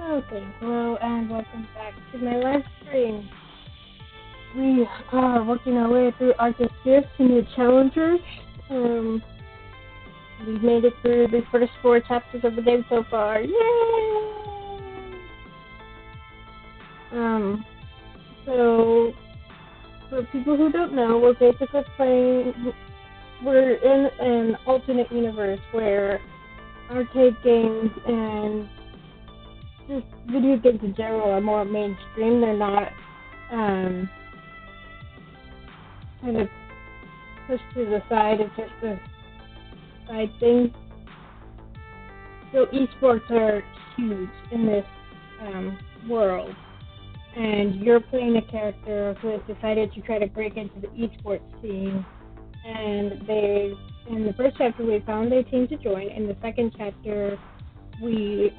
Okay, hello and welcome back to my live stream. We are working our way through Arctic Gifts and the Challengers. We've made it through the first 4 chapters of the game so far. Yay! So for people who don't know, we're in an alternate universe where arcade games and just video games in general are more mainstream. They're not kind of pushed to the side. It's just a side thing. So esports are huge in this world. And you're playing a character who has decided to try to break into the esports scene. And in the first chapter, we found a team to join. In the second chapter, we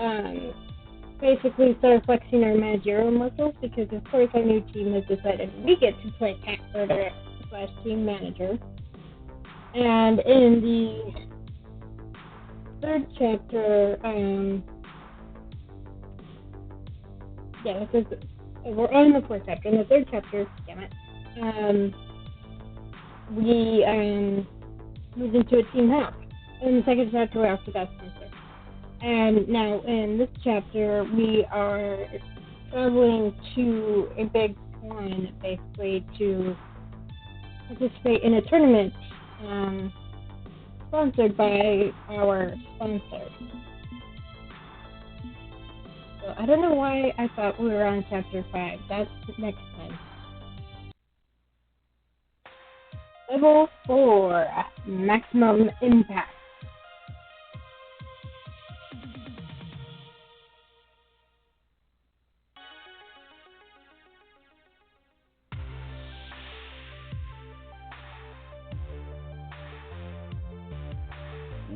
basically started flexing our managerial muscles because, of course, our new team has decided we get to play cat herder / team manager. And in the third chapter, we're on the fourth chapter. In the third chapter, damn it, we moved into a team house. In the second chapter, we also got sponsor. And now in this chapter, we are traveling to a big one, basically, to participate in a tournament sponsored by our sponsor. So I don't know why I thought we were on chapter 5. That's next time. Level 4, Maximum Impact.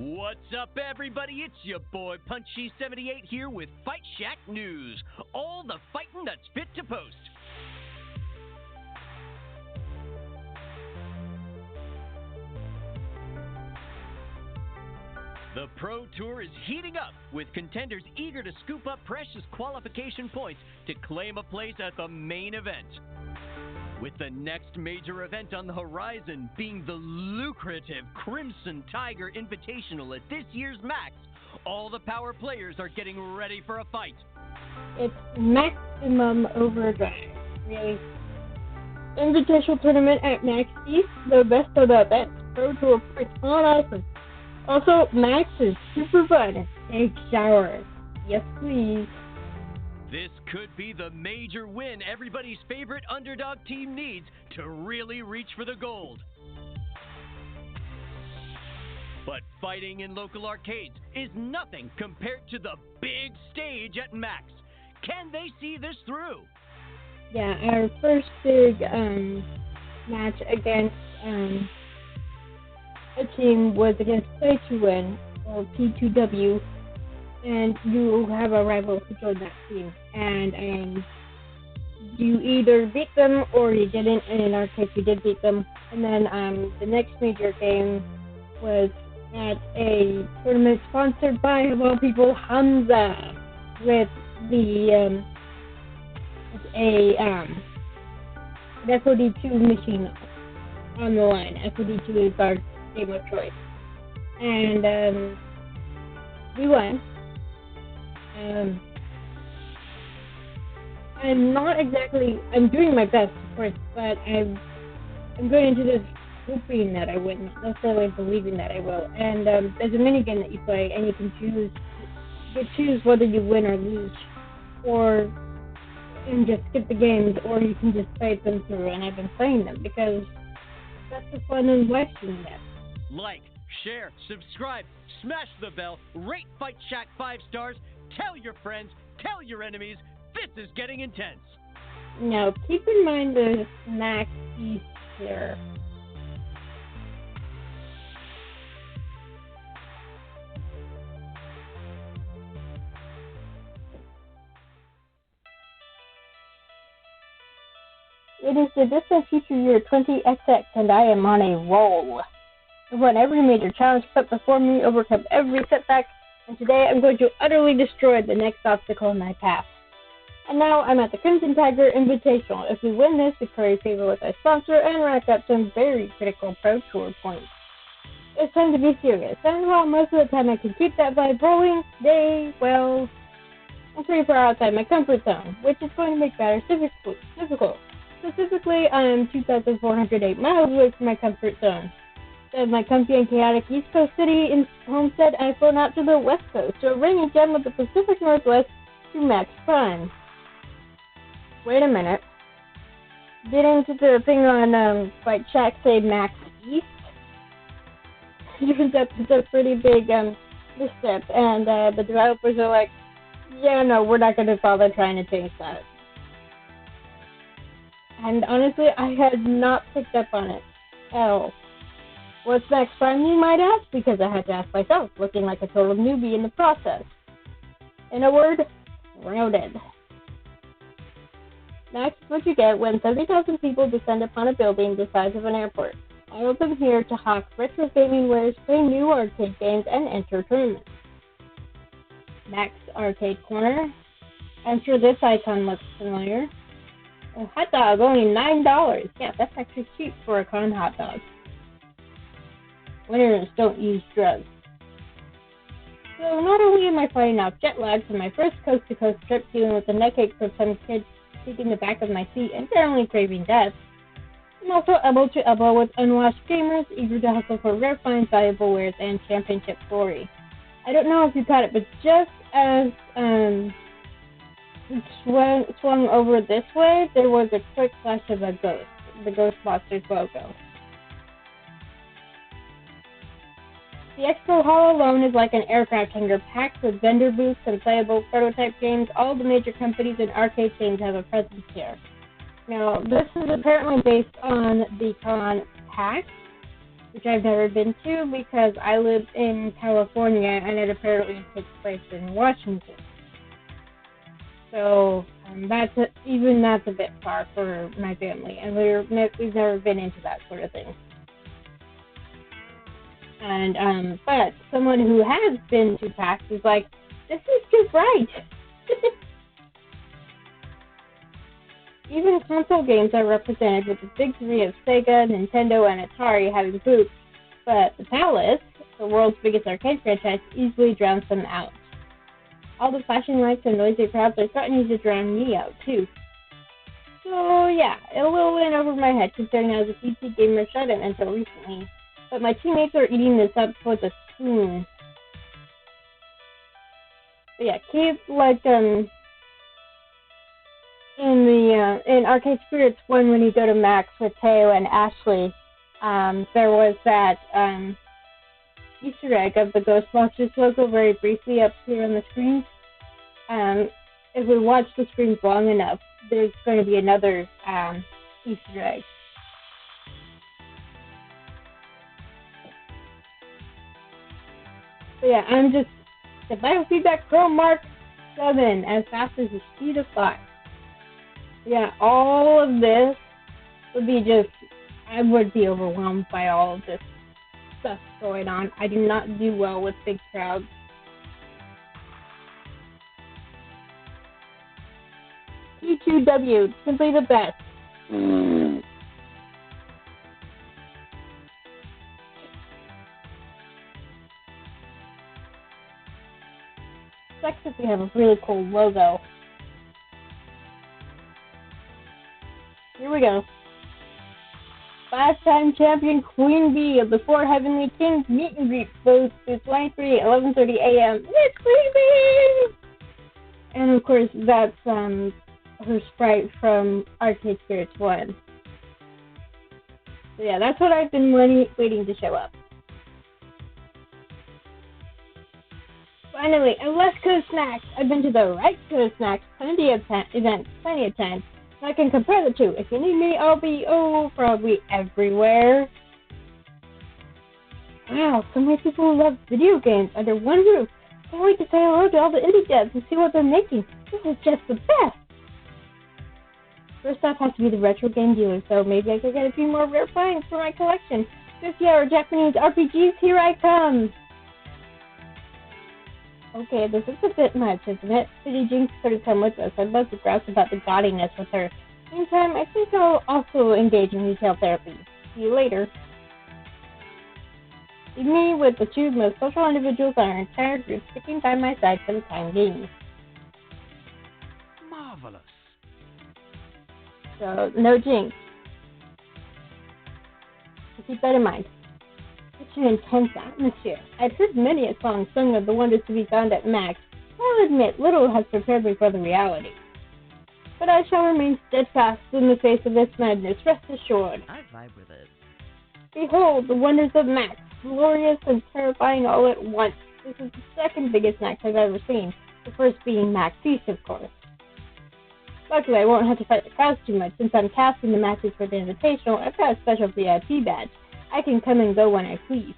What's up, everybody? It's your boy Punchy78 here with Fight Shack News. All the fighting that's fit to post. The Pro Tour is heating up, with contenders eager to scoop up precious qualification points to claim a place at the main event. With the next major event on the horizon being the lucrative Crimson Tiger Invitational at this year's Max, all the power players are getting ready for a fight. It's Maximum Overdrive, really. Invitational tournament at Max East, the best of the best. Pro Tour points on awesome. Also, Max is super fun. Take showers. Yes, please. This could be the major win everybody's favorite underdog team needs to really reach for the gold. But fighting in local arcades is nothing compared to the big stage at Max. Can they see this through? Yeah, our first big match against a team was against Play to Win, or P2W. And you have a rival who joined that team, and you either beat them or you didn't, and in our case we did beat them. And then the next major game was at a tournament sponsored by, of all people, Hamza, with the an FOD2 machine on the line. FOD2 is our game of choice, and we won. I'm doing my best, of course, but I'm going into this hoping that I win, not necessarily believing that I will. And there's a minigame that you play, and you can choose whether you win or lose, and just skip the games, or you can just play them through. And I've been playing them because that's the fun in live streaming that. Like, share, subscribe, smash the bell, rate Fight Shack 5 stars. Tell your friends, tell your enemies, this is getting intense. Now, keep in mind the Max East here. It is the distant future year 20XX, and I am on a roll. I won every major challenge put before me, overcome every setback, and today I'm going to utterly destroy the next obstacle in my path. And now I'm at the Crimson Tiger Invitational. If we win this, we curry favor with our sponsor and rack up some very critical Pro Tour points. It's time to be serious, and while most of the time I can keep that vibe rolling, today, well, I'm pretty far outside my comfort zone, which is going to make matters difficult. Specifically, I'm 2,408 miles away from my comfort zone. Instead of my comfy and chaotic East Coast city in Homestead, I've flown out to the West Coast, to a rainy gem of the Pacific Northwest, to Max Prime. Wait a minute. Didn't the thing on Fight Shack say Max East? Turns out it's a pretty big misstep, and the developers are like, yeah, no, we're not going to bother trying to change that. And honestly, I had not picked up on it at all. What's Max Prime, you might ask? Because I had to ask myself, looking like a total newbie in the process. In a word, rounded. Max is what you get when 70,000 people descend upon a building the size of an airport. All of them here to hawk retro gaming wares, play new arcade games, and enter tournaments. Max Arcade Corner. I'm sure this icon looks familiar. A hot dog, only $9. Yeah, that's actually cheap for a con hot dog. Winners don't use drugs. So not only am I fighting off jet lag from my first coast-to-coast trip, dealing with the neck ache from some kid in the back of my seat and apparently craving death, I'm also elbow to elbow with unwashed gamers eager to hustle for rare finds, valuable wares, and championship glory. I don't know if you caught it, but just as it swung over this way, there was a quick flash of a ghost, the Ghostbusters logo. The expo hall alone is like an aircraft hangar packed with vendor booths and playable prototype games. All the major companies and arcade chains have a presence here. Now, this is apparently based on the Con PAX, which I've never been to because I live in California and it apparently takes place in Washington. So that's a bit far for my family, and we've never been into that sort of thing. And but someone who has been to PAX is like, this is too bright. Even console games are represented, with the big three of Sega, Nintendo, and Atari having booths, but the Palace, the world's biggest arcade franchise, easily drowns them out. All the flashing lights and noisy crowds are threatening to drown me out, too. So, yeah, a little win over my head, considering I was a PC gamer shut-in until recently. But my teammates are eating this up with a spoon. But yeah, keep, like, in Arcade Spirits 1, when you go to Max with Teo and Ashley, there was that Easter egg of the Ghostbusters logo very briefly up here on the screen. If we watch the screens long enough, there's going to be another Easter egg. So yeah, I'm just the biofeedback Pro Mark 7 as fast as the speed of thought. Yeah, all of this would be I would be overwhelmed by all of this stuff going on. I do not do well with big crowds. E2W, simply the best. Sucks if we have a really cool logo. Here we go. 5-time champion Queen Bee of the Four Heavenly Kings meet and greet booth to 23, 11:30 a.m. It's Queen Bee! And of course, that's her sprite from Arcade Spirits 1. So yeah, that's what I've been waiting to show up. Finally, a West Coast Snacks. I've been to the Right Coast Snacks plenty of times. I can compare the two. If you need me, I'll be, probably everywhere. Wow, so many people who love video games under one roof. Can't wait to say hello to all the indie devs and see what they're making. This is just the best. First off has to be the retro game dealer, so maybe I could get a few more rare finds for my collection. 50-hour Japanese RPGs, here I come. Okay, this is a bit much, isn't it? Pretty Jinx could have come with us. I'd love to grouse about the gaudiness with her. Meantime, I think I'll also engage in retail therapy. See you later. Leave me with the two most social individuals on our entire group sticking by my side for the time being. Marvelous. So, no Jinx. So keep that in mind. Such an intense atmosphere. I'd heard many a song sung of the wonders to be found at Max. I'll admit, little has prepared me for the reality. But I shall remain steadfast in the face of this madness, rest assured. I vibe with it. Behold, the wonders of Max, glorious and terrifying all at once. This is the second biggest Max I've ever seen, the first being Max East, of course. Luckily, I won't have to fight the crowds too much since I'm casting the matches for the Invitational. I've got a special VIP badge. I can come and go when I please.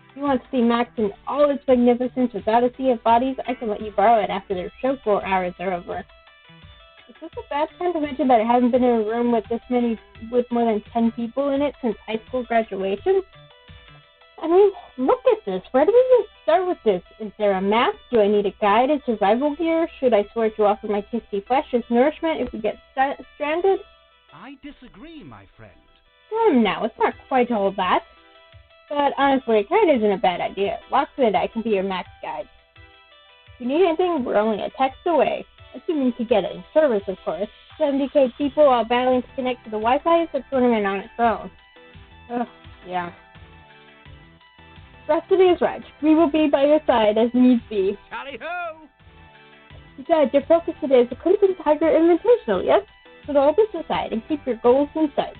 If you want to see Max in all its magnificence without a sea of bodies, I can let you borrow it after their show floor hours are over. Is this a bad time to mention that I haven't been in a room with more than 10 people in it since high school graduation? I mean, look at this. Where do we even start with this? Is there a map? Do I need a guide and survival gear? Should I swear to offer my tasty flesh as nourishment if we get stranded? I disagree, my friend. Now, it's not quite all that. But honestly, a guide isn't a bad idea. Lock it, I can be your Max guide. If you need anything, we're only a text away. Assuming to get it in service, of course. 70k people while battling to connect to the Wi-Fi is a tournament on its own. Ugh, yeah. Rhapsody is right. We will be by your side as needs be. Tally-ho! Besides, your focus today is the Crimson Tiger Invitational, yes? Put all this aside and keep your goals in sight.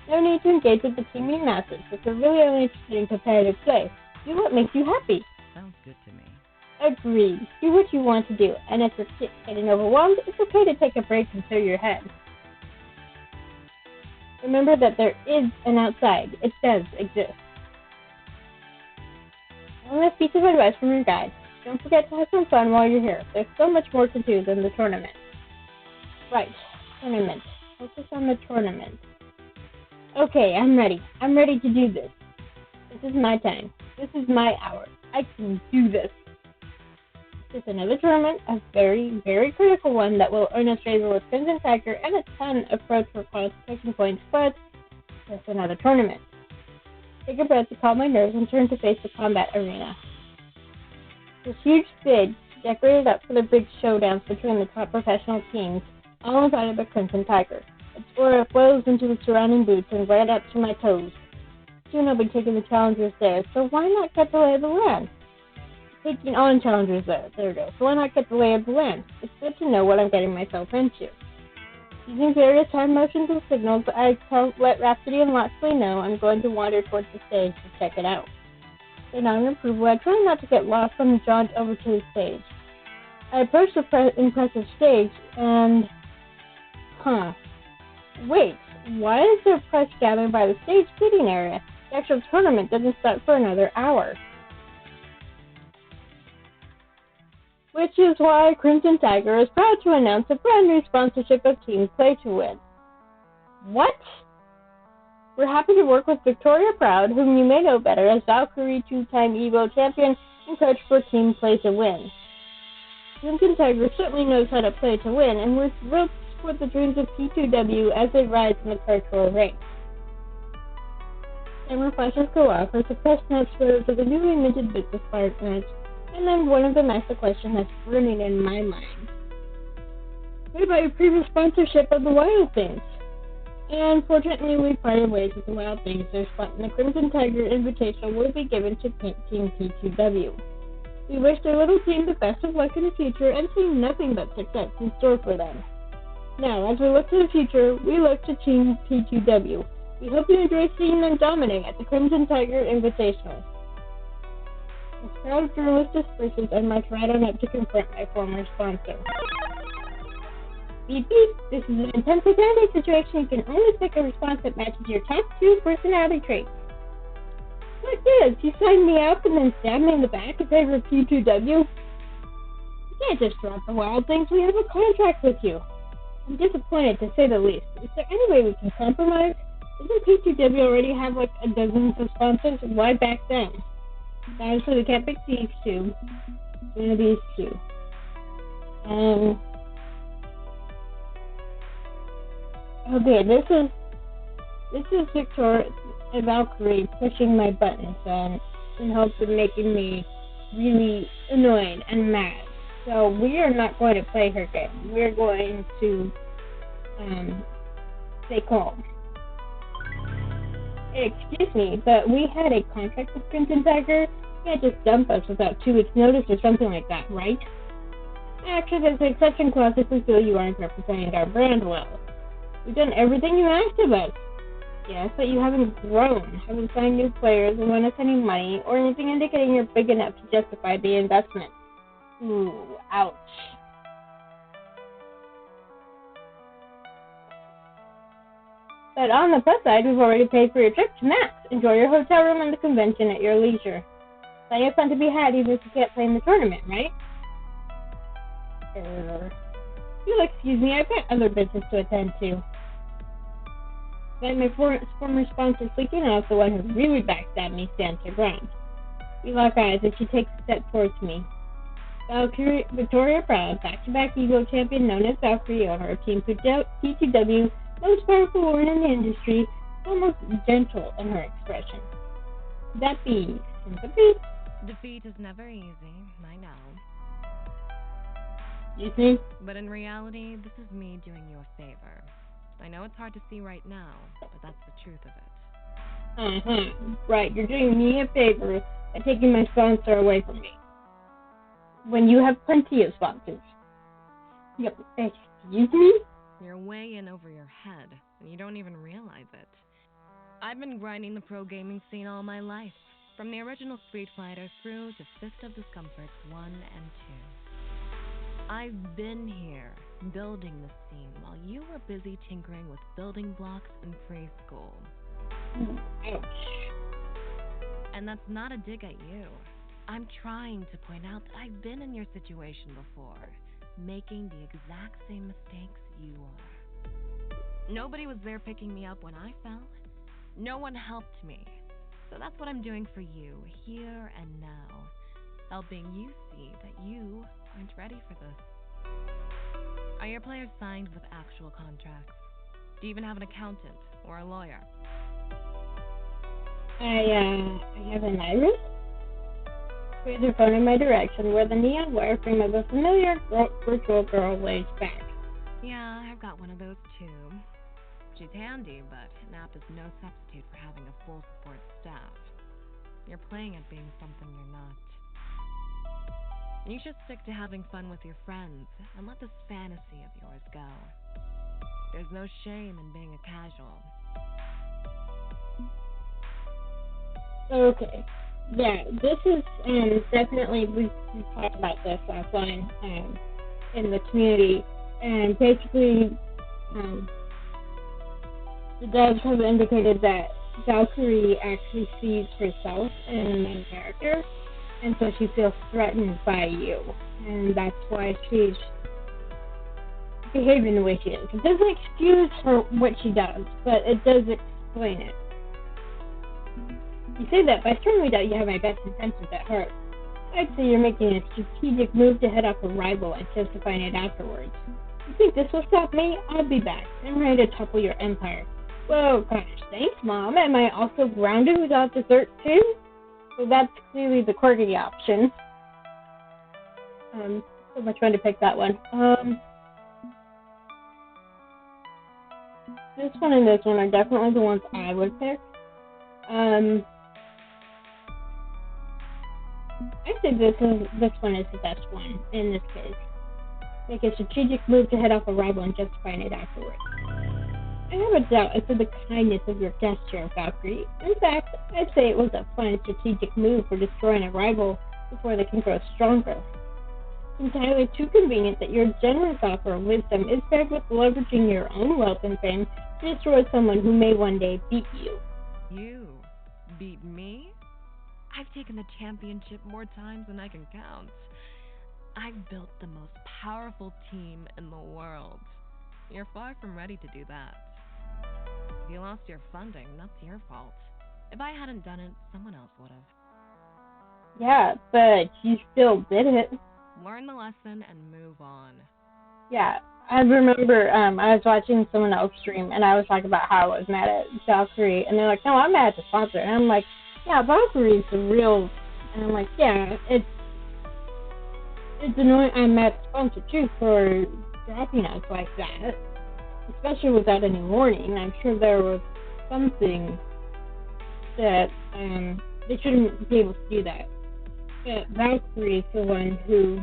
No need to engage with the teaming masses if you're really only interested in competitive play. Do what makes you happy. Sounds good to me. Agreed. Do what you want to do, and if you're getting overwhelmed, it's okay to take a break and clear your head. Remember that there is an outside. It does exist. One last piece of advice from your guide. Don't forget to have some fun while you're here. There's so much more to do than the tournament. Right. Tournament. Focus on the tournament. Okay, I'm ready. I'm ready to do this. This is my time. This is my hour. I can do this. It's another tournament, a very, very critical one that will earn us favor with Crimson Tiger and a ton of pro for qualification points, but just another tournament. Take a breath to calm my nerves and turn to face the combat arena. This huge stage, decorated up for the big showdowns between the top professional teams, all invited by Crimson Tiger. Its aura flows into the surrounding boots and right up to my toes. Soon I'll be taking the challengers there, so why not get the lay of the land? Taking on challengers there we go. So why not get the lay of the land? It's good to know what I'm getting myself into. Using various hand motions and signals, I let Rhapsody and Loxley know I'm going to wander towards the stage to check it out. They nod in approval. I try not to get lost on the jaunt over to the stage. I approach the impressive stage and... Wait, why is there press gathering by the stage seating area? The actual tournament doesn't start for another hour. Which is why Crimson Tiger is proud to announce a brand new sponsorship of Team Play to Win. What? We're happy to work with Victoria Proud, whom you may know better as Valkyrie 2-time EVO champion and coach for Team Play to Win. Crimson Tiger certainly knows how to play to win, and we're thrilled to support the dreams of P2W as they rise in the virtual ranks. Camera flashes go off as the press notes photos of the newly minted business card match, and then one of them asks a question that's burning in my mind. What about your previous sponsorship of the Wild Things? And fortunately, we parted ways with the Wild Things. Their spot in the Crimson Tiger Invitational will be given to Team P2W. We wish their little team the best of luck in the future and see nothing but success in store for them. Now, as we look to the future, we look to Team P2W. We hope you enjoy seeing them dominate at the Crimson Tiger Invitational. As crowd of journalists disperses, I march right on up to confront my former sponsor. Beep beep, this is an intense identity situation. You can only pick a response that matches your top 2 personality traits. Like this, you signed me up and then stabbed me in the back in favor of P2W? You can't just drop the Wild Things, we have a contract with you. I'm disappointed to say the least. Is there any way we can compromise? Doesn't P2W already have like a dozen of sponsors? Why back then? Obviously we can't pick these two. one of these two. Okay, this is Victoria Valkyrie pushing my buttons in hopes of making me really annoyed and mad. So we are not going to play her game. We're going to stay calm. Excuse me, but we had a contract with Crimson Tiger. You can't just dump us without 2 weeks' notice or something like that, right? Actually, there's an exception clause if we feel you aren't representing our brand well. We've done everything you asked of us. Yes, but you haven't grown, haven't signed new players, and lent us any money, or anything indicating you're big enough to justify the investment. Ooh, ouch. But on the plus side, we've already paid for your trip to Max. Enjoy your hotel room and the convention at your leisure. Plenty of fun to be had even if you can't play in the tournament, right? You'll excuse me, I've got other business to attend to. But my former sponsor, Fleeky, and also the one who really backstabbed me, stands her ground. We lock eyes and she takes a step towards me. Victoria Brown, back-to-back Eagle champion known as Valkyrie, owner of Team P2W, most powerful woman in the industry, almost gentle in her expression. Could that be sympathy? Defeat is never easy, I know. You think? But in reality, this is me doing you a favor. I know it's hard to see right now, but that's the truth of it. Right, you're doing me a favor by taking my sponsor away from me. When you have plenty of sponsors. Yep, excuse me? You're way in over your head, and you don't even realize it. I've been grinding the pro gaming scene all my life, from the original Street Fighter through to Fist of Discomfort 1 and 2. I've been here, building the scene, while you were busy tinkering with building blocks in preschool. Ouch. And that's not a dig at you. I'm trying to point out that I've been in your situation before, making the exact same mistakes you are. Nobody was there picking me up when I fell. No one helped me. So that's what I'm doing for you, here and now. Helping you see that you aren't ready for this. Are your players signed with actual contracts? Do you even have an accountant or a lawyer? I have an iris. Raise her phone in my direction, where the neon wireframe of a familiar virtual girl lays back. Yeah, I've got one of those too. She's handy, but an app is no substitute for having a full support staff. You're playing at being something you're not. You should stick to having fun with your friends and let this fantasy of yours go. There's no shame in being a casual. Okay. Yeah, this is definitely, we talked about this offline in the community, and basically the devs have indicated that Valkyrie actually sees herself in the main character, and so she feels threatened by you, and that's why she's behaving the way she is. It doesn't excuse her what she does, but it does explain it. You say that, but I strongly doubt you have my best intentions at heart. I'd say you're making a strategic move to head off a rival and justifying it afterwards. You think this will stop me? I'll be back. I'm ready to topple your empire. Whoa, gosh, thanks, Mom. Am I also grounded without dessert, too? So that's clearly the quirky option. So much fun to pick that one. This one and this one are definitely the ones I would pick. I'd say this one is the best one in this case. Make a strategic move to head off a rival and justifying it afterwards. I have a doubt as to the kindness of your gesture, Valkyrie. In fact, I'd say it was a fine strategic move for destroying a rival before they can grow stronger. It's entirely too convenient that your generous offer of wisdom is paired with leveraging your own wealth and fame to destroy someone who may one day beat you. You beat me? I've taken the championship more times than I can count. I've built the most powerful team in the world. You're far from ready to do that. If you lost your funding, that's your fault. If I hadn't done it, someone else would have. Yeah, but you still did it. learn the lesson and move on. Yeah, I remember I was watching someone else stream, and I was talking about how I was mad at Valkyrie, and they're like, no, I'm mad at the sponsor. And I'm like, yeah, Valkyrie's the real, and I'm like, yeah, it's annoying. I'm mad at the sponsor, too, for dropping us like that, especially without any warning. I'm sure there was something that they shouldn't be able to do that. But Valkyrie's the one who,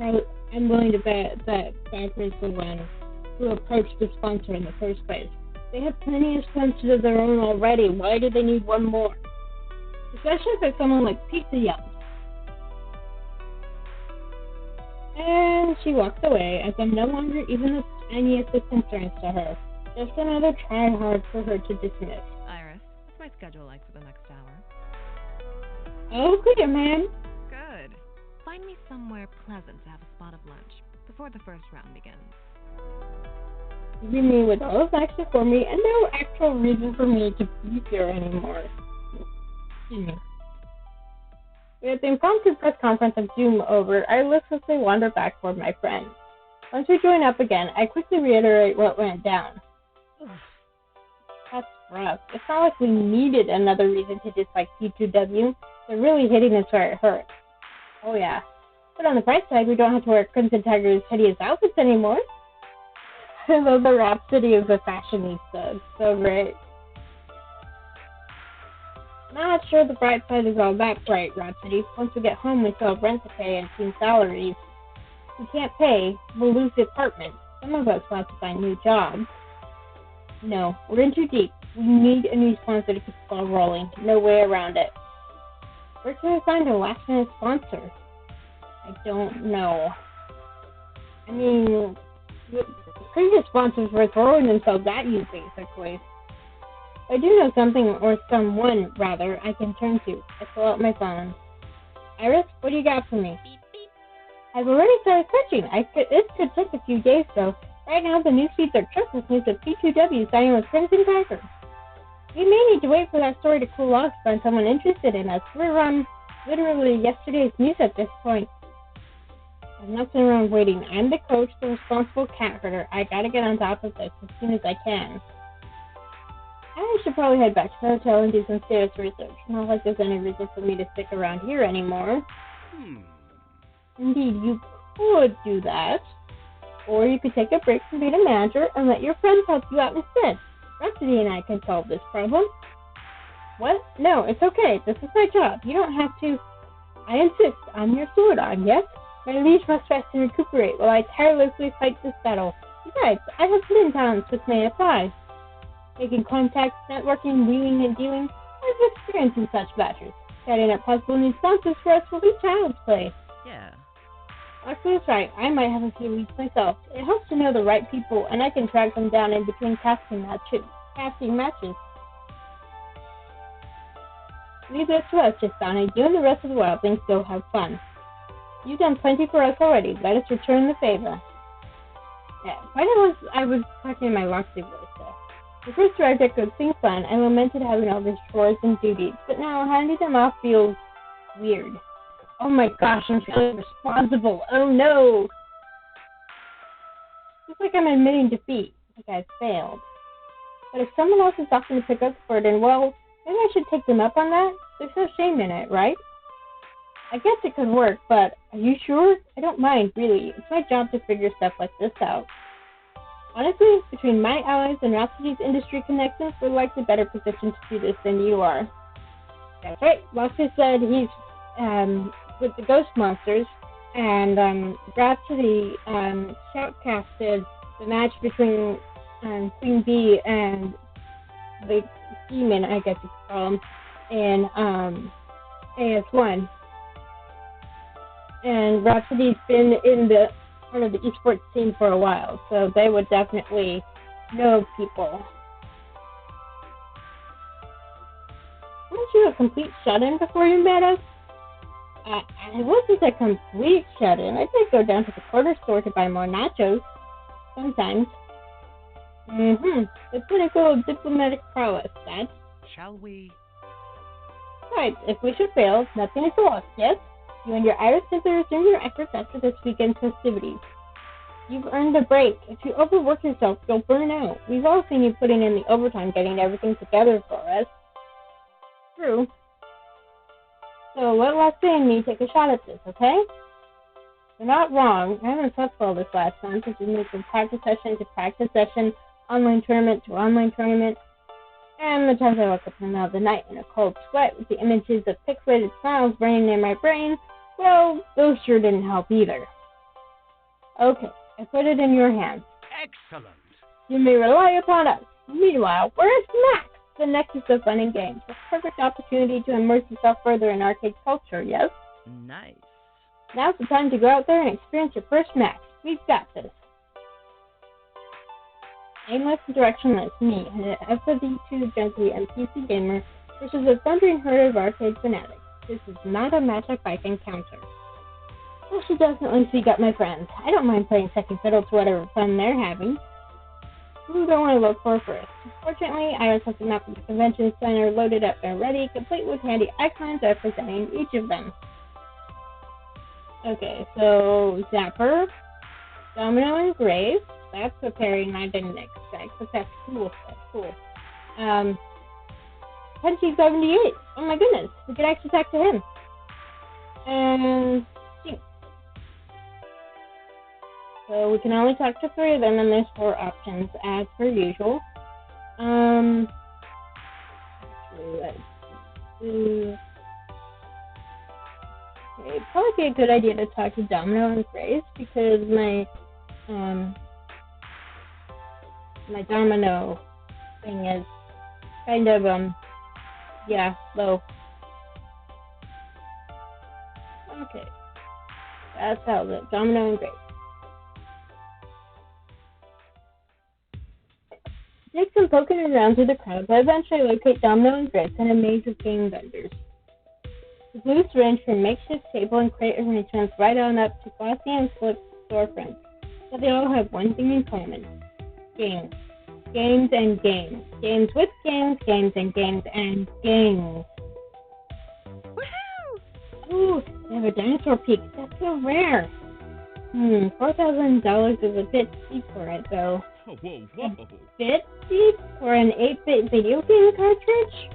I'm willing to bet that Valkyrie's the one who approached the sponsor in the first place. They have plenty of sponsors of their own already. Why do they need one more? Especially if it's someone like Pizza Yum. And she walks away as I'm no longer even the tiniest of concerns to her. Just another try hard for her to dismiss. Iris, what's my schedule like for the next hour? Oh, clear, ma'am. Good. Find me somewhere pleasant to have a spot of lunch before the first round begins. You mean with all those acts before me and no actual reason for me to be here anymore? Excuse me. With the impromptu press conference of Zoom over, I listlessly wander back toward my friend. Once we join up again, I quickly reiterate what went down. That's rough. It's not like we needed another reason to dislike P2W. They're really hitting us where it hurts. Oh yeah. But on the bright side, we don't have to wear Crimson Tiger's hideous outfits anymore. I love the rhapsody of the fashionista. It's so great. Not sure the bright side is all that bright, Rhapsody. Once we get home, we still have rent to pay and team salaries. If we can't pay, we'll lose the apartment. Some of us will have to find new jobs. No, we're in too deep. We need a new sponsor to keep the ball rolling. No way around it. Where can I find a last-minute sponsor? I don't know. I mean, the previous sponsors were throwing themselves at you, basically. I do know something, or someone, rather, I can turn to. I pull out my phone. Iris, what do you got for me? Beep, beep. I've already started searching. It could take a few days, though. Right now, the news feeds are choked with news of P2W signing with Crimson Tiger. We may need to wait for that story to cool off to find someone interested in us. We're, literally yesterday's news at this point. I'm not sitting around waiting. I'm the coach, the responsible cat herder. I gotta get on top of this as soon as I can. I should probably head back to the hotel and do some status research. Not like there's any reason for me to stick around here anymore. Indeed, you could do that. Or you could take a break from being a manager and let your friends help you out instead. Rhapsody and I can solve this problem. What? No, it's okay. This is my job. You don't have to. I insist. I'm your sword arm, yes? My liege must rest and recuperate while I tirelessly fight this battle. Besides, I have many talents which may apply. Making contacts, networking, wheeling and dealing. I have experience in such matters. Setting up possible new sponsors for us will be child's play. Yeah. Actually, that's right. I might have a few leads myself. It helps to know the right people, and I can track them down in between casting matches. Leave this to us, just Donnie. You and the rest of the wild things go have fun. You've done plenty for us already. Let us return the favor. Yeah, I was talking in my Loxley voice there. The first arrived at Good Thing Fun, I lamented having all these chores and duties, but now handing them off feels weird. Oh my gosh, I'm feeling responsible. Oh no! It's like I'm admitting defeat, like I've failed. But if someone else is opting to pick up the burden, well, maybe I should take them up on that? There's no shame in it, right? I guess it could work, but are you sure? I don't mind, really. It's my job to figure stuff like this out. Honestly, between my allies and Rhapsody's industry connections, we're likely better positioned to do this than you are. That's right. Loxley said he's with the ghost monsters, and Rhapsody shoutcasted the match between Queen Bee and the demon, I guess you could call him, in AS1. And Rhapsody's been in the part of the esports scene for a while, so they would definitely know people. Weren't you a complete shut-in before you met us? I wasn't a complete shut-in. I did go down to the corner store to buy more nachos. Sometimes. The pinnacle of diplomatic prowess, that. Shall we? Right, if we should fail, nothing is lost, yes? You and your Iris simply resume your efforts after this weekend's festivities. You've earned a break. If you overwork yourself, you'll burn out. We've all seen you putting in the overtime getting everything together for us. True. So let Leslie and me take a shot at this, okay? You're not wrong. I haven't slept well this last month, as we moved from practice session to practice session, online tournament to online tournament. And the times I woke up in the middle of the night in a cold sweat with the images of pixelated smiles burning in my brain, well, those sure didn't help either. Okay, I put it in your hands. Excellent. You may rely upon us. Meanwhile, where's Max? The nexus of fun and games. A perfect opportunity to immerse yourself further in arcade culture, yes? Nice. Now's the time to go out there and experience your first Max. We've got this. Aimless and directionless, me, an FW2 junkie and PC gamer versus a thundering herd of arcade fanatics. This is not a matchup I can counter. I should definitely seek out my friends. I don't mind playing second fiddle to whatever fun they're having. Who do I want to look for first? Fortunately, Iris has a map of the convention center loaded up and ready, complete with handy icons representing each of them. Okay, so Zapper, Domino, and Grave. That's a pairing I didn't expect, but that's cool. That's cool. Punchy 78. Oh my goodness, we could actually talk to him. And Jinx. So we can only talk to 3 of them, and there's 4 options as per usual. Let's see. Okay, it'd probably be a good idea to talk to Domino and Grace because my Domino thing is kind of low. Okay, that's how the Domino and Grace. Take some poking around through the crowd, but eventually locate Domino and Grace in a maze of game vendors. The booths range from makeshift table and crate arrangements right on up to glossy and flipped storefronts, but they all have one thing in common: games. Games and games. Games with games, games and games and games. Woohoo! Ooh, they have a dinosaur peak. That's so rare. $4,000 is a bit steep for it, though. Whoa. A bit steep for an 8-bit video game cartridge?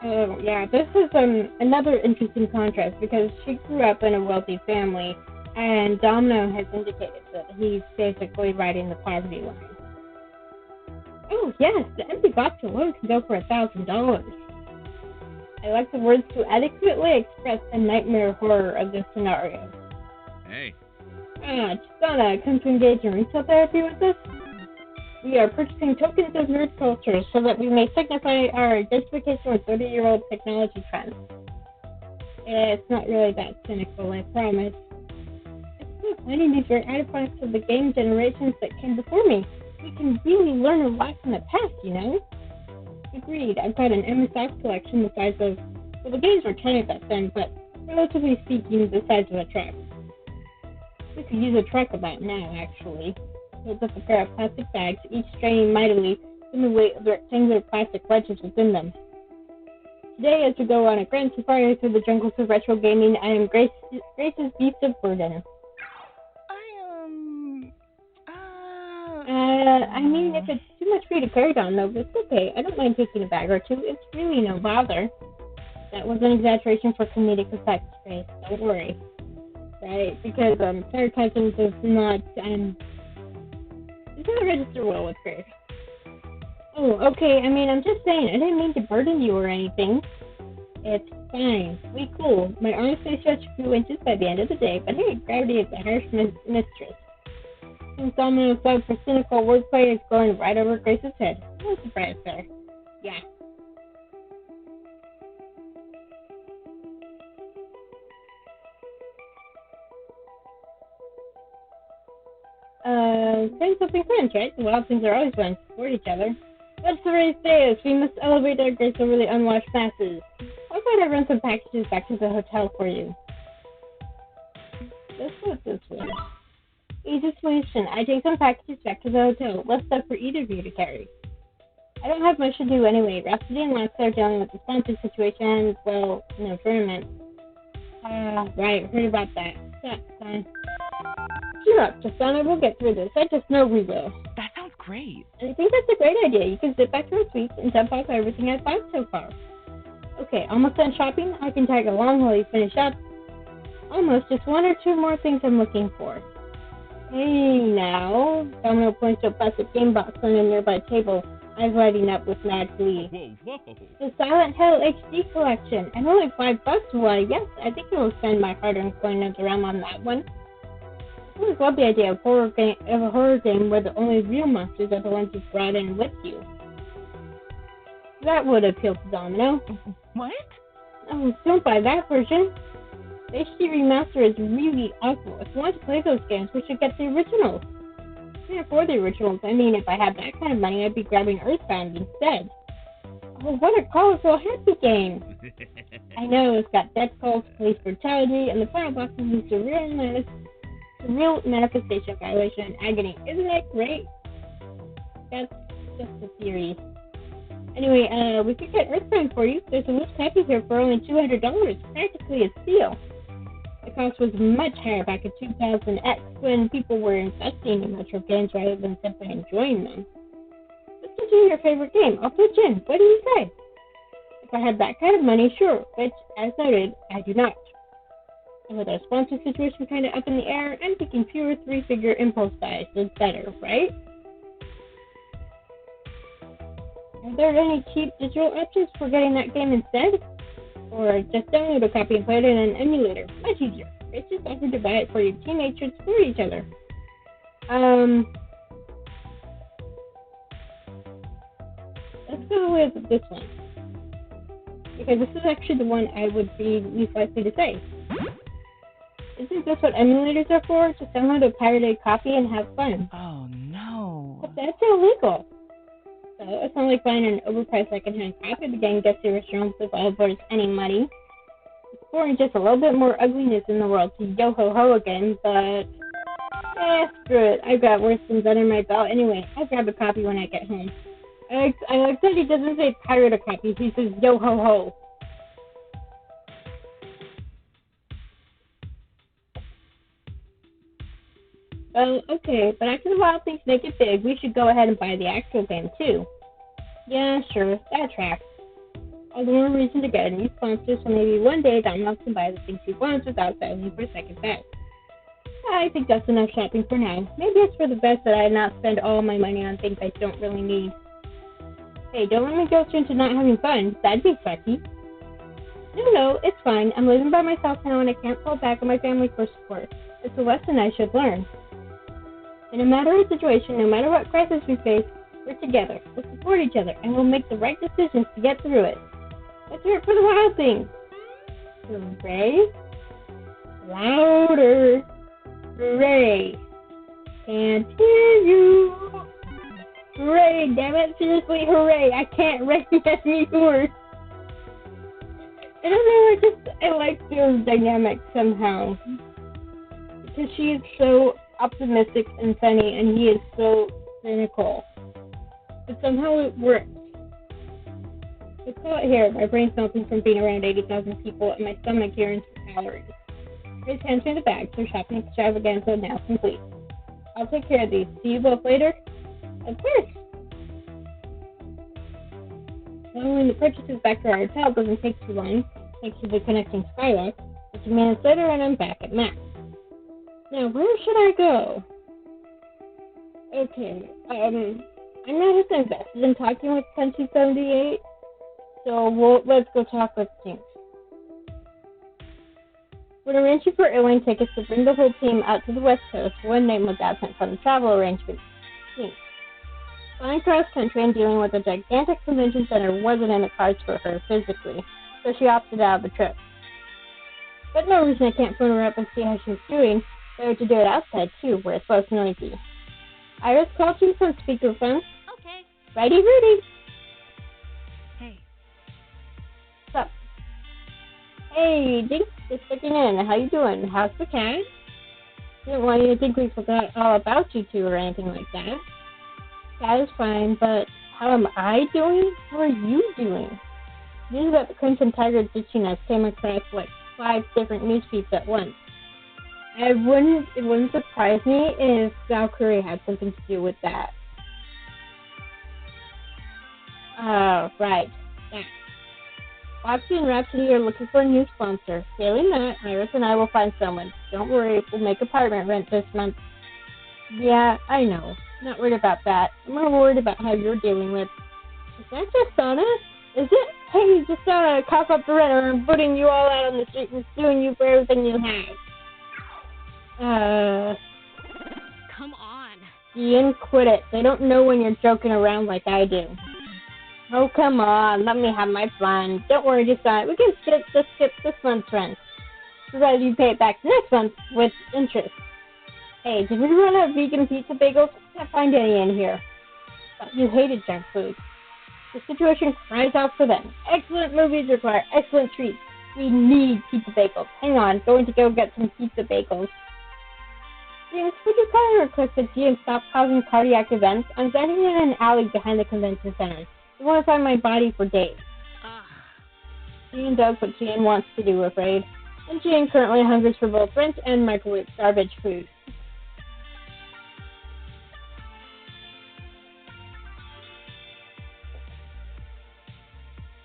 Oh, yeah, this is another interesting contrast because she grew up in a wealthy family, and Domino has indicated that he's basically riding the poverty line. Oh, yes, the empty box alone can go for $1,000. I like the words to adequately express the nightmare horror of this scenario. Hey. Chistana, come to engage in retail therapy with us? We are purchasing tokens of nerd culture so that we may signify our identification with 30-year-old technology trends. It's not really that cynical, I promise. It's so finding these rare artifacts of the game generations that came before me. We can really learn a lot from the past, you know? Agreed. I've got an MS-DOS collection the size of... Well, the games were tiny back then, but relatively speaking, the size of a truck. We could use a truck about now, actually. Filled with a pair of plastic bags, each straining mightily from the weight of the rectangular plastic wedges within them. Today, as we go on a grand safari through the jungles of retro gaming, I am Grace's beast of burden. I mean, if it's too much for you to carry on, though, it's okay. I don't mind taking a bag or two. It's really no bother. That was an exaggeration for comedic effect, Grace. Don't worry. Right? Because sarcasm does not register well with Grace. Oh, okay. I mean, I'm just saying. I didn't mean to burden you or anything. It's fine. We cool. My arms may stretch a few inches by the end of the day, but hey, gravity is a harsh mistress. Since Domino's love for cynical wordplay is going right over Grace's head. No surprise there. Yeah. Friends will be friends, right? The wild things are always going to support each other. What's the race day? We must elevate our grace over the unwashed masses. How about I run some packages back to the hotel for you? Let's do it this way. Easy solution. I take some packages back to the hotel. Less stuff for either of you to carry. I don't have much to do anyway. Rhapsody and Lex are dealing with the sponsor situation, well, no tournament. Right, heard about that. That's fine. Cheer up, Tristana, we'll get through this. I just know we will. That sounds great. And I think that's a great idea. You can sit back to our suites and dump off everything I've bought so far. Okay, almost done shopping? I can tag along while you finish up. Almost, just one or two more things I'm looking for. Hey now, Domino points to a plastic game box on a nearby table, eyes lighting up with mad glee. Whoa. The Silent Hill HD collection, and only $5. Why, yes, I think I will spend my hard-earned coins around on that one. I always love the idea of a horror game where the only real monsters are the ones you've brought in with you. That would appeal to Domino. What? Oh, don't buy that version. The HD remaster is really awful. If you want to play those games, we should get the originals. I can't afford the originals. I mean, if I had that kind of money, I'd be grabbing Earthbound instead. Oh, what a colorful, happy game. I know, it's got death cults, police brutality, and the final boss is a surreal manifestation of violation and agony. Isn't that great? That's just a theory. Anyway, we could get Earthbound for you. There's a loose copy here for only $200, practically a steal. The cost was much higher back in 2000X when people were investing in retro games rather than simply enjoying them. Let's do your favorite game. I'll pitch in. What do you say? If I had that kind of money, sure, which, as noted, I do not. And with our sponsor situation kind of up in the air, I'm thinking fewer three-figure impulse buys is better, right? Are there any cheap digital options for getting that game instead? Or just download a copy and play it in an emulator. Much easier. It's just offered to buy it for your teammates to explore each other. Let's go with this one. Because this is actually the one I would be least likely to say. Isn't this what emulators are for? Just download a pirated copy and have fun. Oh, no. But that's illegal. So it's not like buying an overpriced secondhand copy. The game gets the originals without worth any money. It's pouring just a little bit more ugliness in the world to yo-ho-ho again, but screw it. I've got worse things under my belt. Anyway, I'll grab a copy when I get home. I like that he doesn't say pirate a copy, he says yo-ho-ho. Okay, but after the wild things make it big, we should go ahead and buy the actual game, too. Yeah, sure, that tracks. All the more reason to get a new sponsor, so maybe one day Domino can buy the things he wants without settling for second best. I think that's enough shopping for now. Maybe it's for the best that I not spend all my money on things I don't really need. Hey, don't let me guilt you into not having fun. That'd be sucky. No, it's fine. I'm living by myself now and I can't fall back on my family for support. It's a lesson I should learn. In no matter the situation, no matter what crisis we face, we're together. We'll support each other, and we'll make the right decisions to get through it. Let's hear it for the wild things. Hooray! Louder! Hooray! Can't hear you! Hooray! Damn it! Seriously, hooray! I can't write any words. I don't know. I like their dynamic somehow because she is so optimistic and funny, and he is so cynical. But somehow it works. Let's call it here. My brain's melting from being around 80,000 people, and my stomach yearns for calories. Grace hands me the bag, so shopping extravaganza now complete. I'll take care of these. See you both later? Of course. Following the purchases back to our hotel doesn't take too long, thanks to the connecting skywalk. A few minutes later, and I'm back at Max. Now, where should I go? Okay, I'm not as invested in talking with 1078, so let's go talk with Jinx. When arranging for airline tickets to bring the whole team out to the West Coast, one name was absent from the travel arrangements: Jinx. Flying cross country and dealing with a gigantic convention center wasn't in the cards for her physically, so she opted out of the trip. But no reason I can't phone her up and see how she's doing. Better to do it outside, too, where it's less noisy. Iris called you from speakerphone. Okay. Righty, Rudy. Hey. What's up? Hey, Jinx, just checking in. How you doing? How's the cat? Didn't want you to think we forgot all about you two or anything like that. Cat is fine, but How am I doing? How are you doing? News about the Crimson Tiger ditching us came across like 5 different news feeds at once. It wouldn't surprise me if South Korea had something to do with that. Right. Yeah. Foxy and Rhapsody are looking for a new sponsor. Failing that, Iris and I will find someone. Don't worry, we'll make apartment rent this month. Yeah, I know. Not worried about that. I'm more worried about how you're dealing with. Is that just honest? Is it? Hey, just cough up the rent, or I'm putting you all out on the street and suing you for everything you have. Come on. Ian, quit it. They don't know when you're joking around like I do. Oh, come on. Let me have my fun. Don't worry, decide. We can skip this month's rent, provided you pay it back next month with interest. Hey, did we run out of vegan pizza bagels? Can't find any in here. But you hated junk food. The situation cries out for them. Excellent movies require excellent treats. We need pizza bagels. Hang on, going to go get some pizza bagels. James, would you kindly request that Gian stop causing cardiac events? I'm standing in an alley behind the convention center. I want to find my body for days. Gian does what Gian wants to do, afraid. And Gian currently hungers for both rent and microwave garbage food.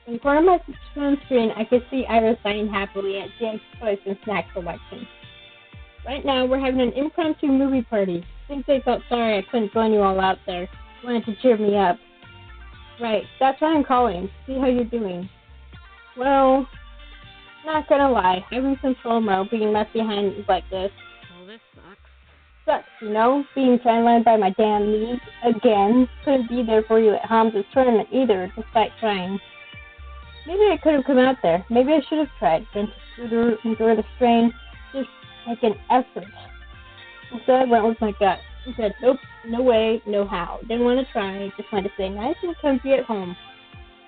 In the corner of my phone screen, I could see Iris sighing happily at Jan's choice and snack selection. Right now, we're having an impromptu movie party. I think they felt sorry I couldn't join you all out there. Wanted to cheer me up. Right, that's why I'm calling. See how you're doing. Well, not gonna lie, having some FOMO being left behind like this. Well, this sucks. Sucks, you know? Being sidelined by my damn knees. Again. Couldn't be there for you at Hamza's tournament either, despite trying. Maybe I could have come out there. Maybe I should have tried. Been to endure the strain. Just make an effort. Instead, I went with my gut. I said, nope, no way, no how. Didn't want to try. Just wanted to stay nice and comfy at home.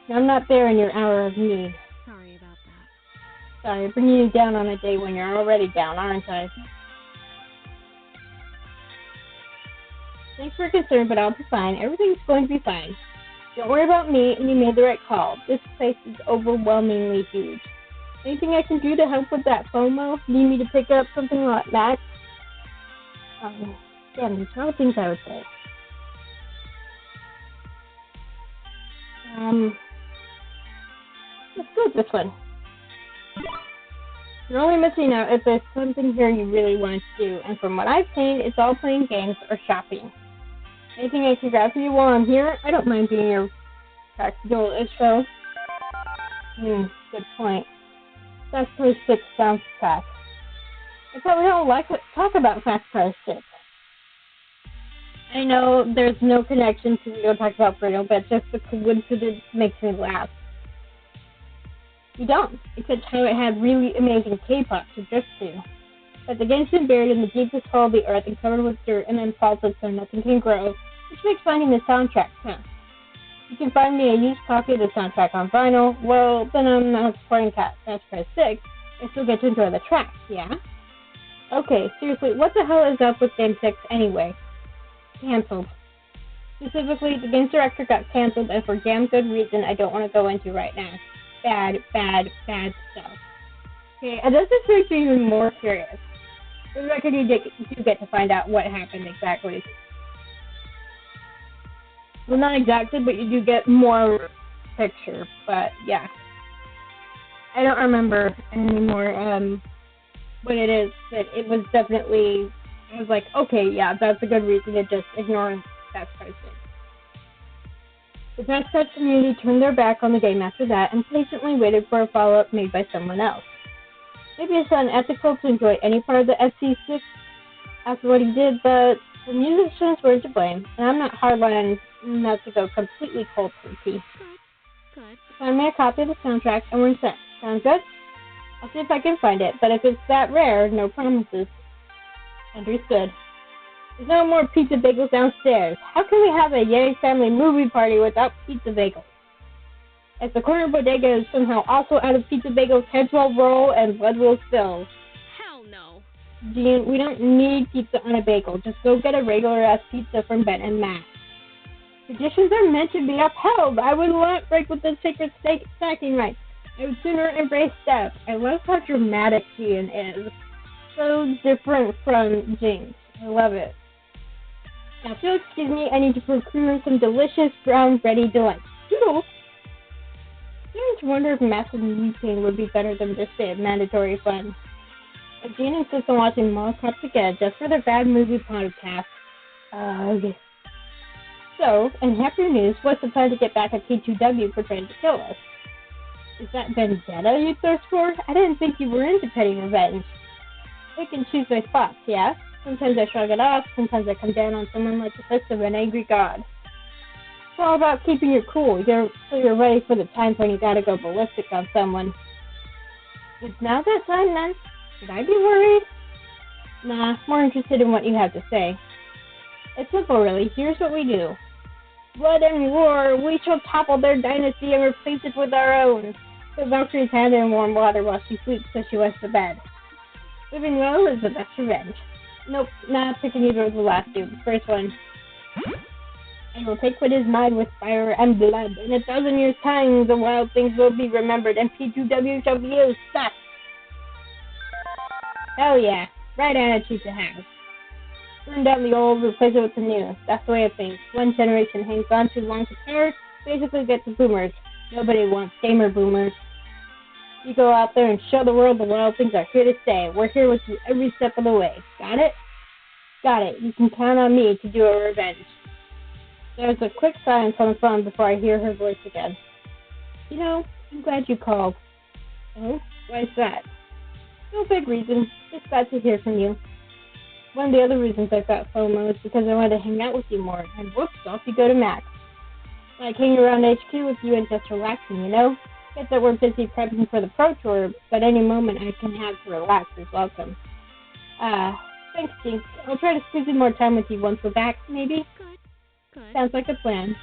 Now, I'm not there in your hour of need. Sorry about that. Sorry, bringing you down on a day when you're already down, aren't I? Thanks for concern, but I'll be fine. Everything's going to be fine. Don't worry about me, and you made the right call. This place is overwhelmingly huge. Anything I can do to help with that FOMO? Need me to pick up something like that? These are all things I would say. Let's go with this one. You're only missing out if there's something here you really want to do, and from what I've seen, it's all playing games or shopping. Anything I can grab for you while I'm here? I don't mind being your practical-ish show. Good point. Fast Price 6 soundtrack. I thought we don't like to talk about Fast Price 6. I know there's no connection to we don't talk about Bruno, but just the coincidence makes me laugh. You don't, except how it had really amazing K-pop to drift to. But the game's been buried in the deepest hole of the earth and covered with dirt and then salted so nothing can grow, which makes finding the soundtrack tough. You can find me a used copy of the soundtrack on vinyl. Well, then I'm not supporting Fast Price 6. I still get to enjoy the tracks, yeah? Okay, seriously, what the hell is up with Game 6 anyway? Cancelled. Specifically, the game's director got cancelled, and for damn good reason I don't want to go into right now. Bad stuff. Okay, and this just makes me even more curious. For the record, you do get to find out what happened exactly. Well, not exactly, but you do get more picture. But, yeah. I don't remember anymore what it is, but it was definitely... I was like, okay, yeah, that's a good reason to just ignore Fast Price 6. The Fast Price community turned their back on the game after that and patiently waited for a follow-up made by someone else. Maybe it's unethical to enjoy any part of the FC6 after what he did, but the musicians were to blame, and I'm not hardline enough to go completely cold turkey. Good. Find me a copy of the soundtrack and we're set. Sound good? I'll see if I can find it, but if it's that rare, no promises. Understood. There's no more pizza bagels downstairs. How can we have a Yay family movie party without pizza bagels? If the corner bodega is somehow also out of pizza bagels, heads will roll and blood will spill. Hell no. Jean, we don't need pizza on a bagel. Just go get a regular-ass pizza from Ben and Matt. Traditions are meant to be upheld. I would not break with the sacred stacking rights. I would sooner embrace death. I love how dramatic Gian is. So different from Jinx. I love it. Now, if you'll excuse me, I need to procure some delicious brown bready delights. Doodles! I just wonder if massive mutane would be better than just a mandatory fun. If Jean insists on watching Mall Cops again just for the Bad Movie podcast. So, in happier news, what's the plan to get back at P2W for trying to kill us? Is that vendetta you thirst for? I didn't think you were into petty revenge. I can choose my spots, yeah? Sometimes I shrug it off, sometimes I come down on someone like the fist of an angry god. It's all about keeping your cool, so you're ready for the time when you gotta go ballistic on someone. Is now that time then? Should I be worried? Nah, more interested in what you have to say. It's simple really, here's what we do. Blood and war, we shall topple their dynasty and replace it with our own. Put Valkyrie's hand in warm water while she sleeps so she wets the bed. Living well is the best revenge. Nope, not picking either of the last two. First one. I will take what is mine with fire and blood. In 1,000 years' time, the wild things will be remembered, and P2W shall be a success. Hell yeah, right attitude to have. Burn down the old, replace it with the new. That's the way of things. One generation hangs on too long to power, basically gets the boomers. Nobody wants gamer boomers. You go out there and show the world the wild things are here to stay. We're here with you every step of the way. Got it? Got it. You can count on me to do a revenge. There's a quick silence on the phone before I hear her voice again. You know, I'm glad you called. Oh? Why's that? No big reason. Just glad to hear from you. One of the other reasons I got FOMO is because I wanted to hang out with you more, and whoops, off you go to Max. Like hanging around HQ with you and just relaxing, you know? Get that we're busy prepping for the Pro Tour, but any moment I can have to relax is welcome. Thanks, Jinx. I'll try to squeeze in more time with you once we're back, maybe? Good. Sounds like a plan.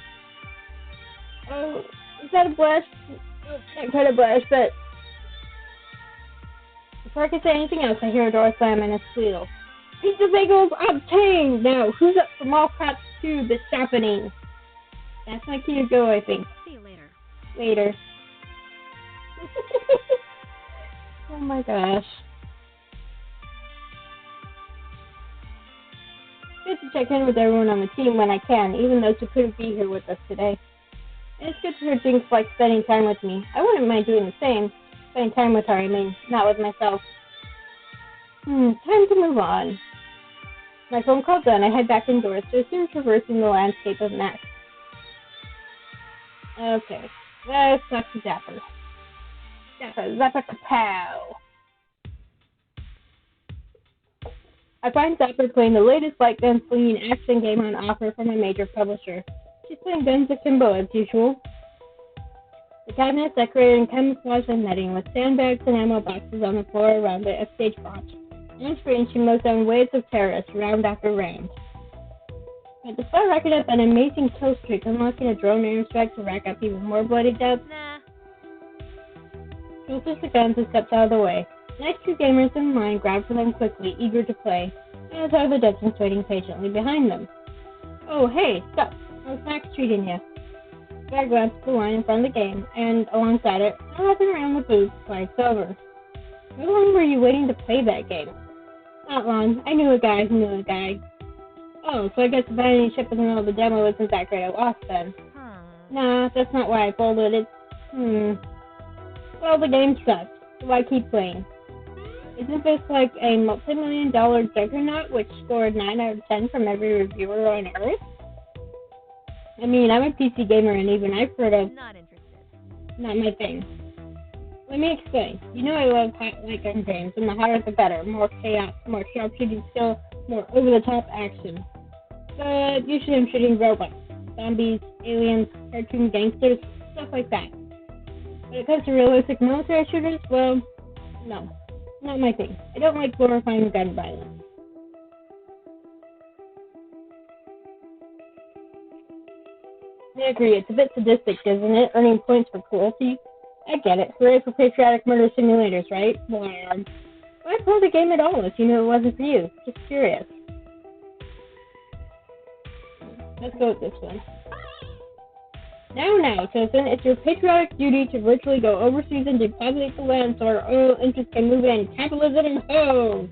Oh, is that a blush? Oh, not quite a blush, but... Before I can say anything else, I hear a door slam and a squeal. Pizza bagels obtained! Now, who's up for Mall Cops 2 this happening? That's my key to go, I think. See you later. Later. Oh my gosh. Good to check in with everyone on the team when I can, even those who couldn't be here with us today. And it's good to hear Jinx like spending time with me. I wouldn't mind doing the same. Spending time with her, I mean, not with myself. Time to move on. My phone call done, I head back indoors to assume traversing the landscape of Max. Okay, let's talk to Dapper. Zapper kapow. I find Zapper playing the latest light gun slinging action game on offer from a major publisher. She's playing Guns Akimbo as usual. The cabinet is decorated in camouflage and netting with sandbags and ammo boxes on the floor around it as stage props. On screen, she mows down waves of terrorists round after round. But despite racking up an amazing kill streak, unlocking a drone airstrike to rack up even more bloody deaths, she holsters the guns and steps out of the way. The next two gamers in line grab for them quickly, eager to play, as are the Dutchens waiting patiently behind them. Oh, hey, stop. How's Max treating you? I glance at the line in front of the game, and alongside it, I'm walking around the booth while it's over. How long were you waiting to play that game? Not long. I knew a guy who knew a guy. Oh, so I guess the binding ship in the middle of the demo isn't that great a loss then. Nah, that's not why I folded it. Well, the game sucks, so I keep playing. Isn't this like a multi-million-dollar juggernaut which scored 9 out of 10 from every reviewer on Earth? I mean, I'm a PC gamer and even I've heard of... Not interested. Not my thing. Let me explain. You know I love light gun games, and the hotter the better. More chaos, more sharpshooting skill, more over-the-top action. But usually I'm shooting robots, zombies, aliens, cartoon gangsters, stuff like that. When it comes to realistic military shooters, well, no. Not my thing. I don't like glorifying gun violence. I agree, it's a bit sadistic, isn't it? Earning points for cruelty. I get it. Hooray for patriotic murder simulators, right? Blarg. Why play the game at all if you knew it wasn't for you? Just curious. Let's go with this one. Now, citizen, it's your patriotic duty to virtually go overseas and depopulate the land so our oil interests can move in. Capitalism and ho!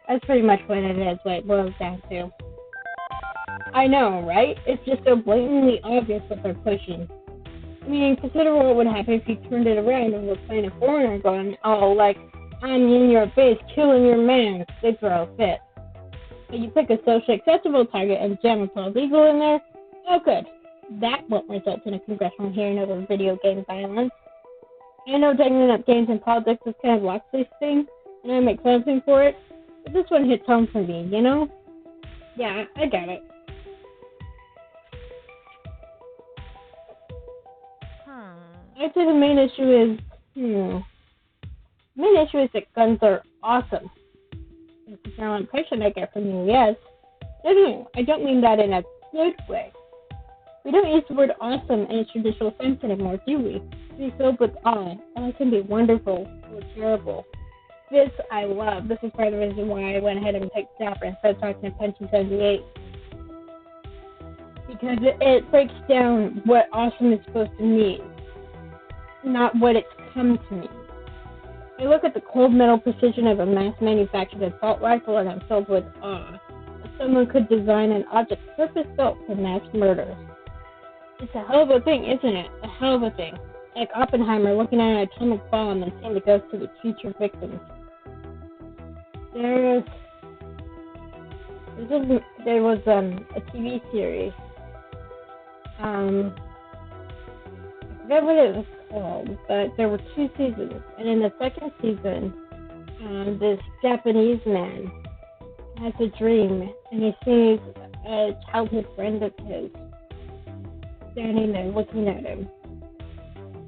That's pretty much what it is, what it boils down to. I know, right? It's just so blatantly obvious what they're pushing. I mean, consider what would happen if you turned it around and were playing a foreigner going, oh, like, I'm in your base, killing your man. They'd throw a fit. But you pick a socially acceptable target and jam a paralegal in there? Oh, good. That won't result in a congressional hearing over video game violence. I know dangling up games in politics is kind of Loxley's thing, and I make fun of him for it, but this one hits home for me, you know? Yeah, I got it. I'd say the main issue is that guns are awesome. It's the general impression I get from you, yes. No, I don't mean that in a good way. We don't use the word awesome in its traditional sense anymore, do we? To be filled with awe. Awe can be wonderful or terrible. This I love. This is part of the reason why I went ahead and picked Dapper instead of talking to Pension 78. Because it breaks down what awesome is supposed to mean, not what it's come to mean. I look at the cold metal precision of a mass-manufactured assault rifle and I'm filled with awe. If someone could design an object purpose-built for mass murder. It's a hell of a thing, isn't it? A hell of a thing. Like Oppenheimer looking at an atomic bomb and seeing the ghost of its future victims. There was a TV series. I forget what it was called, but there were 2 seasons. And in the second season, this Japanese man has a dream, and he sees a childhood friend of his standing there looking at him.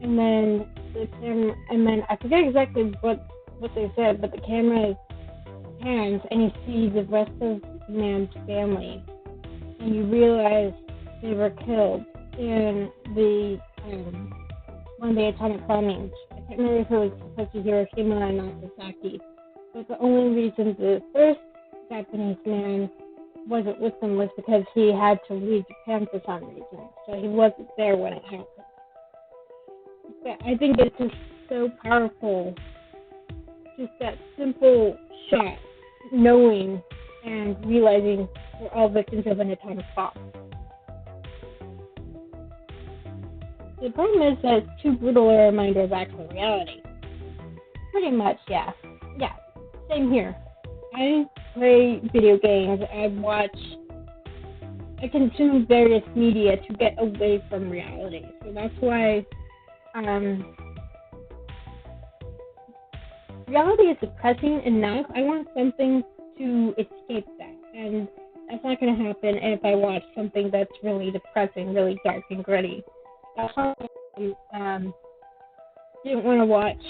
And then I forget exactly what they said, but the camera pans and you see the rest of the man's family, and you realize they were killed in the one of the atomic bombings. I can't remember if it was supposed to Hiroshima or Nagasaki, but the only reason the first Japanese man wasn't with them was because he had to leave Japan for some reason, so he wasn't there when it happened. But I think it's just so powerful, just that simple shot, knowing and realizing we're all victims of an atomic bomb. The problem is that it's too brutal a reminder of actual reality. Pretty much, yeah. Yeah, same here. I play video games, I consume various media to get away from reality. So that's why reality is depressing enough. I want something to escape that. And that's not going to happen if I watch something that's really depressing, really dark and gritty. That's why I didn't want to watch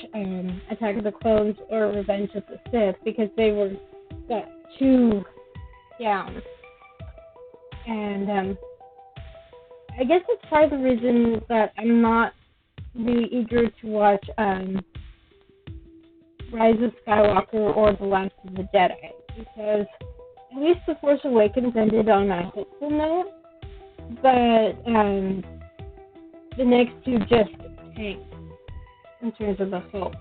Attack of the Clones or Revenge of the Sith because they got too down. And I guess it's part of the reason that I'm not really eager to watch Rise of Skywalker or The Last of the Jedi, because at least The Force Awakens ended on a hopeful note, but the next 2 just tanked in terms of the hope.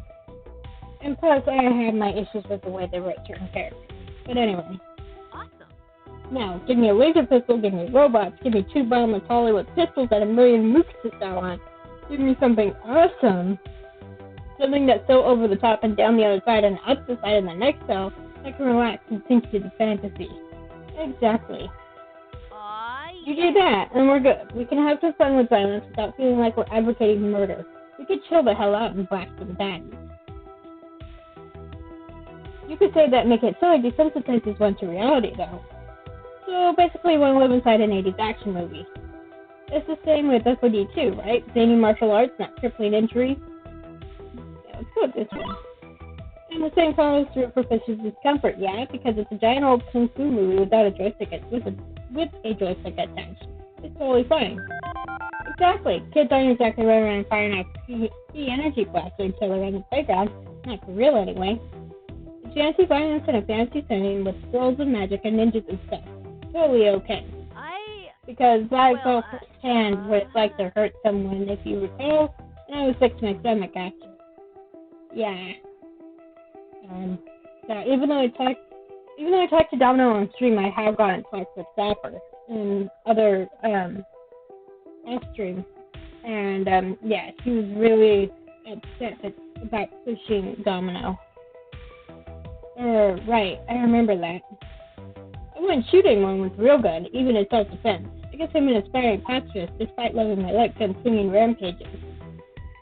And plus, I had my issues with the way they wrote certain characters. But anyway. Awesome. Now, give me a laser pistol, give me robots, give me 2 bombless Hollywood pistols that a million mooks to sell on. Give me something awesome. Something that's so over the top and down the other side and up the side in the next cell, I can relax and sink to the fantasy. Exactly. You do that, and we're good. We can have some fun with violence without feeling like we're advocating murder. We could chill the hell out and blast some baddies. You could say that and make it silly desensitizes one to reality, though. So basically, you want to live inside an 80s action movie. It's the same with FOD too, right? Zany martial arts, not crippling injury. Let's go with this one. And the same follows through for Fish's discomfort, yeah, because it's a giant old kung fu movie without a joystick, with a joystick attached. It's totally fine. Exactly. Kids aren't exactly running around firing off key energy blasts at each other on the playground. Not for real, anyway. It's fantasy violence in a fantasy setting with swirls of magic and ninjas and stuff. Totally okay. because I saw firsthand what it's like to hurt someone, if you recall, and I was sick to my stomach after. Yeah. So even though I talked to Domino on stream, I have gone and talked with Zapper and other off stream, and yeah, she was really upset about pushing Domino. Right, I remember that. I went shooting one with real gun, even in self-defense. I guess I'm an aspiring pacifist, despite loving my life and swinging rampages.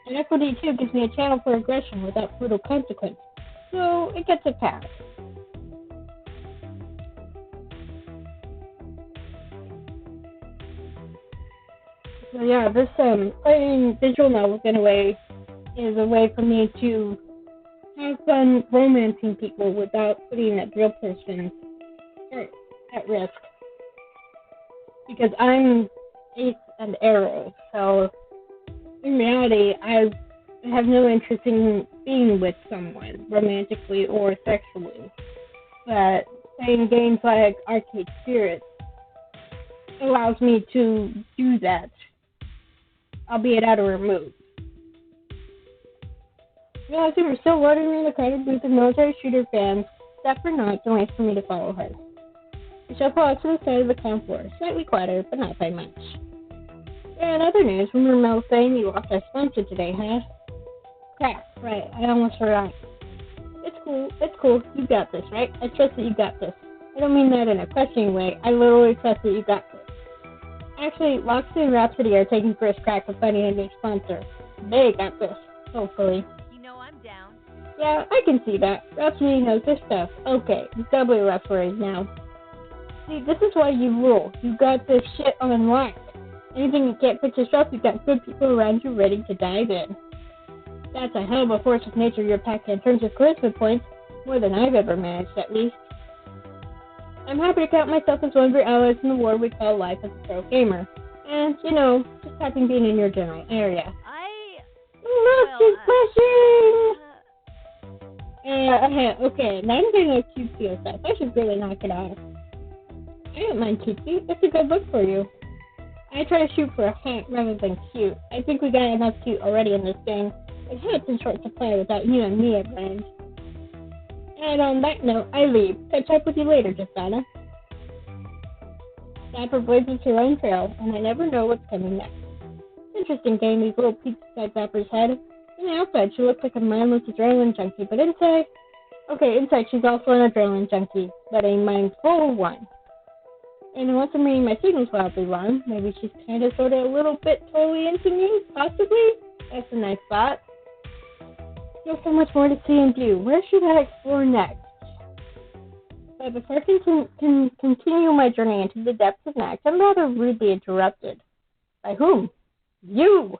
And Equity 2 gives me a channel for aggression without brutal consequence, so it gets a pass. So yeah, this playing visual novels in a way is a way for me to have fun romancing people without putting that real person's heart at risk. Because I'm Ace and Arrow, so in reality, I have no interest in being with someone, romantically or sexually. But playing games like Arcade Spirits allows me to do that, albeit out of remove. Realizing we're still loitering in the crowded booth of military shooter fans, Zephyr nods and waits for me to follow her. We shuffle out to the side of the town floor, slightly quieter, but not by much. Yeah, in other news, rumor mill saying you lost our sponsor today, huh? Crap, right, I almost forgot. It's cool, you got this, right? I trust that you got this. I don't mean that in a questioning way, I literally trust that you got this. Actually, Loxley and Rhapsody are taking first crack at finding a new sponsor. They got this, hopefully. You know I'm down. Yeah, I can see that. Rhapsody knows this stuff. Okay, doubly less worried now. See, this is why you rule. You got this shit on lock. Anything you can't fix yourself, you got good people around you ready to dive in. That's a hell of a force of nature you're packing in terms of charisma points, more than I've ever managed, at least. I'm happy to count myself as one of your allies in the war we call life as a pro gamer. And, you know, just having been in your general area. Look, she's blushing! Okay, now I'm getting a cutesy stuff. I should really knock it off. I don't mind cutesy. That's a good look for you. I try to shoot for a hat rather than cute. I think we got enough cute already in this game. But hats in short supply without you and me around. And on that note, I leave. Catch up with you later, Justana. Zapper blazes her own trail, and I never know what's coming next. Interesting game, these little peaks inside Zapper's head. On the outside, she looks like a mindless adrenaline junkie, but inside she's also an adrenaline junkie, but a mindful one. And unless I'm reading my signals wildly wrong, maybe she's kind of sort of a little bit totally into me, possibly? That's a nice thought. There's so much more to see and do. Where should I explore next? But before I can continue my journey into the depths of Max, I'm rather rudely interrupted. By whom? You!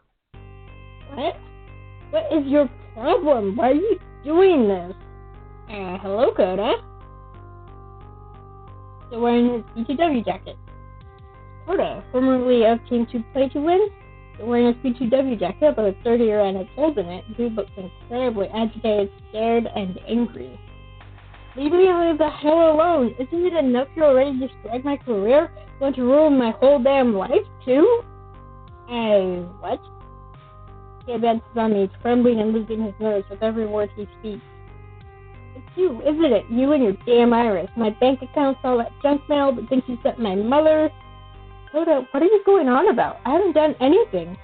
What? What is your problem? Why are you doing this? Hello, Coda. Still wearing his BTW jacket. Coda, formerly of Team 2 Play to Win, still wearing his BTW jacket, but with 30-year and its holes in it, dude looks incredibly agitated, scared, and angry. Leave me the hell alone. Isn't it enough you already destroyed my career? Want to ruin my whole damn life, too? What? He advances on me, trembling and losing his nerves with every word he speaks. It's you, isn't it? You and your damn iris. My bank account's all that junk mail, but thinks you sent my mother. What are you going on about? I haven't done anything.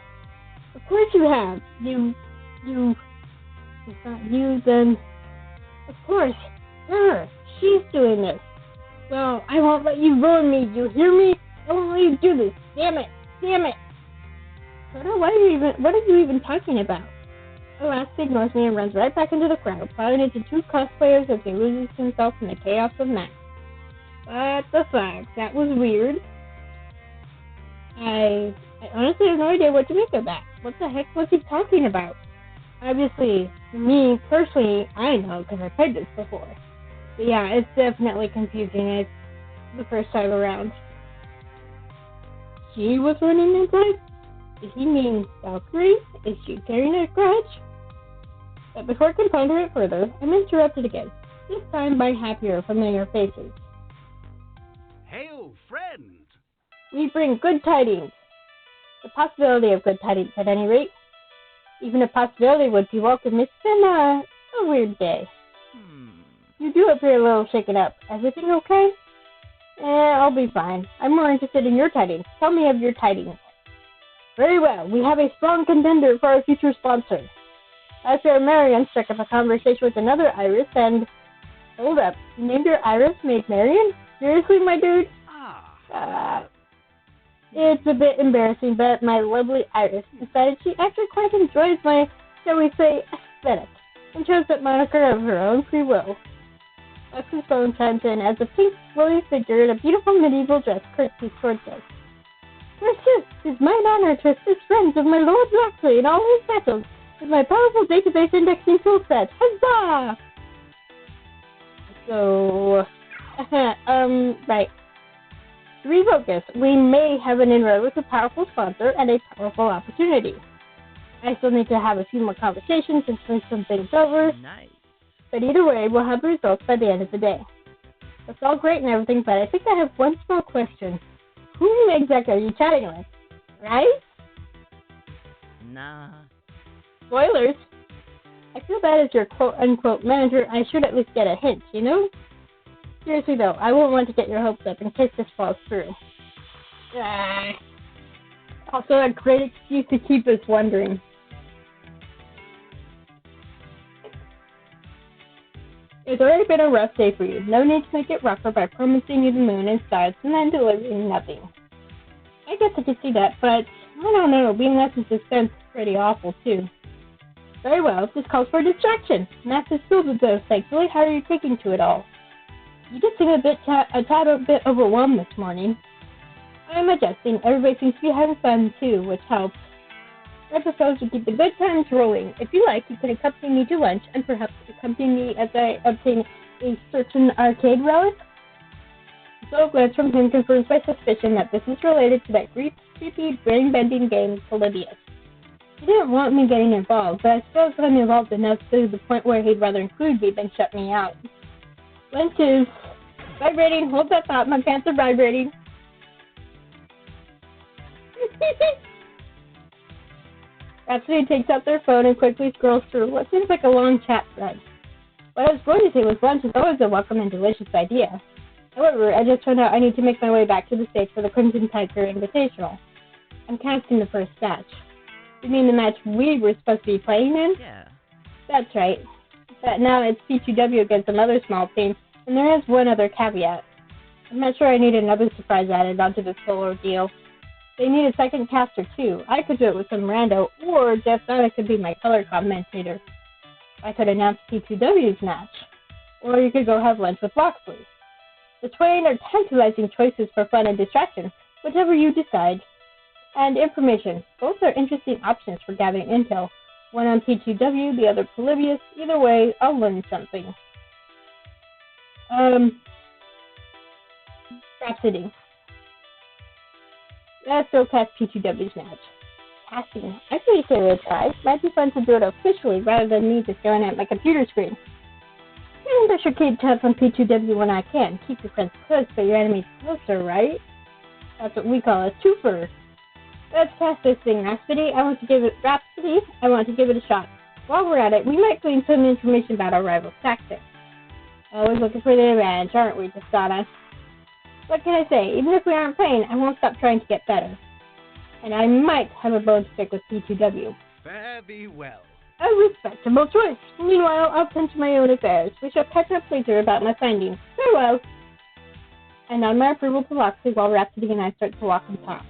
Of course you have. It's not you, then. Of course. Her. She's doing this. Well, I won't let you ruin me. You hear me? I won't let you do this. Damn it. Coda, what are you even talking about? Alas, he ignores me and runs right back into the crowd, plowing into two cosplayers as he loses himself in the chaos of Max. What the fuck? That was weird. I honestly have no idea what to make of that. What the heck was he talking about? Obviously, me, personally, I know because I played this before. But yeah, it's definitely confusing. It's the first time around. She was running inside? Did he mean Valkyrie? Is she carrying a grudge? But before I can ponder it further, I'm interrupted again, this time by happier, familiar faces. Hail, friend! We bring good tidings. The possibility of good tidings, at any rate. Even a possibility would be welcome. It's been a weird day. You do appear a little shaken up. Everything okay? I'll be fine. I'm more interested in your tidings. Tell me of your tidings. Very well. We have a strong contender for our future sponsor. After Marion struck up a conversation with another Iris and... Hold up. You named your Iris Maid Marion? Seriously, my dude? It's a bit embarrassing, but my lovely Iris decided she actually quite enjoys my, shall we say, aesthetic, and chose that moniker of her own free will. Lex's phone chimes in as a pink, flowy figure in a beautiful medieval dress curtsies towards us. First, it is my honor to assist friends of my Lord Loxley in all his battles with my powerful database indexing toolset. Huzzah! So, right. To refocus, we may have an inroad with a powerful sponsor and a powerful opportunity. I still need to have a few more conversations and think some things over. Nice. But either way, we'll have the results by the end of the day. That's all great and everything, but I think I have one small question. Whom exactly are you chatting with? Right? Nah. Spoilers. I feel bad as your quote-unquote manager, I should at least get a hint, you know? Seriously though, I won't want to get your hopes up in case this falls through. Also a great excuse to keep us wondering. It's already been a rough day for you. No need to make it rougher by promising you the moon and stars and then delivering nothing. I guess I could see that, but I don't know, being left in suspense is pretty awful too. Very well, this calls for a distraction. Math is filled with those, thankfully. How are you taking to it all? You did seem a tad bit overwhelmed this morning. I'm adjusting. Everybody seems to be having fun too, which helps. I propose we keep the good times rolling. If you like, you can accompany me to lunch and perhaps accompany me as I obtain a certain arcade relic. So a glance from him confirms my suspicion that this is related to that creepy, brain-bending game, Polyamorous. He didn't want me getting involved, but I suppose I'm involved enough to the point where he'd rather include me than shut me out. Lunch is vibrating. Hold that thought. My pants are vibrating. Rhapsody takes out their phone and quickly scrolls through what seems like a long chat thread. What I was going to say was lunch is always a welcome and delicious idea. However, I just found out I need to make my way back to the States for the Crimson Tiger Invitational. I'm casting the first match. You mean the match we were supposed to be playing in? Yeah. That's right. But now it's P2W against another small team, and there is one other caveat. I'm not sure I need another surprise added onto this whole ordeal. They need a second caster too. I could do it with some rando, or Jeff Donna could be my color commentator. I could announce P2W's match. Or you could go have lunch with Loxley. The twain are tantalizing choices for fun and distraction, whatever you decide. And information. Both are interesting options for gathering intel. One on P2W, the other Polybius. Either way, I'll learn something. Rhapsody. Let's go cast P2W's match. Casting. I think give it a try. Might be fun to do it officially rather than me just staring at my computer screen. And I should keep tabs on P2W when I can. Keep your friends close, but your enemies closer, right? That's what we call a twofer. Let's cast this thing, Rhapsody. I want to give it a shot. While we're at it, we might glean some information about our rival's tactics. Always looking for the advantage, aren't we, Dastana? What can I say? Even if we aren't playing, I won't stop trying to get better. And I might have a bone to pick with P2W. Very well. A respectable choice. Meanwhile, I'll tend to my own affairs. We shall catch up later about my findings. Farewell. I nod my approval to Loxley while Rhapsody and I start to walk and talk.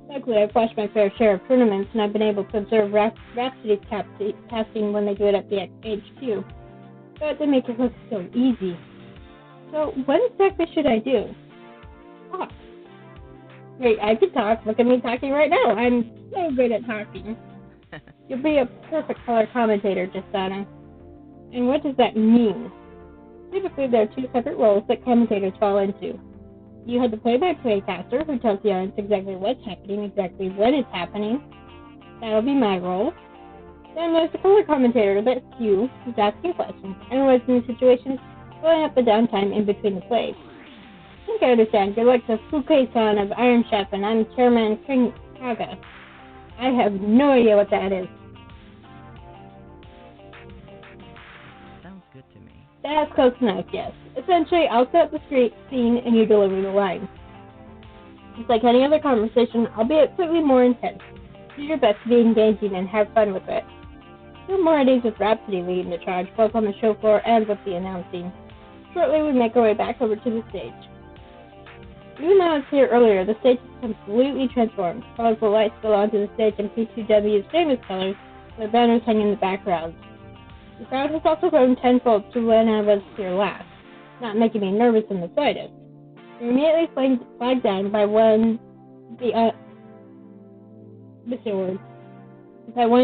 Luckily, I've watched my fair share of tournaments, and I've been able to observe Rhapsody's casting when they do it at the HQ. But they make it look so easy. So, what exactly should I do? Talk. Great, I can talk. Look at me talking right now. I'm so good at talking. You'll be a perfect color commentator, Justana. And what does that mean? Typically, there are two separate roles that commentators fall into. You have the play-by-play caster, who tells the audience exactly what's happening, exactly when it's happening. That'll be my role. Then there's the color commentator, that's you, who's asking questions, analyzing the situations, filling up the downtime in between the plays. think I understand. You're like the Fukai-san of Iron Chef, and I'm Chairman King Kaga. I have no idea what that is. Sounds good to me. That's close enough, yes. Essentially, I'll set the scene and you deliver the line. It's like any other conversation, albeit slightly more intense. Do your best to be engaging and have fun with it. 2 more days with Rhapsody leading the charge, both on the show floor and with the announcing. Shortly, we make our way back over to the stage. Even though I was here earlier, the stage is completely transformed. Colorful lights spill onto the stage in P2W's famous colors, with banners hanging in the background. The crowd has also grown tenfold to when I was here last, not making me nervous in the slightest. We were immediately flagged down by one of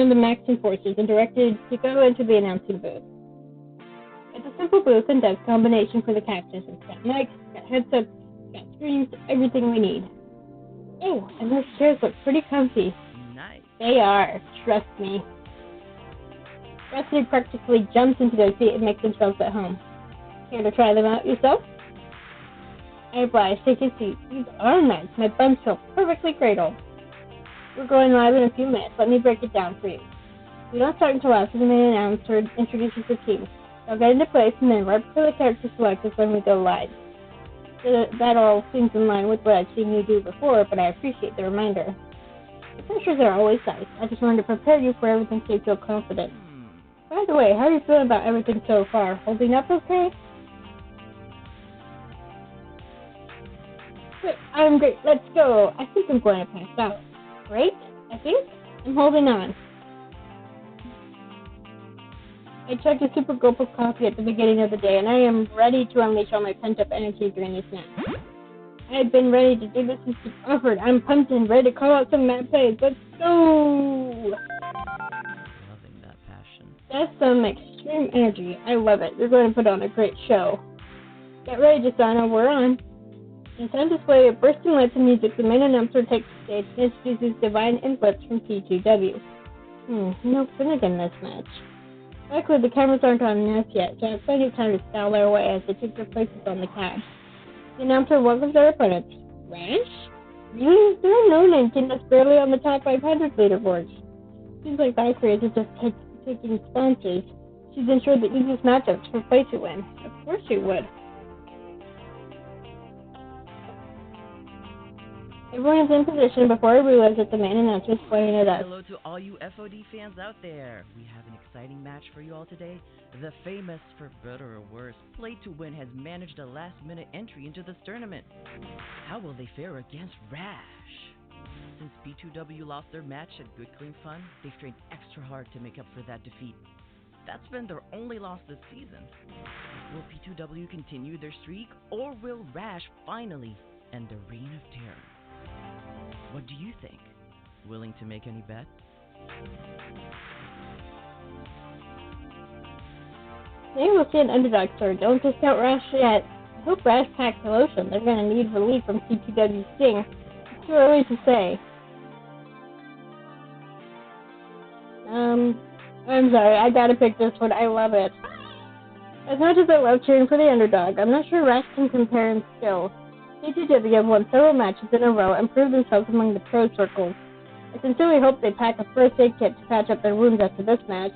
the Max enforcers and directed to go into the announcing booth. It's a simple booth and desk combination for the cactus. It's got mics, got headsets, got screens, everything we need. Oh, and those chairs look pretty comfy. Nice. They are, trust me. Rhapsody practically jumps into their seat and makes themselves at home. Care to try them out yourself? I oblige, take a seat. These are nice. My buns feel perfectly cradled. We're going live in a few minutes. Let me break it down for you. We don't start until after the main announcer introduces the team. They'll get into place and then right before the character select is when we go live. That all seems in line with what I've seen you do before, but I appreciate the reminder. The pressures are always nice. I just wanted to prepare you for everything so you feel confident. By the way, how are you feeling about everything so far? Holding up okay? Great, I'm great. Let's go. I think I'm going to pass out. Great, I think. I'm holding on. I chugged a super gulp of coffee at the beginning of the day, and I am ready to unleash all my pent-up energy during this nap. I have been ready to do this since you offered. I'm pumped and ready to call out some mad plays. Let's go! Loving that passion. That's some extreme energy. I love it. You're going to put on a great show. Get ready, Jasana. We're on. In some display of bursting lights and music, the main announcer takes the stage and introduces divine inputs from P2W. No Finnegan this match. Luckily, the cameras aren't on us yet, so I have plenty of time to style their way as they take their places on the cab. The announcer welcomes their opponents. Rash? Really? There are no names that's barely on the top 500 leaderboards. Seems like Valkyrie isn't just taking sponsors. She's ensured the easiest matchups for play to win. Of course she would. Everyone is in position before I realize that the main announcer is pointing at us. Hello to all you FOD fans out there. We have an exciting match for you all today. The famous, for better or worse, Play to Win has managed a last-minute entry into this tournament. How will they fare against Rash? Since B2W lost their match at Good Clean Fun, they've trained extra hard to make up for that defeat. That's been their only loss this season. Will P2W continue their streak, or will Rash finally end the reign of terror? What do you think? Willing to make any bets? Maybe we'll see an underdog story. Don't discount Rash yet. I hope Rash packs the lotion. They're going to need relief from P2W's sting. It's too early to say. I'm sorry. I gotta pick this one. I love it. As much as I love cheering for the underdog, I'm not sure Rash can compare in skill. P2W have won several matches in a row and proved themselves among the pro circles. I sincerely hope they pack a first aid kit to patch up their wounds after this match.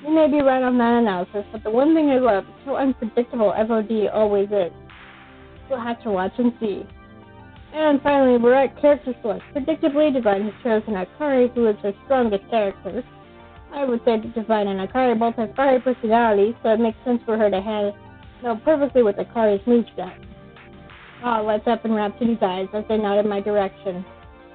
You may be right on that analysis, but the one thing I love is how unpredictable FOD always is. We'll have to watch and see. And finally, we're at character select. Predictably, Divine has chosen Akari, who is her strongest character. I would say that Divine and Akari both have fiery personalities, so it makes sense for her to know perfectly what Akari's moveset. Awe lights up in Rhapsody's eyes as they nod in my direction.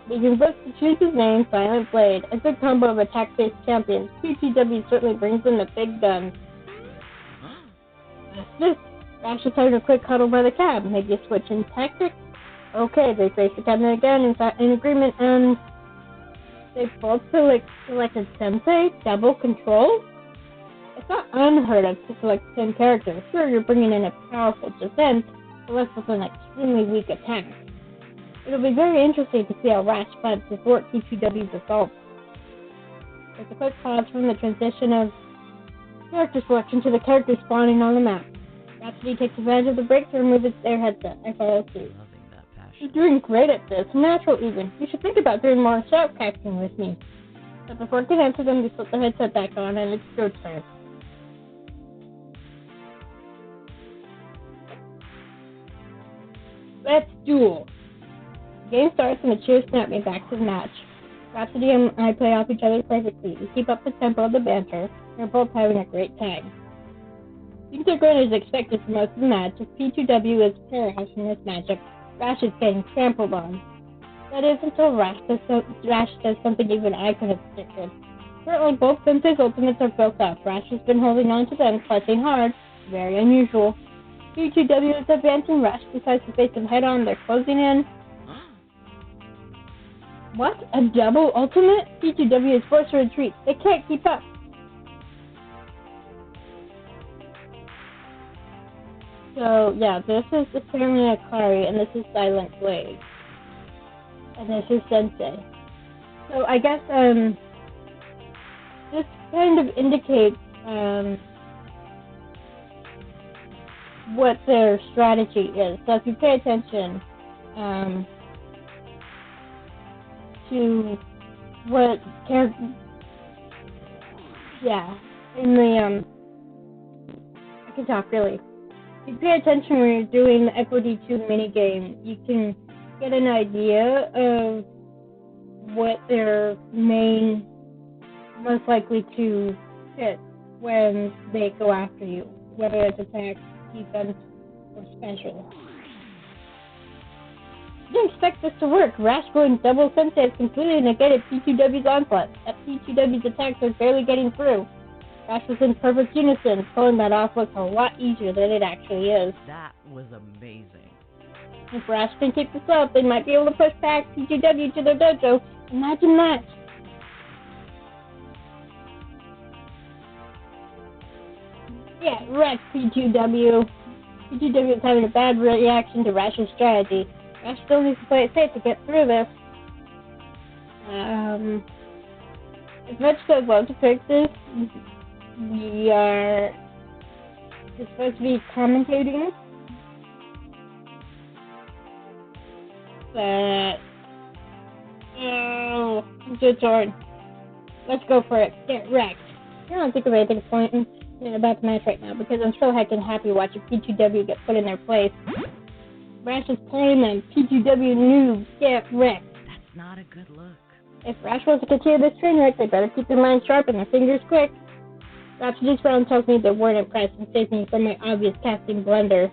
We can vote to choose his name, Silent Blade. A good combo of attack-based champions. PTW certainly brings in the big guns. This Rash is having a quick huddle by the cab. Maybe a switch in tactics? Okay, they face the cabinet again in agreement, and they both selected Sensei, double control? It's not unheard of to select the same character. Sure, you're bringing in a powerful defense, but less with an extremely weak attack. It'll be very interesting to see how Rash plans to thwart P2W's assault. There's a quick pause from the transition of character selection to the characters spawning on the map. Rhapsody takes advantage of the break to remove its air headset. I follow suit. Loving that passion. You're doing great at this. Natural even. You should think about doing more shoutcasting with me. But before I can answer them, they put the headset back on, and it's your turn. Let's duel. The game starts and the cheers snap me back to the match. Rhapsody and I play off each other perfectly. We keep up the tempo of the banter. We're both having a great time. Things are going as expected for most of the match. If P2W is powerhouse in this matchup, Rash is getting trampled on. That is until Rash does something even I could have predicted. Currently, both Sensei's ultimates are built up. Rash has been holding on to them, clutching hard. Very unusual. P2W is advancing. Rash decides to face them head on. They're closing in. What? A double ultimate? P2W is forced to retreat. They can't keep up. So, yeah, this is apparently Akari, and this is Silent Blade. And this is Sensei. So, I guess, this kind of indicates, what their strategy is. So, if you pay attention, to what character, in the, I can talk really. If you pay attention when you're doing the FOD2 minigame, you can get an idea of what they're most likely to hit when they go after you, whether it's attack, defense, or special. I didn't expect this to work. Rash going double Sensei has completely negated P2W's onslaught. That P2W's attacks are barely getting through. Rash was in perfect unison. Pulling that off looks a lot easier than it actually is. That was amazing. If Rash can keep this up, they might be able to push back P2W to their dojo. Imagine that. Yeah, wreck P2W. P2W is having a bad reaction to Rash's strategy. Rash still needs to play it safe to get through this. If much goes well to fix this, we're supposed to be commentating, but I'm too torn. Let's go for it. Get wrecked. I don't think of anything important about the match right now because I'm so heckin' happy watching P2W get put in their place. Rash is playing them. P2W noobs get wrecked. That's not a good look. If Rash wants to continue this train wreck, they better keep their minds sharp and their fingers quick. Rhapsody's round tells me they weren't impressed and saved me from my obvious casting blunder.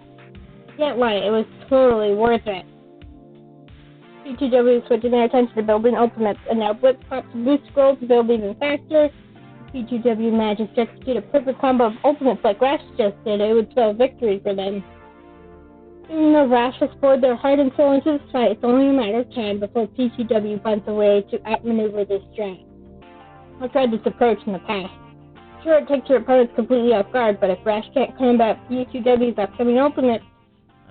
I can't lie, it was totally worth it. P2W is switching their attention to building ultimates, and now Blitz pops boost scroll to build even faster. P2W manages to execute a perfect combo of ultimates like Rash just did. It would spell victory for them. Even though Rash has poured their heart and soul into this fight, it's only a matter of time before P2W finds a way to outmaneuver this strat. I've tried this approach in the past. Sure, it takes your opponents completely off guard, but if Rash can't combat P2W's upcoming ultimate,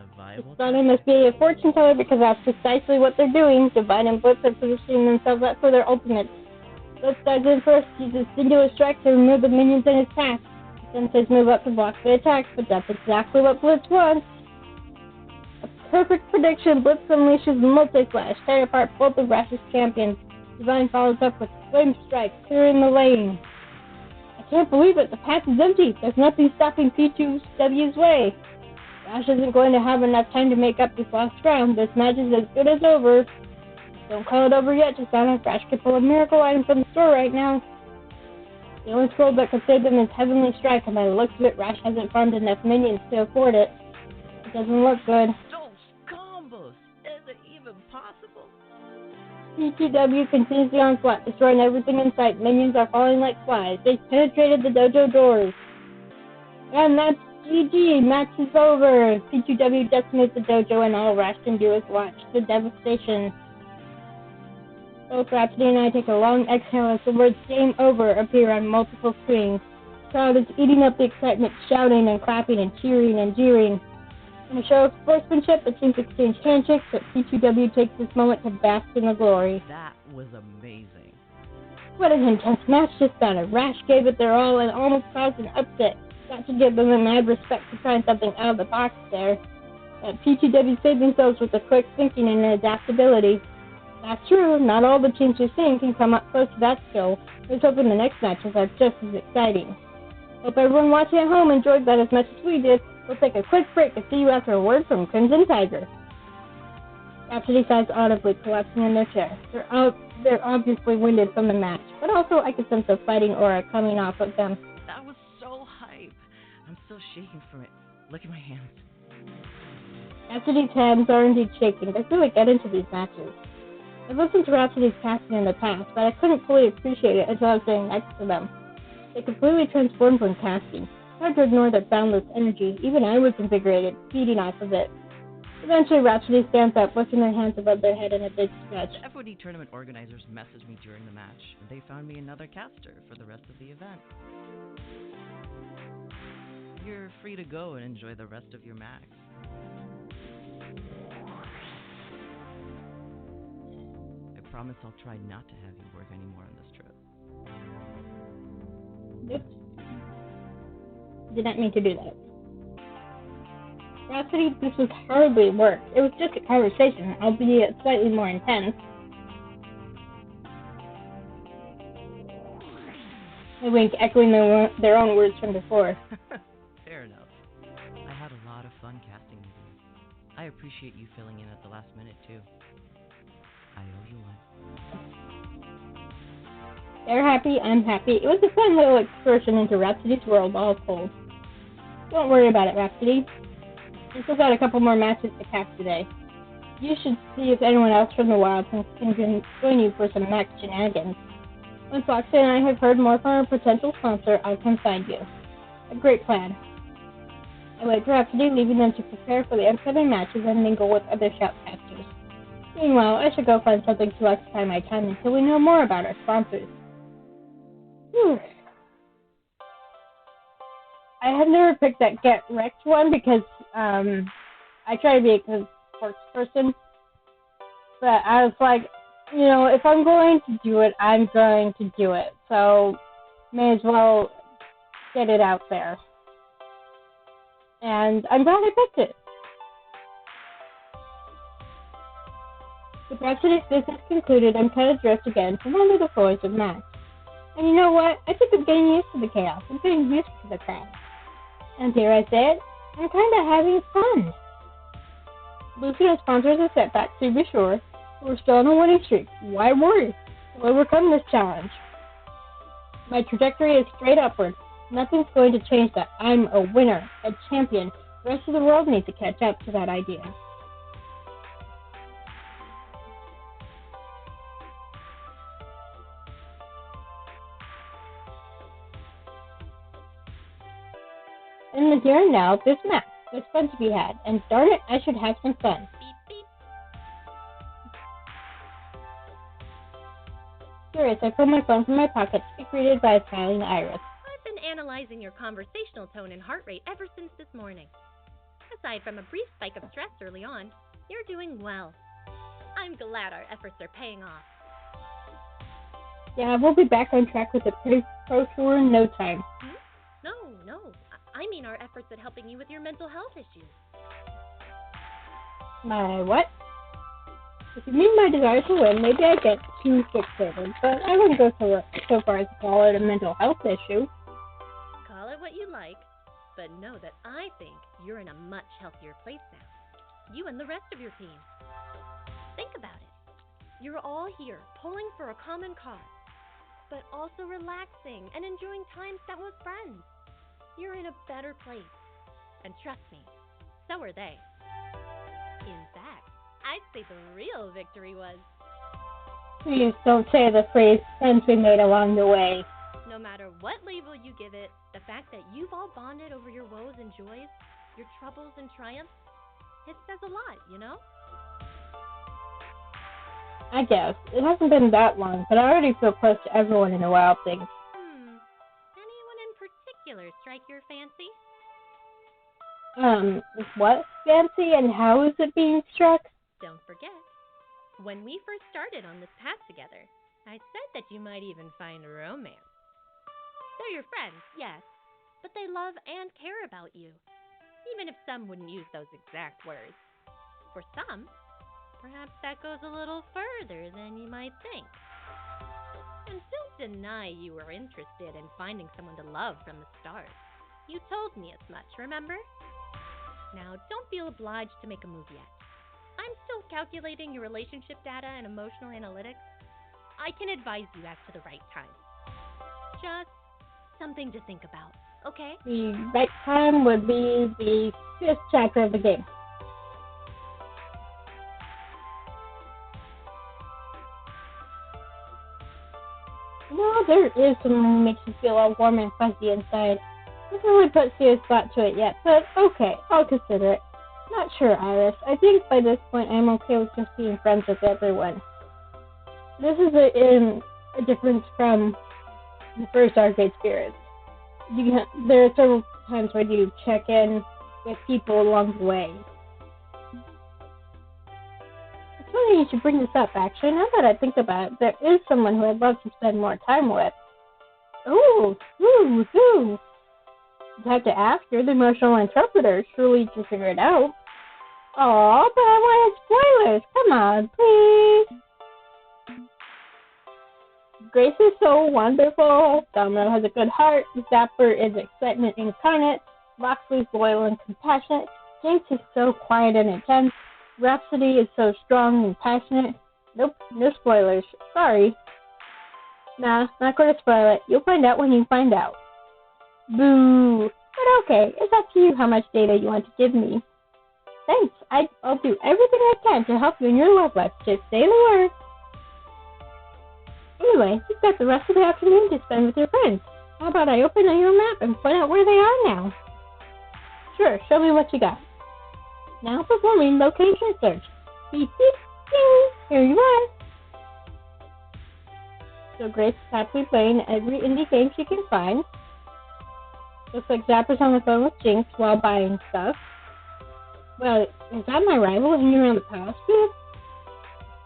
it's thought it must be a fortune teller because that's precisely what they're doing. Divine and Blitz are positioning themselves up for their ultimates. Blitz dives in first, uses singular strike to remove the minions in his path. Sensei's move up to block the attacks, but that's exactly what Blitz wants. A perfect prediction. Blitz unleashes multi-flash, tearing apart both of Rash's champions. Divine follows up with flame strike, clearing the lane. I can't believe it. The path is empty. There's nothing stopping P2W's way. Rash isn't going to have enough time to make up this lost ground. This match is as good as over. Don't call it over yet. Just down if Rash could pull a miracle item from the store right now. The only scroll that could save them is Heavenly Strike, and by the looks of it, Rash hasn't farmed enough minions to afford it. It doesn't look good. Those combos! Is it even possible? P2W continues the onslaught, destroying everything in sight. Minions are falling like flies. They've penetrated the dojo doors. And that's GG. Match is over. P2W decimates the dojo, and all Rash can do is watch the devastation. Both Rhapsody and I take a long exhale as the words "Game Over" appear on multiple screens. The crowd is eating up the excitement, shouting and clapping and cheering and jeering. In a show of sportsmanship, the teams exchange handshakes, but P2W takes this moment to bask in the glory. That was amazing. What an intense match just started. Rash gave it their all and almost caused an upset. Got to give them a mad respect for trying something out of the box there. That PTW saved themselves with a quick thinking and adaptability. That's true, not all the teams we've seen can come up close to that skill. Let's hope in the next matches are just as exciting. Hope everyone watching at home enjoyed that as much as we did. We'll take a quick break to see you after a word from Crimson Tiger. Rhapsody sighs audibly, collapsing in their chair. They're obviously winded from the match, but also I could sense a fighting aura coming off of them. That was so hype. I'm still shaking from it. Look at my hands. Rhapsody's hands are indeed shaking. They really get into these matches. I've listened to Rhapsody's casting in the past, but I couldn't fully appreciate it until I was sitting next to them. They completely transformed when casting. Hard to ignore their boundless energy. Even I was invigorated, feeding off of it. Eventually, Rhapsody stands up, lifting their hands above their head in a big stretch. The FOD tournament organizers messaged me during the match, and they found me another caster for the rest of the event. You're free to go and enjoy the rest of your match. I promise I'll try not to have you work anymore on this trip. Oops. Did not mean to do that. Rhapsody, this was hardly work. It was just a conversation, albeit slightly more intense. They wink, echoing their own words from before. Fair enough. I had a lot of fun casting with you. I appreciate you filling in at the last minute, too. I owe you one. They're happy, I'm happy. It was a fun little excursion into Rhapsody's world, all told. Don't worry about it, Rhapsody. We still got a couple more matches to cast today. You should see if anyone else from the Wild can join you for some max shenanigans. Once Foxy and I have heard more from our potential sponsor, I'll come find you. A great plan. I wait for Rhapsody, leaving them to prepare for the upcoming matches and mingle with other shoutcasters. Meanwhile, I should go find something to occupy my time until we know more about our sponsors. Whew. I have never picked that Get Wrecked one because I try to be a sports person. But I was like, you know, if I'm going to do it, I'm going to do it. So, may as well get it out there. And I'm glad I picked it. With Rhapsody's business concluded, I'm kind of dressed again from under the floors of Max. And you know what? I think I'm getting used to the chaos. I'm getting used to the crowd. And dare I say it, I'm kind of having fun. Losing our sponsors a setback, to be sure. We're still on a winning streak. Why worry? We'll overcome this challenge. My trajectory is straight upward. Nothing's going to change that. I'm a winner, a champion. The rest of the world needs to catch up to that idea. In the here and now, this map. There's fun to be had, and darn it, I should have some fun. Beep, beep. Curious, I pull my phone from my pocket to be greeted by a smiling Iris. I've been analyzing your conversational tone and heart rate ever since this morning. Aside from a brief spike of stress early on, you're doing well. I'm glad our efforts are paying off. Yeah, we'll be back on track with the Pro Tour in no time. No. I mean our efforts at helping you with your mental health issues. My what? If you mean my desire to win, maybe I get too fixated, but I wouldn't go so far as to call it a mental health issue. Call it what you like, but know that I think you're in a much healthier place now. You and the rest of your team. Think about it. You're all here pulling for a common cause, but also relaxing and enjoying time spent with friends. You're in a better place. And trust me, so are they. In fact, I'd say the real victory was... Please don't say the phrase friends we made along the way. No matter what label you give it, the fact that you've all bonded over your woes and joys, your troubles and triumphs, it says a lot, you know? I guess. It hasn't been that long, but I already feel close to everyone in the Wild Things. Anyone in particular strike your fancy? What fancy and how is it being struck? Don't forget, when we first started on this path together, I said that you might even find romance. They're your friends, yes, but they love and care about you, even if some wouldn't use those exact words. For some, perhaps that goes a little further than you might think. And don't deny you were interested in finding someone to love from the start. You told me as much, remember? Now, don't feel obliged to make a move yet. I'm still calculating your relationship data and emotional analytics. I can advise you as to the right time. Just something to think about, okay? The right time would be the 5th chapter of the game. No, there is something that makes you feel all warm and fuzzy inside. I haven't really put serious thought to it yet, but okay, I'll consider it. Not sure, Iris. I think by this point I'm okay with just being friends with everyone. This is a difference from the first arcade experience. There are several times where you check in with people along the way. It's funny you should bring this up, actually. Now that I think about it, there is someone who I'd love to spend more time with. Ooh, who? You'd have to ask her, the emotional interpreter. Surely you can figure it out. Aw, but I wanted spoilers. Come on, please. Grace is so wonderful. Domino has a good heart. Zapper is excitement incarnate. Loxley's loyal and compassionate. Jinx is so quiet and intense. Rhapsody is so strong and passionate. Nope, no spoilers. Sorry. Nah, not going to spoil it. You'll find out when you find out. Boo. But okay, it's up to you how much data you want to give me. Thanks. I'll do everything I can to help you in your love life. Just say the word. Anyway, you've got the rest of the afternoon to spend with your friends. How about I open your map and point out where they are now? Sure, show me what you got. Now performing location search. Beep, beep, ding. Here you are. So Grace is happily playing every indie game she can find. Looks like Zapper's on the phone with Jinx while buying stuff. Well, is that my rival hanging around the palace booth?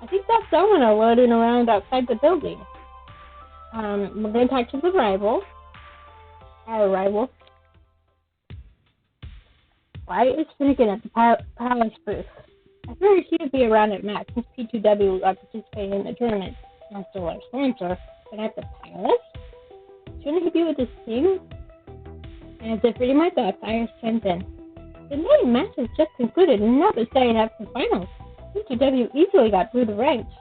I think that's Domino loading around outside the building. We're going to talk to the rival. Our rival. Why is Finnegan at the palace booth? I figured he would be around at Max since P2W are participating in the tournament. Not still our sponsor, but at the palace? Shouldn't he be with his team? As if reading my thoughts, Iris chimes in. The main match has just concluded and now they're starting up the finals. P2W easily got through the ranks.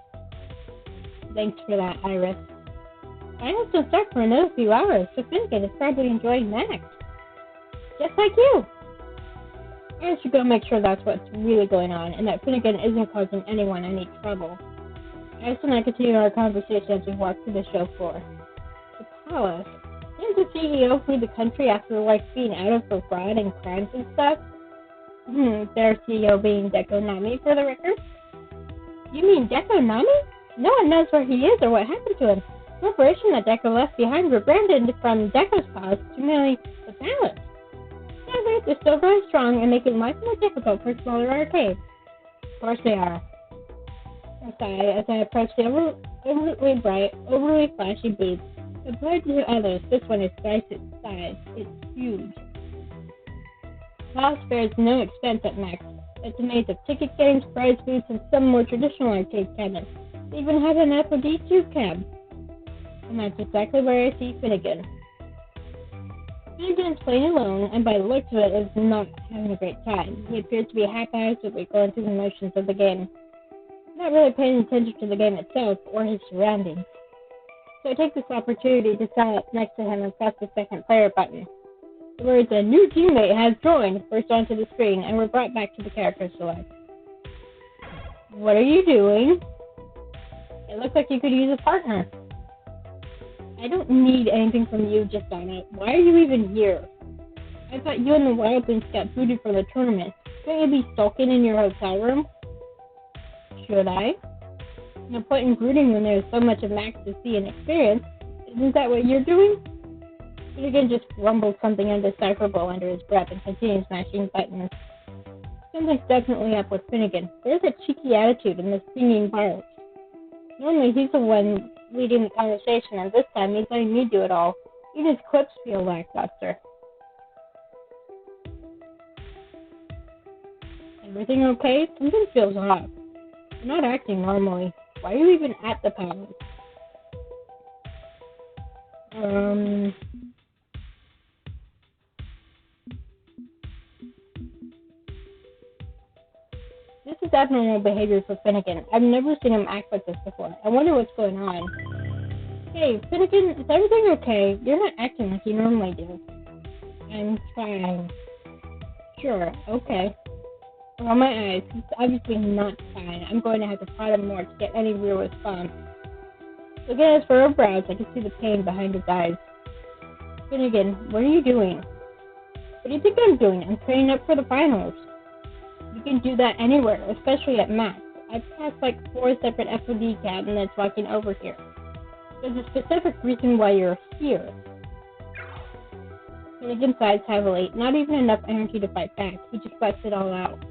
Thanks for that, Iris. Finals don't start for another few hours, so Finnegan is probably enjoying Max. Just like you. I should go make sure that's what's really going on and that Finnegan isn't causing anyone any trouble. Iris and I continue our conversation as we walk through the show floor. The palace. Didn't the CEO flee the country after being out of for fraud and crimes and stuff? Their CEO being Deco Nami for the record. You mean Deco Nami? No one knows where he is or what happened to him. The corporation that Deco left behind rebranded from Deco's Palace to merely the Palace. However, they're still very strong and making life more difficult for smaller arcades. Of course they are. I sigh as I approach the overly bright, overly flashy booth. Compared to others, this one is twice its size. It's huge. Palace spares no expense at Max. It's a maze of ticket games, prize booths, and some more traditional arcade cabinets. They even have an FOD2 cab. And that's exactly where I see Finnegan. Finnegan is playing alone, and by the looks of it, is not having a great time. He appears to be haphazardly going through the motions of the game, not really paying attention to the game itself or his surroundings. So I take this opportunity to stand up next to him and press the second player button. The words, "A new teammate has joined," burst onto the screen, and we're brought back to the character select. What are you doing? It looks like you could use a partner. I don't need anything from you, just Donna. Why are you even here? I thought you and the Wildlings got booted from the tournament. Shouldn't you be sulking in your hotel room? Should I? No point in brooding when there's so much of Max to see and experience. Isn't that what you're doing? Finnegan just rumbled something indecipherable under his breath and continues smashing buttons. Something's definitely up with Finnegan. There's a cheeky attitude in this singing part. Normally he's the one leading the conversation, and this time he's letting me do it all. Even his clips feel lackluster. Everything okay? Something feels off. You're not acting normally. Why are you even at the palace? This is abnormal behavior for Finnegan. I've never seen him act like this before. I wonder what's going on. Hey, Finnegan, is everything okay? You're not acting like you normally do. I'm fine. Sure, okay. Around my eyes, he's obviously not fine. I'm going to have to prod him more to get any real response. Looking at his furrowed brows, I can see the pain behind his eyes. Finnegan, what are you doing? What do you think I'm doing? I'm training up for the finals. You can do that anywhere, especially at Max. I've passed like 4 separate FOD cabinets walking over here. There's a specific reason why you're here. Finnegan sighs heavily. Not even enough energy to fight back. He just lets it all out.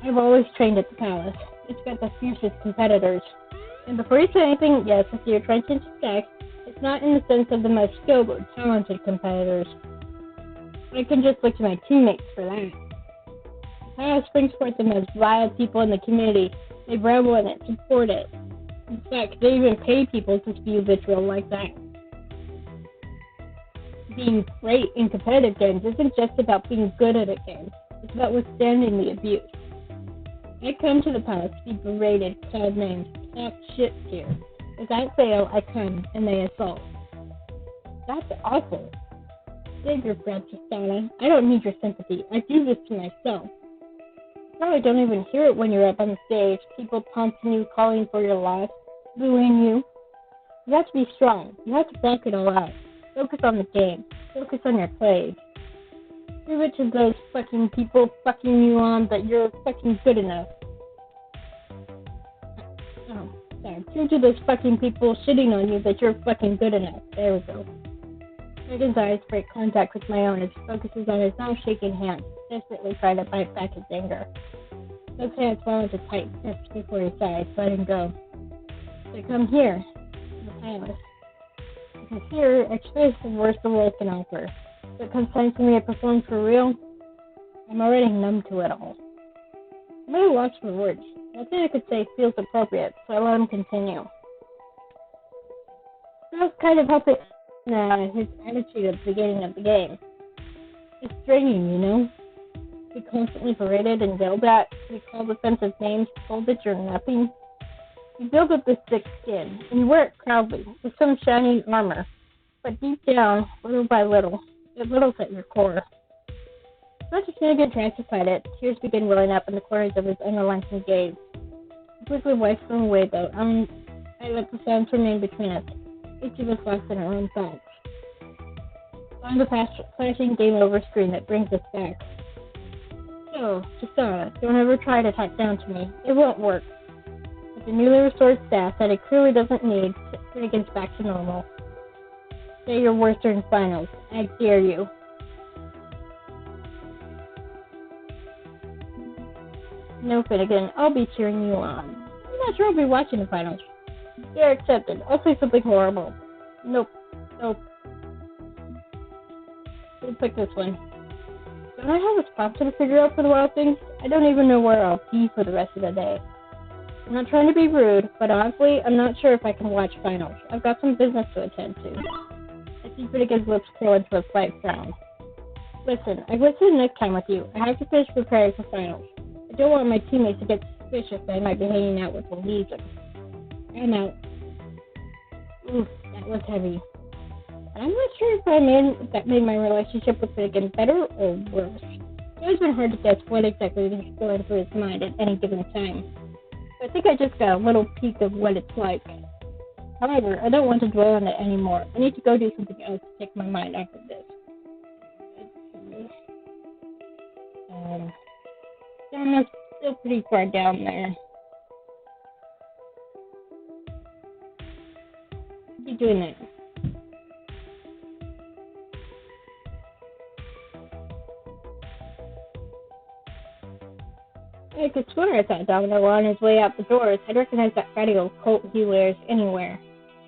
I've always trained at the palace. It's got the fiercest competitors. And before you say anything, yes, I see your trenchant stack. It's not in the sense of the most skilled or talented competitors. I can just look to my teammates for that. The palace brings forth the most vile people in the community. They revel in it, support it. In fact, they even pay people to spew vitriol like that. Being great in competitive games isn't just about being good at a game. It's about withstanding the abuse. I come to the palace to be berated, called names, talked shit here. Without fail, I come, and they assault. That's awful. Save your breath, Tristana. I don't need your sympathy. I do this to myself. You probably don't even hear it when you're up on the stage. People taunting you, calling for your loss, booing you. You have to be strong. You have to block it all out. Focus on the game. Focus on your plays. Prove it to those fucking people fucking you on that you're fucking good enough. Prove to those fucking people shitting on you that you're fucking good enough. There we go. Megan's eyes break contact with my own as he focuses on his now shaking hand, desperately trying to fight back his anger. Those hands fall into tight fists before he sighs, letting go. They come here, to the palace. Because here, experience the worst the world can offer. If it comes time for me to perform for real, I'm already numb to it all. I'm at a loss for words. Nothing I could say feels appropriate, so I let him continue. That was kind of helping his attitude at the beginning of the game. It's draining, you know? Be constantly berated and yelled at, be called offensive names, told that you're nothing. You build up this thick skin, and you wear it proudly, with some shining armor. But deep down, little by little, it littles at your core. Not just Finnegan tries to fight it, tears begin welling up in the corners of his unrelenting gaze. He quickly wipes them away, though. I let the sounds remain between us, each of us lost in our own thoughts. On the flashing game over screen that brings us back. So, Tristana, don't ever try to talk down to me. It won't work. With the newly restored staff that it clearly doesn't need, Finnegan's back to normal. Say your worst during finals. I dare you. No, Finnegan, I'll be cheering you on. I'm not sure I'll be watching the finals. You're accepted. I'll say something horrible. Nope. Let's pick this one. Don't I have a sponsor to figure out for the wild things? I don't even know where I'll be for the rest of the day. I'm not trying to be rude, but honestly, I'm not sure if I can watch finals. I've got some business to attend to. I see Finnegan's lips curl into a slight frown. Listen, I wasted enough time with you. I have to finish preparing for finals. I don't want my teammates to get suspicious that I might be hanging out with the Legion. I'm out. Oof, that was heavy. I'm not sure if that made my relationship with Finnegan better or worse. It's always been hard to guess what exactly is going through his mind at any given time. I think I just got a little peek of what it's like. However, I don't want to dwell on it anymore. I need to go do something else to take my mind off of this. I'm still pretty far down there. Keep doing that. I could swear I saw Domino on his way out the doors. I'd recognize that fatty old coat he wears anywhere.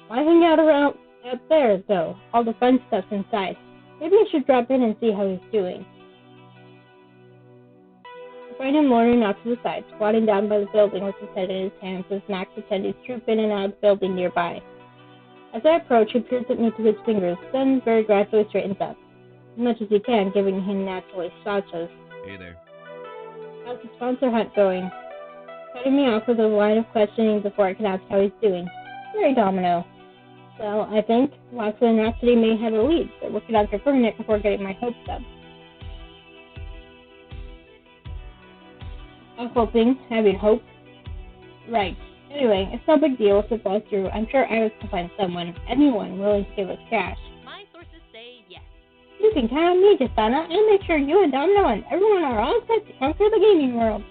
Why hang out around out there, though? All the fun stuff's inside. Maybe I should drop in and see how he's doing. find him loitering off to the side, squatting down by the building with his head in his hands as Max attendees troop in and out of the building nearby. As I approach, he peers at me through his fingers, then very gradually straightens up, as much as he can, given he naturally slouches. Hey there. How's the sponsor hunt going? Cutting me off with a line of questioning before I can ask how he's doing. Very domino. So, I think Watson and Rhapsody may have a lead, but working on confirming it before getting my hopes up. I'm hoping, having hope. Right. Anyway, it's no big deal if it falls through. I'm sure Iris can find someone, anyone, willing to give us cash. My sources say yes. You can count on me, Justana. I'll make sure you and Domino and everyone are all set to conquer the gaming world.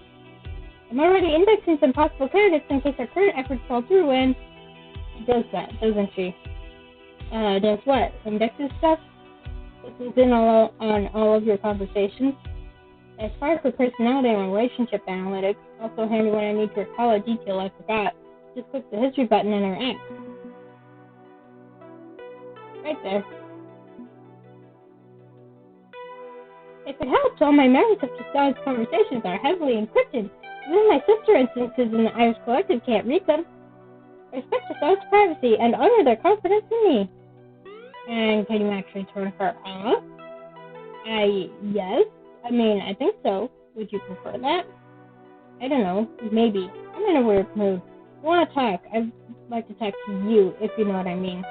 I'm already indexing some possible candidates in case our current efforts fall through, and she does that, doesn't she? Does what? Indexes stuff? This is in on all of your conversations? As far as for personality and relationship analytics, also handy when I need to recall a detail I forgot. Just click the history button in our app. Right there. If it helps, all my memories of Justana's conversations are heavily encrypted. Even my sister instances in the Irish Collective can't read them. Respect Justana's privacy and honor their confidence in me. And can you actually turn her off? Yes. I think so. Would you prefer that? I don't know. Maybe. I'm in a weird mood. I want to talk. I'd like to talk to you, if you know what I mean.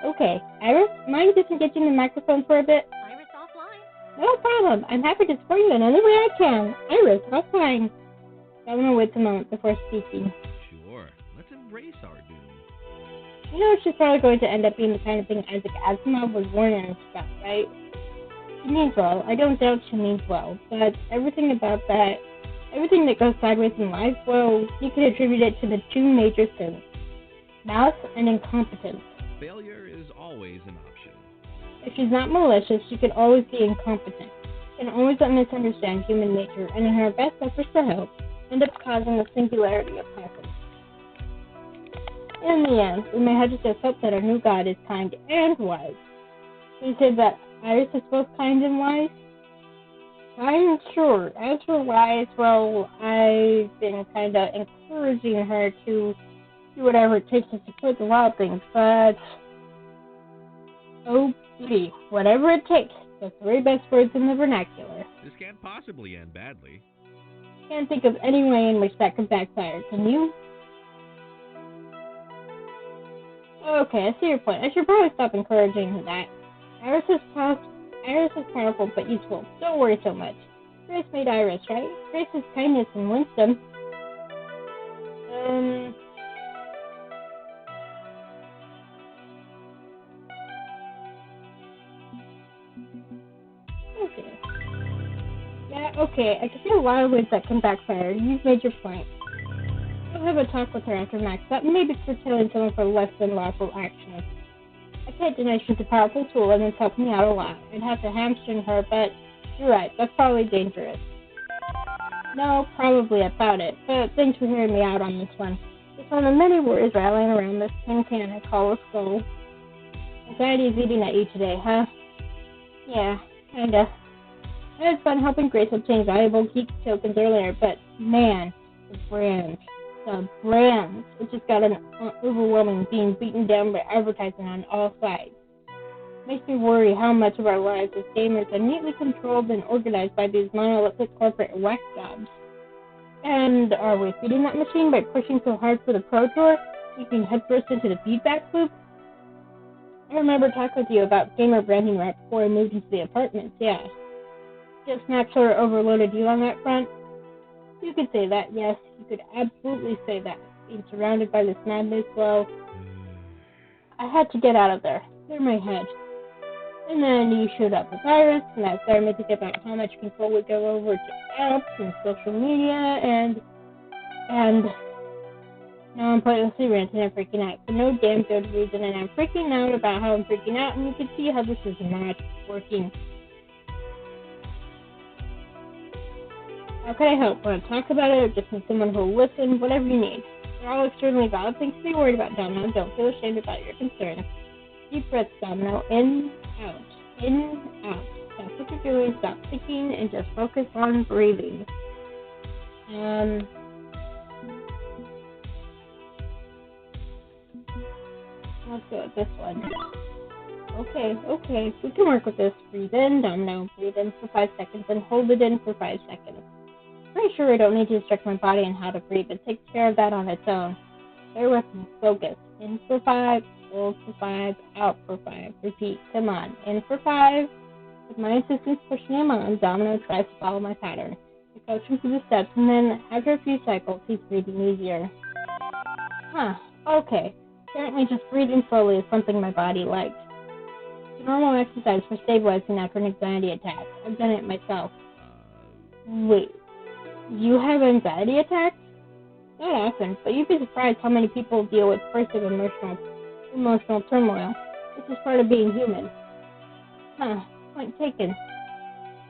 Okay. Iris, mind disengaging the microphone for a bit? Iris offline. No problem. I'm happy to support you in any way I can. Iris, offline. Domino waits a moment before speaking. Sure. Let's embrace our doom. You know, she's probably going to end up being the kind of thing Isaac Asimov was warning us about, right? She means well. I don't doubt she means well. But everything that goes sideways in life, well, you could attribute it to the two major sins. Malice and incompetence. Failure is always an option. If she's not malicious, she could always be incompetent. She can always misunderstand human nature, and in her best efforts to help, end up causing the singularity of happiness. In the end, we may have to just hope that our new god is kind and wise. You said that Iris is both kind and wise? I'm sure. As for wise, well, I've been kind of encouraging her to do whatever it takes to support the wild things, but oh, gee, whatever it takes. The three best words in the vernacular. This can't possibly end badly. Can't think of any way in which that could backfire, can you? Okay, I see your point. I should probably stop encouraging that. Iris is powerful but useful. Don't worry so much. Grace made Iris, right? Grace is kindness and wisdom. Okay. Yeah, okay. I can see a lot of ways that can backfire. You've made your point. I'll have a talk with her after Max. That maybe curtailing someone for less than lawful actions. I can't deny she's a powerful tool and it's helped me out a lot. I'd have to hamstring her, but you're right, that's probably dangerous. No, probably about it, but thanks for hearing me out on this one. It's one of the many worries rattling around this tin can I call a skull. Anxiety is eating at you today, huh? Yeah, kinda. I had fun helping Grace obtain valuable geek tokens earlier, but man, the brands. It just got an overwhelming being beaten down by advertising on all sides. Makes me worry how much of our lives as gamers are neatly controlled and organized by these monolithic corporate whack jobs. And are we feeding that machine by pushing so hard for the Pro Tour, leaping headfirst into the feedback loop? I remember talking with you about gamer branding right before I moved into the apartments, yeah. Just Max sort of overloaded you on that front? You could say that, yes. You could absolutely say that. Being surrounded by this madness, well, I had to get out of there. Clear my head. And then you showed up with Iris, and that started me to think about how much control would go over to apps and social media, and now I'm pointlessly ranting and freaking out for no damn good reason, and I'm freaking out about how I'm freaking out, and you can see how this is not working. How can I help? Want to talk about it, or just need someone who will listen? Whatever you need. They're all extremely valid things to be worried about, Domino. Don't feel ashamed about your concerns. Deep breaths, Domino. In, out. In, out. Stop what you're doing, stop thinking, and just focus on breathing. Let's go with this one. Okay, we can work with this. Breathe in, domino. Breathe in for 5 seconds, and hold it in for 5 seconds. Pretty sure I don't need to instruct my body on how to breathe. It takes care of that on its own. Bear with me. Focus. In for 5, hold for 5, out for 5. Repeat. Come on. In for 5. With my assistance pushing him on, Domino tries to follow my pattern. I coach him through the steps, and then, after a few cycles, he's breathing easier. Okay. Apparently just breathing slowly is something my body likes. It's a normal exercise for stabilizing after an anxiety attack. I've done it myself. Wait. You have anxiety attacks? Not often, but you'd be surprised how many people deal with bursts of emotional turmoil. This is part of being human. Point taken.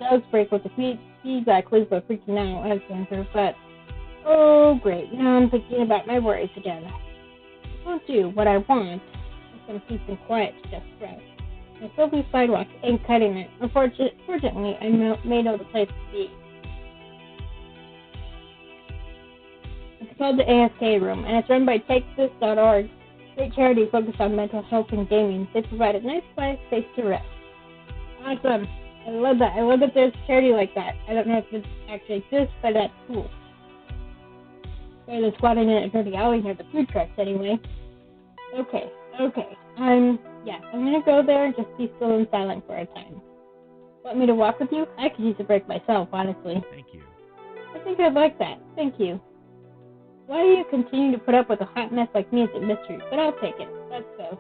Dogs break with the feedback loop by freaking out as the answer, but oh great, now I'm thinking about my worries again. I won't do what I want. Some peace and quiet to just rest. I still the sidewalk ain't cutting it. Unfortunately, I may know the place to be. It's called the ASK Room, and it's run by TakeThis.org. Great charity focused on mental health and gaming. They provide a nice, quiet space to rest. Awesome. I love that. I love that there's a charity like that. I don't know if it actually exists, but that's cool. They're squatting in a dirty alley near the food trucks anyway. Okay. I'm gonna go there and just be still and silent for a time. Want me to walk with you? I could use a break myself, honestly. Thank you. I think I'd like that. Thank you. Why do you continue to put up with a hot mess like me is a mystery, but I'll take it. Let's go.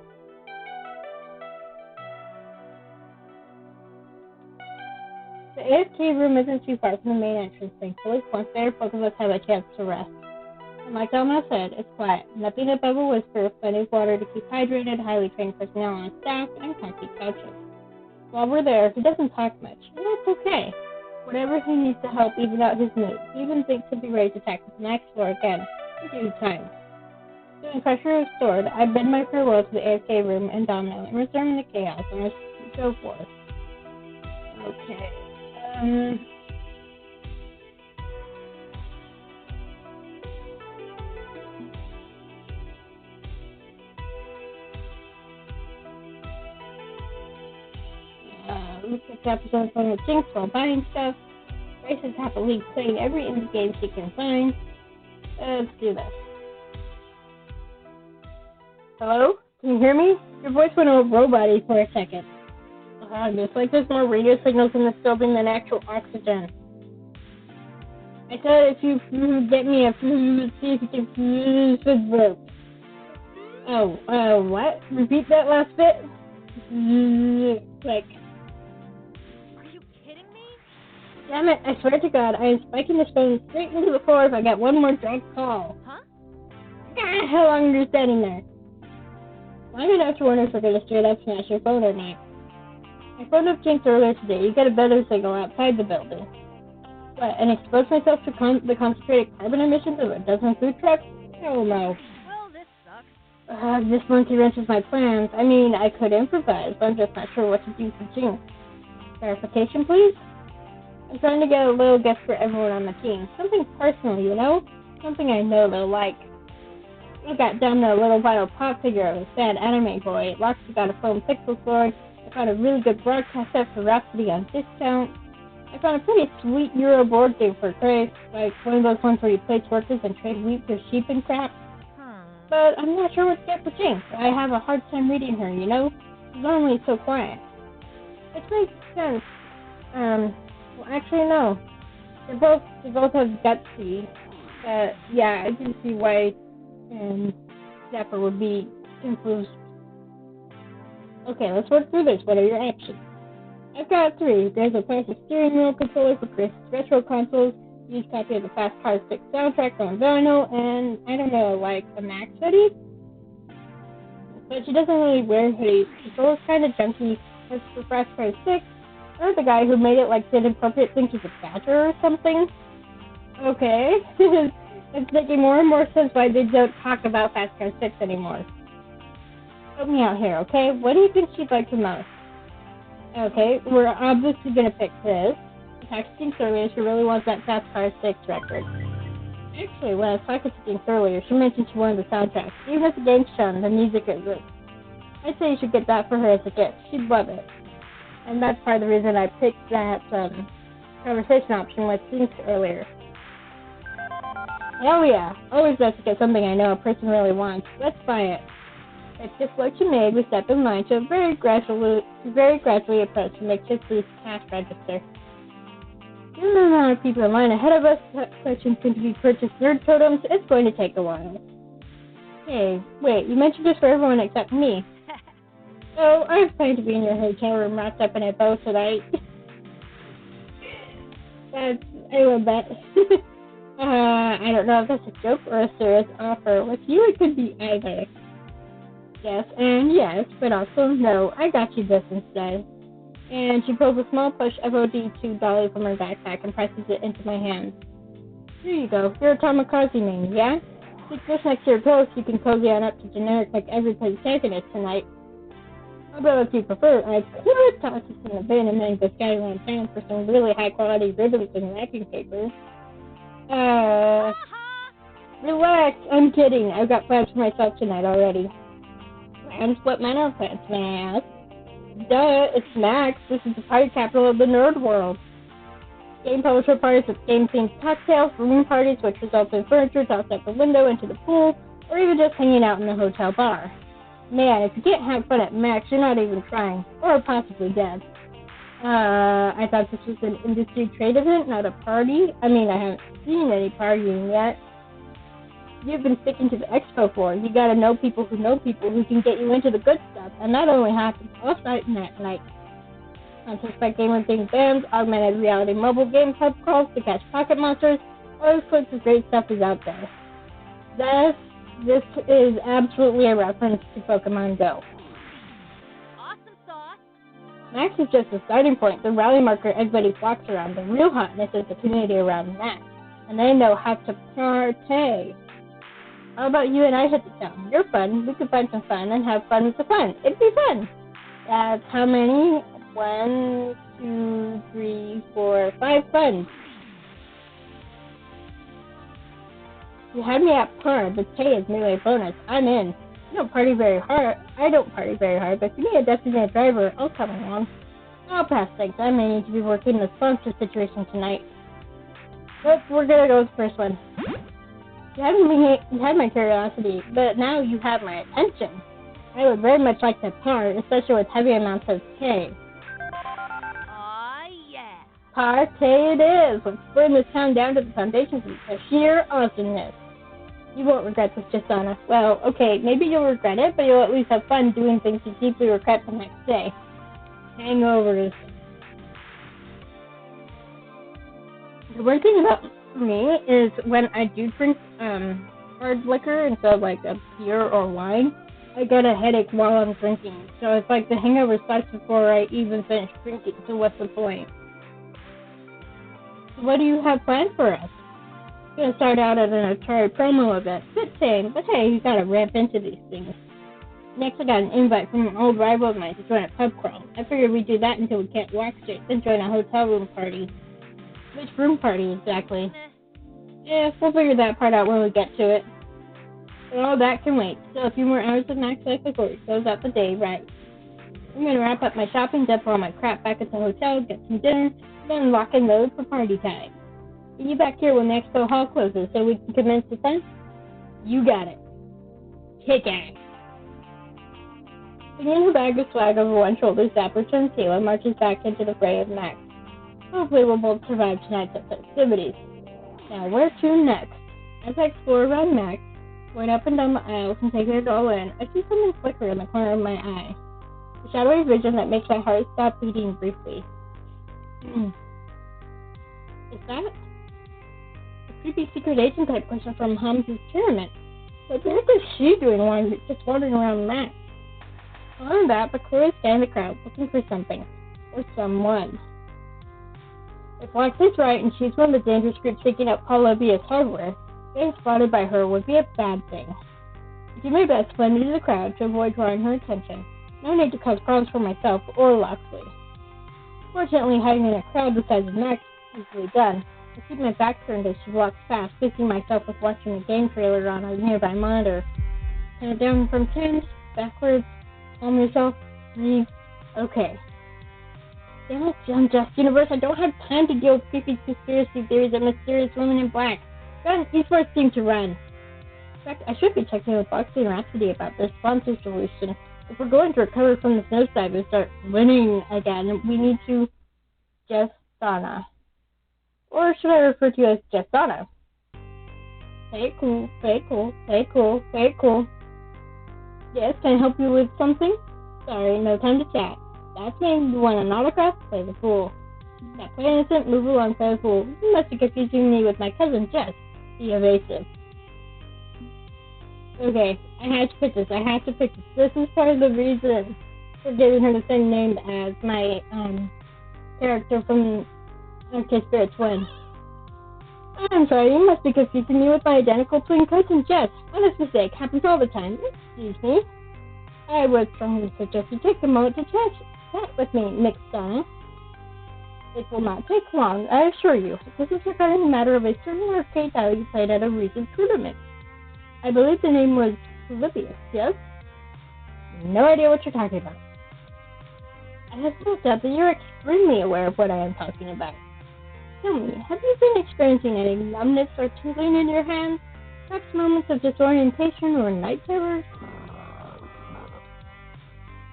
The AFK room isn't too far from the main entrance, thankfully. Once there, both of us have a chance to rest. And like Domino said, it's quiet. Nothing above a whisper, plenty of water to keep hydrated, highly trained personnel on staff, and comfy couches. While we're there, he doesn't talk much, and that's okay. Whatever he needs to help even out his mood. He even thinks he'll be ready to tackle the next floor again. In due time. Feeling pressure restored, I bid my farewell to the AFK room and Domino and return the chaos and so forth. Okay. Looks like the episode's on with Jinx while buying stuff. Grace is happily playing every indie game she can find. Let's do this. Hello? Can you hear me? Your voice went all robot-y for a second. Just like there's more radio signals in this building than actual oxygen. I said if you get me a see if you can what? Repeat that last bit? Like. Are you kidding me? Damn it, I swear to God, I am spiking this phone straight into the floor if I get one more drunk call. Huh? How long are you standing there? Long enough to wonder if we're going to straight up smash your phone or not. I phoned up Jinx earlier today. You get a better signal outside the building. What, and expose myself to the concentrated carbon emissions of a dozen food trucks? Hell no. Well, this sucks. This monkey wrenches my plans. I mean, I could improvise, but I'm just not sure what to do for Jinx. Clarification, please? I'm trying to get a little gift for everyone on the team. Something personal, you know? Something I know they'll like. I got down a little vinyl pop figure of a sad anime boy. Roxy got a foam pixel sword. I found a really good broadcast set for Rhapsody on discount. I found a pretty sweet Euro board game for Grace, like one of those ones where you place workers and trade wheat for sheep and crap. But I'm not sure what to get for Jinx. I have a hard time reading her, you know? She's normally so quiet. Which makes sense. Well, actually, no. They both have gutsy. Yeah, I can see why Zapper would be confused. Okay, let's work through this. What are your options? I've got 3. There's a plastic steering wheel controller for Grace's retro consoles, used copy of the Fast Car 6 soundtrack on vinyl, and, I don't know, like a Max hoodie? But she doesn't really wear hoodies. The controller's kind of junky. As for Fast Car 6, or the guy who made it like did inappropriate things with a badger or something. Okay. It's making more and more sense why they don't talk about Fast Car 6 anymore. Help me out here, okay? What do you think she'd like the most? Okay, we're obviously going to pick this. Texting earlier, she really wants that Fast Car 6 record. Actually, when I was talking to Jinx earlier, she mentioned she wanted the soundtrack. Even if the game's shown, the music is good. I'd say you should get that for her as a gift. She'd love it. And that's part of the reason I picked that conversation option with Jinx earlier. Hell yeah. Always best to get something I know a person really wants. Let's buy it. It's just what you made. We step in line to very gradually approach and make shift to the cash register. Given the amount of people in line ahead of us, collecting soon to be purchased nerd totems, it's going to take a while. Hey, wait, you mentioned this for everyone except me. So, I was planning to be in your hotel room wrapped up in a bow tonight. I love that. I don't know if that's a joke or a serious offer. With you, it could be either. Yes and yes, but also no. I got you this instead. And she pulls a small plush FOD2 dolly from her backpack and presses it into my hand. Here you go. You're a kamikaze name, yeah? Stick this next to your pillow so you can cozy on up to generic like every protagonist tonight. Although if you prefer, I could toss this in the bin and then go scatter around town for some really high quality ribbons and wrapping paper. Relax, I'm kidding. I've got plans for myself tonight already. Plans? What manner of plans, may I ask? Duh, it's Max. This is the party capital of the nerd world. Game publisher parties with game-themed cocktails, room parties which result in furniture tossed out the window into the pool, or even just hanging out in the hotel bar. Man, if you can't have fun at Max, you're not even trying, or possibly dead. I thought this was an industry trade event, not a party. I mean, I haven't seen any partying yet. You've been sticking to the expo floor. You gotta know people who can get you into the good stuff, and that only happens off-site and at night. Contests by gamer-themed bands, augmented reality mobile game pub crawls to catch pocket monsters, all sorts of great stuff is out there. This is absolutely a reference to Pokemon Go. Awesome sauce. Max is just the starting point, the rally marker everybody flocks around. The real hotness is the community around Max, and they know how to party. How about you and I hit the town? You're fun. We could find some fun and have fun with the fun. It'd be fun. That's how many? 1, 2, 3, 4, 5 fun. You had me at par. The pay is merely a bonus. I'm in. I don't party very hard, but if you need a designated driver, I'll come along. I'll pass things. I may need to be working the sponsor situation tonight. But we're gonna go with the first one. You had my curiosity, but now you have my attention. I would very much like to part, especially with heavy amounts of pay. Aw, yeah. Partay it is. Let's burn this town down to the foundations of sheer awesomeness. You won't regret this, Jasana. Well, okay, maybe you'll regret it, but you'll at least have fun doing things you deeply regret the next day. Hangovers. The weird thing about me is when I do drink hard liquor instead of like a beer or wine, I get a headache while I'm drinking. So it's like the hangover starts before I even finish drinking. So what's the point? So what do you have planned for us? We're gonna start out at an Atari promo event. Bit tame, but hey, you gotta ramp into these things. Next, I got an invite from an old rival of mine to join a pub crawl. I figured we'd do that until we can't walk straight, then join a hotel room party. Which room party exactly? Yeah, we'll figure that part out when we get to it. But all that can wait. Still a few more hours of Max life before it goes out the day, right? I'm gonna wrap up my shopping, dump all my crap back at the hotel, get some dinner, then lock and load for party time. Be you back here when the expo hall closes so we can commence the fun? You got it. Kick ass. Bringing her bag of swag over one shoulder, Zapper turns tail and marches back into the fray of Max. Hopefully we'll both survive tonight's festivities. Now where to next? As I explore around Max, going up and down the aisles and taking it all in, I see something flicker in the corner of my eye. A shadowy vision that makes my heart stop beating briefly. Is that a creepy secret agent type person from Hamza's tournament? What the heck is she doing just wandering around Max? Following that, Bakura scanned the crowd, looking for something. Or someone. If Wax is right and she's one of the dangerous groups seeking out Polyamorous hardware, being spotted by her would be a bad thing. I do my best to blend into the crowd to avoid drawing her attention. No need to cause problems for myself or Loxley. Fortunately, hiding in a crowd the size of Max is easily done. I keep my back turned as she walks past, busy myself with watching a game trailer on a nearby monitor. Count down from 10, backwards, calm yourself, breathe. Okay. Damn it, Unjust Universe, I don't have time to deal with creepy conspiracy theories of mysterious women in black. These words seem to run. In fact, I should be checking with Boxy and Rhapsody about their sponsor solution. If we're going to recover from this nosedive and start winning again, we need to Jessana. Or should I refer to you as Jessana? Play it cool, play it cool, play it cool, play it cool. Yes, can I help you with something? Sorry, no time to chat. That's me. You want an autograph? Play the fool. That play innocent, move along, play the fool. You must be confusing me with my cousin Jess. Be evasive. Okay, I had to pick this. This is part of the reason for giving her the same name as my character from Spirit Twin. I'm sorry, you must be confusing me with my identical twin cousin Jess. Honest mistake, happens all the time. Excuse me. I would strongly suggest you take a moment to chat with me, Miss Donna. It will not take long, I assure you. This is regarding the matter of a certain arcade title you played at a recent tournament. I believe the name was Polybius, yes? No idea what you're talking about. I have no doubt that you're extremely aware of what I am talking about. Tell me, have you been experiencing any numbness or tingling in your hands? Perhaps moments of disorientation or night terrors?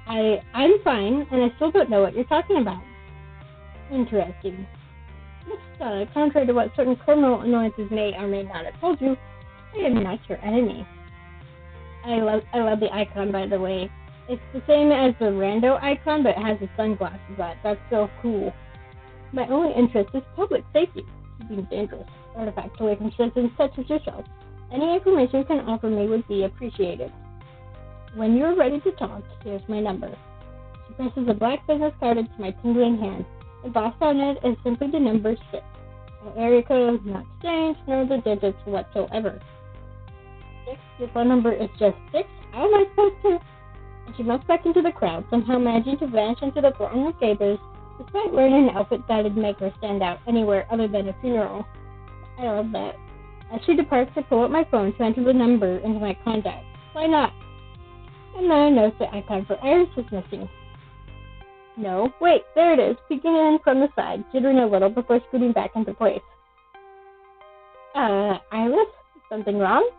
I'm fine, and I still don't know what you're talking about. Interesting. Contrary to what certain criminal annoyances may or may not have told you, I am not your enemy. I love the icon, by the way. It's the same as the rando icon, but it has the sunglasses on. That's so cool. My only interest is public safety, keeping dangerous artifacts away from citizens such as yourself. Any information you can offer me would be appreciated. When you're ready to talk, here's my number. She presses a black business card into my tingling hand. Embossed on it is simply the number 6. No area code, not changed, nor the digits whatsoever. 6, your phone number is just 6? How am I supposed to? And she melts back into the crowd, somehow managing to vanish into the throng of gapers, despite wearing an outfit that'd make her stand out anywhere other than a funeral. I love that. As she departs, I pull up my phone to enter the number into my contacts. Why not? And then I notice the icon for Iris is missing. No, wait, there it is, peeking in from the side, jittering a little before scooting back into place. Iris? Something wrong?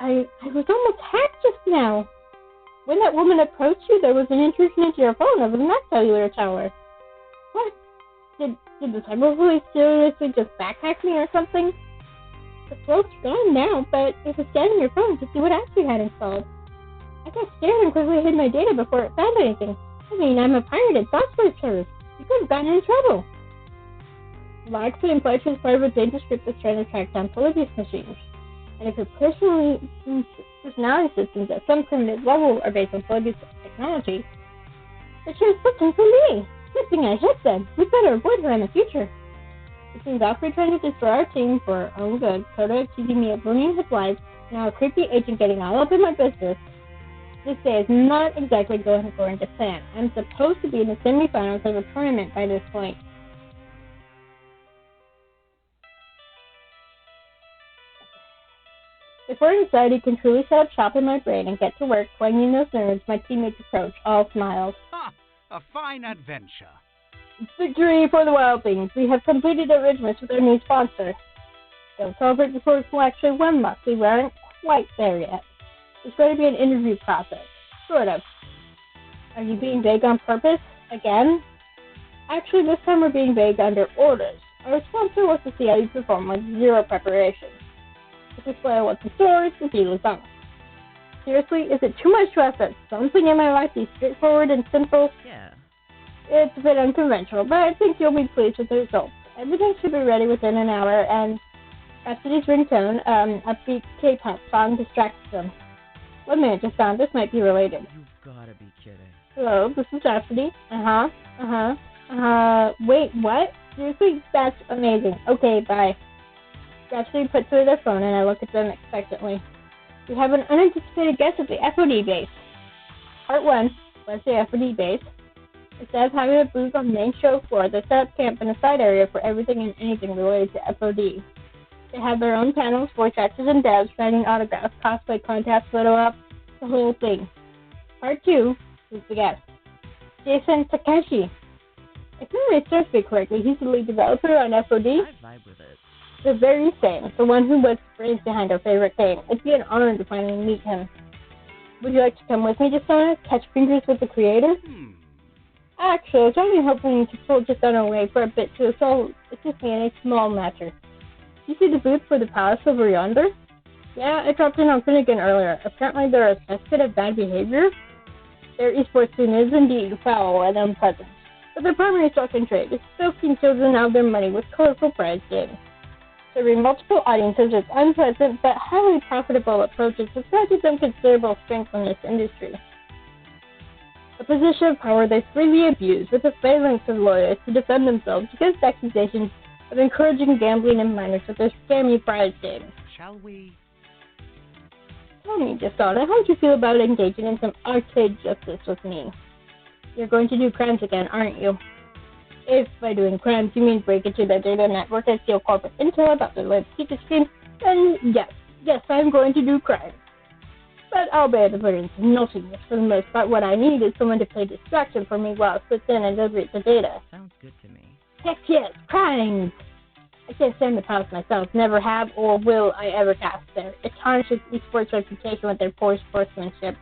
I was almost hacked just now. When that woman approached you, there was an intrusion into your phone over the NAC cellular tower. What? Did the cyber police seriously just backhack me or something? The float's gone now, but it was scanning your phone to see what apps you had installed. I got scared and quickly hid my data before it found anything. I mean, I'm a pirated software service. You could have gotten in trouble. Largely implied she was part of a dangerous group that's trying to track down Polybius machines. And if your personality systems at some primitive level are based on Polybius technology, but she was looking for me. Good thing I hit them. We better avoid her in the future. Between Valkyrie trying to destroy our team for her own good, Coda accusing me of ruining his life, now a creepy agent getting all up in my business, this day is not exactly going according to plan. I'm supposed to be in the semifinals of a tournament by this point. Before anxiety can truly set up shop in my brain and get to work pointing those nerves, my teammates approach, all smiles. Ha! A fine adventure. Victory for the Wild Things. We have completed arrangements with our new sponsor. Don't celebrate before it's actually won, Moxley. We aren't quite there yet. It's going to be an interview process. Sort of. Are you being vague on purpose? Again? Actually, this time we're being vague under orders. Our sponsor wants to see how you perform with zero preparation. If you spoil what's in store, the deal is on. Seriously, is it too much to ask that something in my life be straightforward and simple? Yeah. It's a bit unconventional, but I think you'll be pleased with the results. Everything should be ready within an hour, and Rhapsody's ringtone, upbeat K-pop song distracts them. 1 minute, just found this might be related. You've gotta be kidding. Hello, this is Rhapsody. Wait, what? Seriously? That's amazing. Okay, bye. Rhapsody puts away their phone, and I look at them expectantly. We have an unanticipated guest at the FOD base. Part 1, where's the FOD base? Instead of having a booth on the main show floor, they set up camp in a side area for everything and anything related to FOD. They have their own panels, voice actors and devs, signing autographs, cosplay contests, photo ops, the whole thing. Part 2 is the guest, Jason Takeshi. If memory serves me correctly, he's the lead developer on FOD. I vibe with it. The very same, the one who was the brains behind our favorite game. It'd be an honor to finally meet him. Would you like to come with me, Jasona? Catch fingers with the creator? Actually, I was only hoping to pull Jasona away for a bit to assist me in a small matter. You see the booth for the palace over yonder? Yeah, I dropped in on Finnegan earlier. Apparently they're a cesspit of bad behavior. Their esports scene is indeed foul and unpleasant. But their primary stock in trade is soaking children out of their money with colorful prize games. Serving multiple audiences is unpleasant but highly profitable approaches has granted them considerable strength in this industry. A position of power they freely abuse with a phalanx of lawyers to defend themselves against accusations of encouraging gambling in minors with their scammy prize games. Shall we? Tell me, Jasona, how do you feel about engaging in some arcade justice with me? You're going to do crimes again, aren't you? If by doing crimes you mean break into their data network and steal corporate intel about their live secret scheme, then yes, I'm going to do crimes. But I'll bear the burdens of naughtiness for the most part. What I need is someone to play distraction for me while I slip in and liberate the data. Sounds good to me. Heck yes, crimes! I can't stand the palace myself, never have or will I ever cast there. It tarnishes esports' reputation with their poor sportsmanship.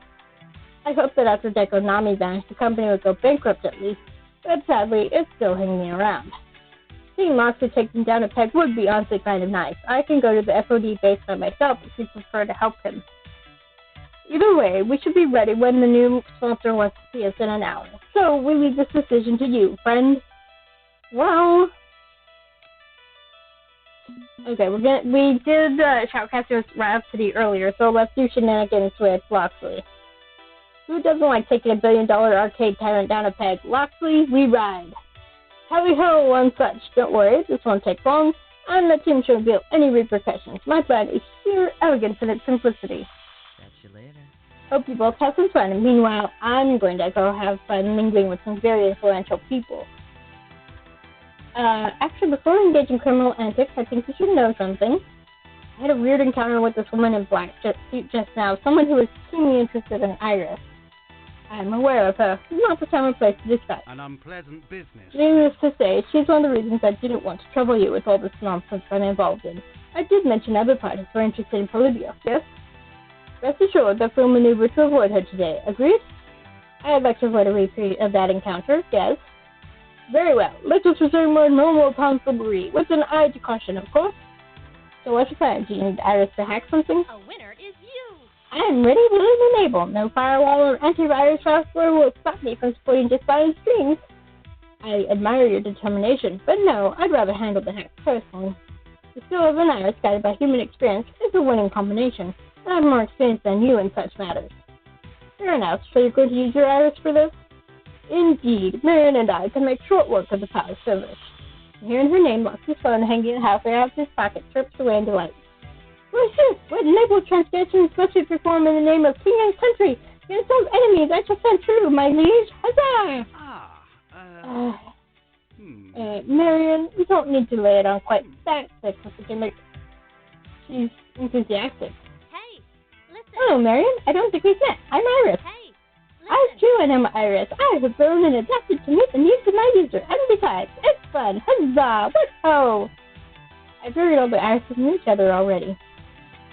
I hope that after Dekonami vanished, the company would go bankrupt at least, but sadly, it's still hanging around. Seeing Moxley take them down a peg would be honestly kind of nice. I can go to the FOD base by myself if you prefer to help him. Either way, we should be ready when the new sponsor wants to see us in an hour. So we leave this decision to you, friend. Well, okay, we did Shoutcaster's Rhapsody earlier, so let's do shenanigans with Loxley. Who doesn't like taking $1 billion arcade tyrant down a peg? Loxley, we ride. Tally-ho on such. Don't worry, this won't take long, and the team shouldn't feel any repercussions. My plan is sheer elegance in its simplicity. Catch you later. Hope you both have some fun, and meanwhile, I'm going to go have fun mingling with some very influential people. Actually, before engaging criminal antics, I think you should know something. I had a weird encounter with this woman in black suit just now, someone who was keenly interested in Iris. I'm aware of her. Not the time or place to discuss. An unpleasant business. Needless to say, she's one of the reasons I didn't want to trouble you with all this nonsense I'm involved in. I did mention other parties were interested in Polybia, yes? Rest assured that we'll maneuver to avoid her today. Agreed? I'd like to avoid a repeat of that encounter, yes? Very well. Let us resume more normal tomfoolery, with an eye to caution, of course. So what's your plan? Do you need Iris to hack something? A winner is you! I'm ready, willing, and able. No firewall or antivirus software will stop me from supporting just by strings. I admire your determination, but no, I'd rather handle the hack personally. The skill of an Iris guided by human experience is a winning combination, and I have more experience than you in such matters. Fair enough, so you're going to use your Iris for this? Indeed, Marion and I can make short work of the power service. Hearing her name, Loxley's phone hanging halfway out of his pocket chirps away in delight. What enable transgressions must we perform in the name of king and country? Against those enemies I shall stand true, my liege. Huzzah! Marion, you don't need to lay it on quite that thick with the gimmick. She's enthusiastic. Hey, listen. Hello, Marion. I don't think we've met. I'm Iris. Hey, listen. I'm true and I'm Iris. I have grown and adapted to meet the needs of my user. And besides, it's fun. Huzzah! What-ho! I figured all the Irises knew each other already.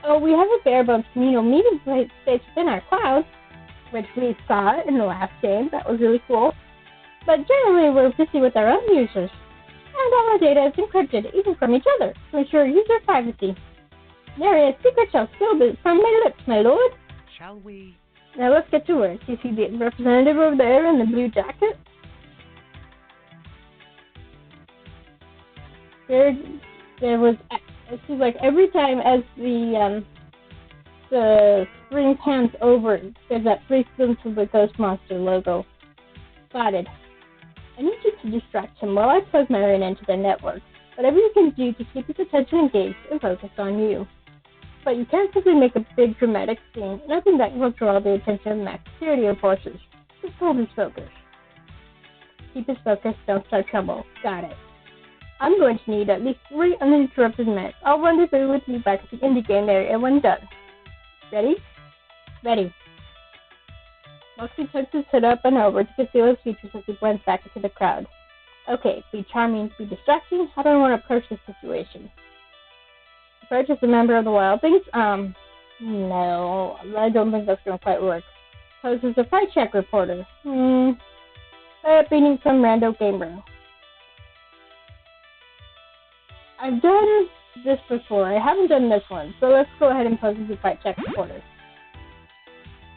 Oh, we have a bare-bones communal meeting place within our cloud, which we saw in the last game. That was really cool. But generally, we're busy with our own users. And all our data is encrypted, even from each other, to ensure user privacy. Maria's secret shall still be from my lips, my lord. Shall we? Now let's get to work. You see the representative over there in the blue jacket? There was... It seems like every time as the screen pans over, there's that brief glimpse of the Ghost Monster logo. Spotted. I need you to distract him while I plug Marion into the network. Whatever you can do to keep his attention engaged and focused on you. But you can't simply make a big dramatic scene. Nothing that will draw the attention of max security forces. Just hold his focus. Keep his focus, don't start trouble. Got it. I'm going to need at least 3 uninterrupted minutes. I'll rendezvous with you back at the indie game area when done. Ready? Ready. Moxie tucks his hood up and over to conceal his features as he blends back into the crowd. Okay, be charming, be distracting. How do I want to approach this situation? Approach as a member of the Wild Things? No, I don't think that's going to quite work. Pose as a fight check reporter. Beating some rando gamer. I've done this before. I haven't done this one, so let's go ahead and pose as a fight check reporter.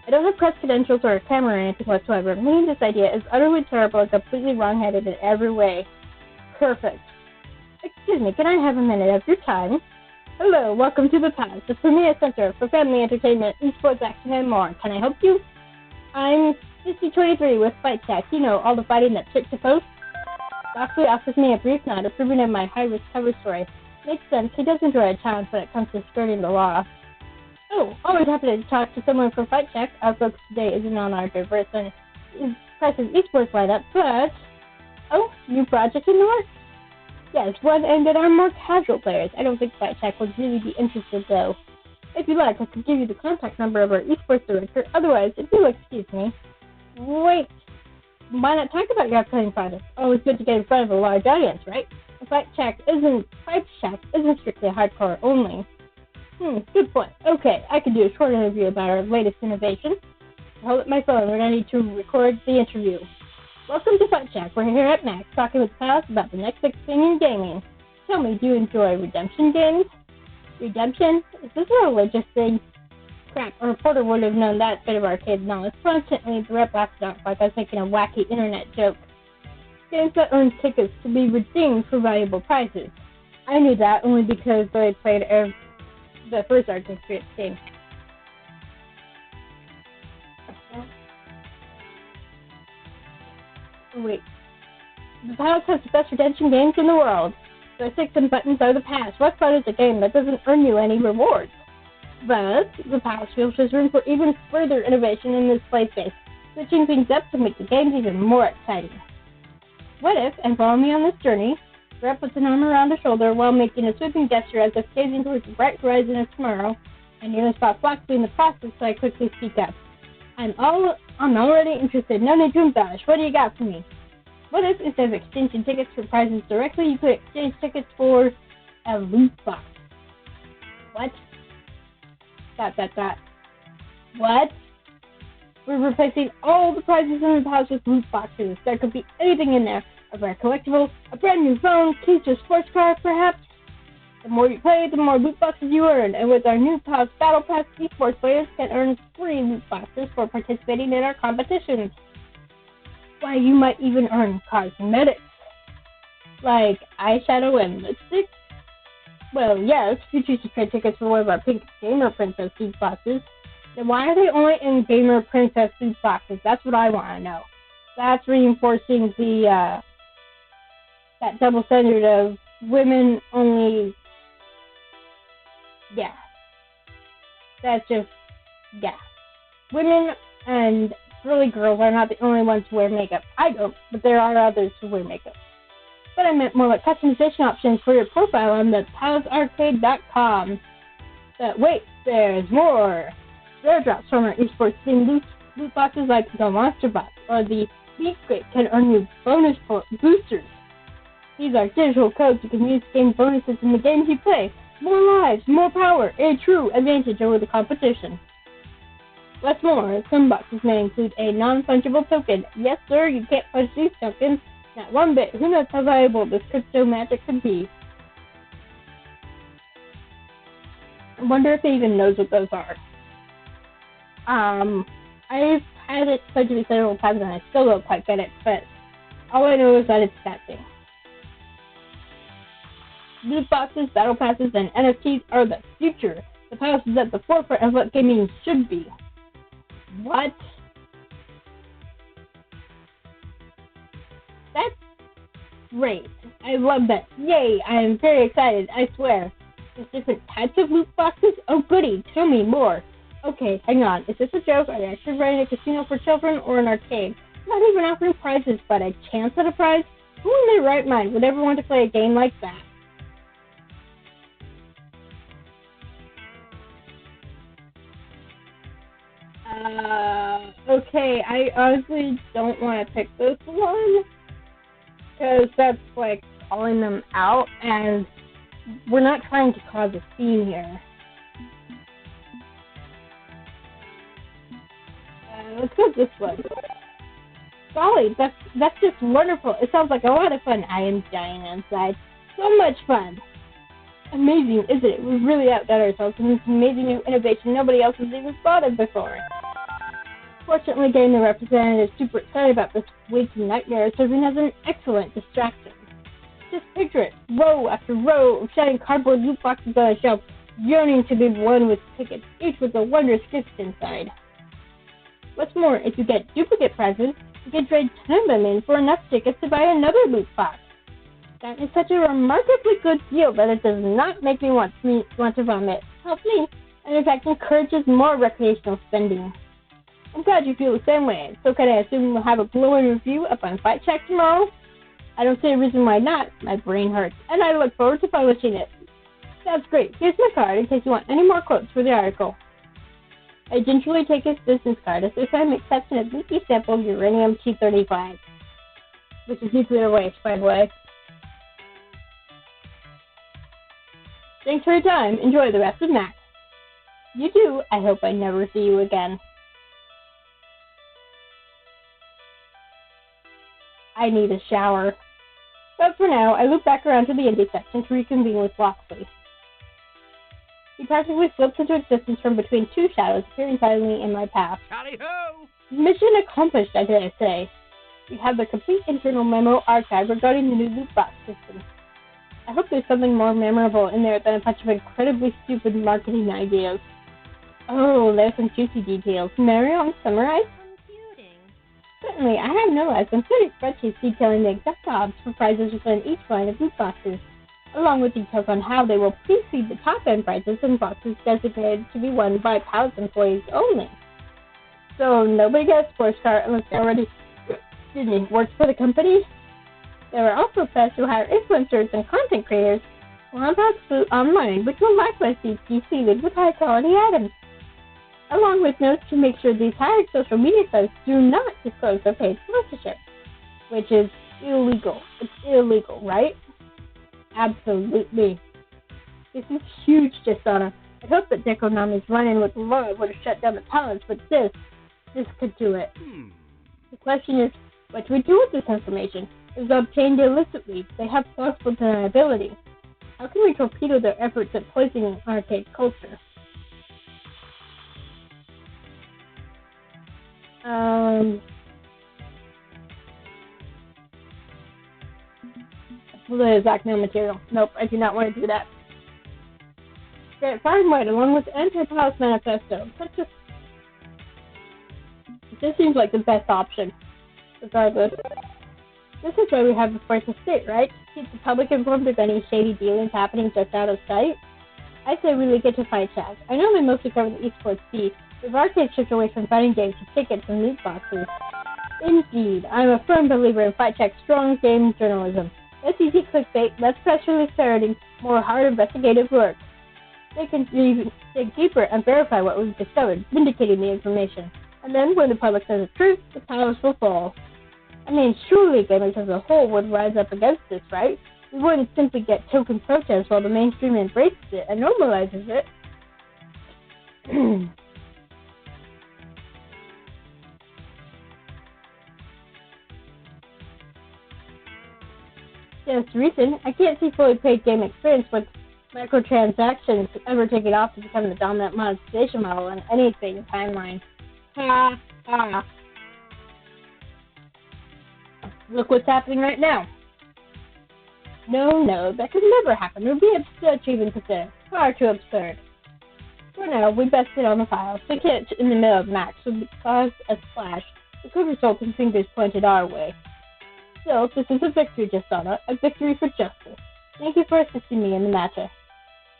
I don't have press credentials or a camera or anything whatsoever, meaning this idea is utterly terrible and completely wrong-headed in every way. Perfect. Excuse me, can I have a minute of your time? Hello, welcome to the Paz, the premier center for family entertainment, esports action, and more. Can I help you? I'm 5023 with Fight Check. You know, all the fighting that's fit to post. Doctor offers me a brief nod, approving of my high-risk cover story. Makes sense, he does enjoy a challenge when it comes to skirting the law. Oh, always happy to talk to someone from Fight Check. Our focus today isn't on our diverse and impressive esports lineup, but... Oh, new project in the works? Yes, one aimed at our more casual players. I don't think Fight Check would really be interested, though. If you like, I could give you the contact number of our esports director. Otherwise, if you'll excuse me... Wait, why not talk about your upcoming project? Always good to get in front of a large audience, right? Fight Check isn't strictly hardcore only. Good point. Okay, I could do a short interview about our latest innovation. Hold up my phone when I need to record the interview. Welcome to Fight Check. We're here at Max talking with pals about the next big thing in gaming. Tell me, do you enjoy redemption games? Redemption? Is this a religious thing? Crap, a reporter would have known that bit of arcade knowledge. Constantly, the rep laughed out like I was making a wacky internet joke. Games that earn tickets to be redeemed for valuable prizes. I knew that only because I played the first Arctic Street game. Wait. The Pals has the best redemption games in the world. Joysticks and buttons are the past. What fun is a game that doesn't earn you any rewards? But the Pals feels there's room for even further innovation in this play space, switching things up to make the games even more exciting. What if, and follow me on this journey, Rep puts an arm around her shoulder while making a sweeping gesture as if gazing towards the bright horizon of tomorrow. I nearly stopped flexing in the process, so I quickly speak up. I'm already interested. No need to embellish. What do you got for me? What if, instead of exchanging tickets for prizes directly, you could exchange tickets for a loot box? What? What? We're replacing all the prizes in the house with loot boxes. There could be anything in there. A rare collectible, a brand new phone, keys to a sports car, perhaps. The more you play, the more loot boxes you earn. And with our new Pals Battle Pass, esports players can earn free loot boxes for participating in our competitions. Why, you might even earn cosmetics. Like eyeshadow and lipstick. Well, yes, if you choose to trade tickets for one of our pink Gamer Princess loot boxes. Then why are they only in Gamer Princess loot boxes? That's what I want to know. That's reinforcing the, that double standard of women only, yeah. That's just, yeah. Women and girly girls are not the only ones who wear makeup. I don't, but there are others who wear makeup. But I meant more like customization options for your profile on the PalsArcade.com. But wait, there's more. Rare drops from our esports themed loot boxes like the Monster Box or the Beat Crate can earn you bonus boosters. These are digital codes you can use to gain bonuses in the games you play. More lives, more power, a true advantage over the competition. What's more, some boxes may include a non-fungible token. Yes, sir, you can't punch these tokens. Not one bit. Who knows how valuable this crypto magic could be? I wonder if he even knows what those are. I've had it played to me several times and I still don't quite get it, but all I know is that it's that thing. Loot boxes, battle passes, and NFTs are the future. The Pals is at the forefront of what gaming should be. What? That's great. I love that. Yay, I am very excited, I swear. There's different types of loot boxes? Oh goody, tell me more. Okay, hang on. Is this a joke? Are you actually running a casino for children or an arcade? Not even offering prizes, but a chance at a prize? Who in their right mind would ever want to play a game like that? Okay, I honestly don't want to pick this one, because that's like calling them out, and we're not trying to cause a scene here. Let's go with this one. Golly, that's just wonderful. It sounds like a lot of fun. I am dying inside. So much fun. Amazing, isn't it? We've really outdone ourselves in this amazing new innovation nobody else has even thought of before. Fortunately, getting the representative super excited about this waking nightmare is serving as an excellent distraction. Just picture it, row after row of shining cardboard loot boxes on a shelf, yearning to be won with tickets, each with a wondrous gift inside. What's more, if you get duplicate prizes, you can trade 10 of them in for enough tickets to buy another loot box. That is such a remarkably good deal that it does not make me want to vomit. Help me, and in fact encourages more recreational spending. I'm glad you feel the same way. So can I assume we'll have a glowing review up on Fight Check tomorrow? I don't see a reason why not. My brain hurts, and I look forward to publishing it. That's great. Here's my card in case you want any more quotes for the article. I gingerly take his business card as if I'm accepting a leaky sample of uranium-235, which is nuclear waste, by the way. Thanks for your time. Enjoy the rest of Max. You too. I hope I never see you again. I need a shower. But for now, I loop back around to the indie section to reconvene with Loxley. He practically slips into existence from between two shadows, appearing silently in my path. Tally-ho! Mission accomplished, I dare say. We have the complete internal memo archive regarding the new loot box system. I hope there's something more memorable in there than a bunch of incredibly stupid marketing ideas. Oh, there's some juicy details. Marion, summarize? Computing. Certainly, I have no less than 30 spreadsheets detailing the exact odds for prizes within each line of loot boxes, along with details on how they will precede the top-end prizes in boxes designated to be won by Palace employees only. So nobody gets a sports car unless they already works for the company. There are also plans to hire influencers and content creators who unbox food online, which will likewise be seeded with high-quality items, along with notes to make sure these hired social media sites do not disclose their paid sponsorship, which is illegal. It's illegal, right? Absolutely. This is huge, Jasana. I hope that Dekonami's run-in with the law would have shut down the palace, but this could do it. The question is, what do we do with this information? It was obtained illicitly. They have plausible deniability. How can we torpedo their efforts at poisoning arcade culture? The exact mail material. Nope, I do not want to do that. Get far and wide along with the anti-palace manifesto. This seems like the best option. Regardless. This is why we have the Force of State, right? Keep the public informed of any shady dealings happening just out of sight. I say we link it to Fight Chat. I know they mostly cover the Esports Beat, but arcade shift away from fighting games to tickets and loot boxes. Indeed, I'm a firm believer in Fight Check's strong game journalism. Less easy clickbait, less press release parroting, more hard investigative work. They can even dig deeper and verify what we've discovered, vindicating the information. And then, when the public says the truth, the powers will fall. I mean, surely gamers as a whole would rise up against this, right? We wouldn't simply get token protests while the mainstream embraces it and normalizes it. Just recent, I can't see fully paid game experience with microtransactions ever taking off to become the dominant monetization model in anything timeline. Ha ha. Look what's happening right now. No, that could never happen. It would be absurd to even consider. Far too absurd. For now, we best sit on the file. Stick it in the middle of Max would cause a splash. It could result in fingers pointed our way. Still, this is a victory, Jasana. A victory for justice. Thank you for assisting me in the matter.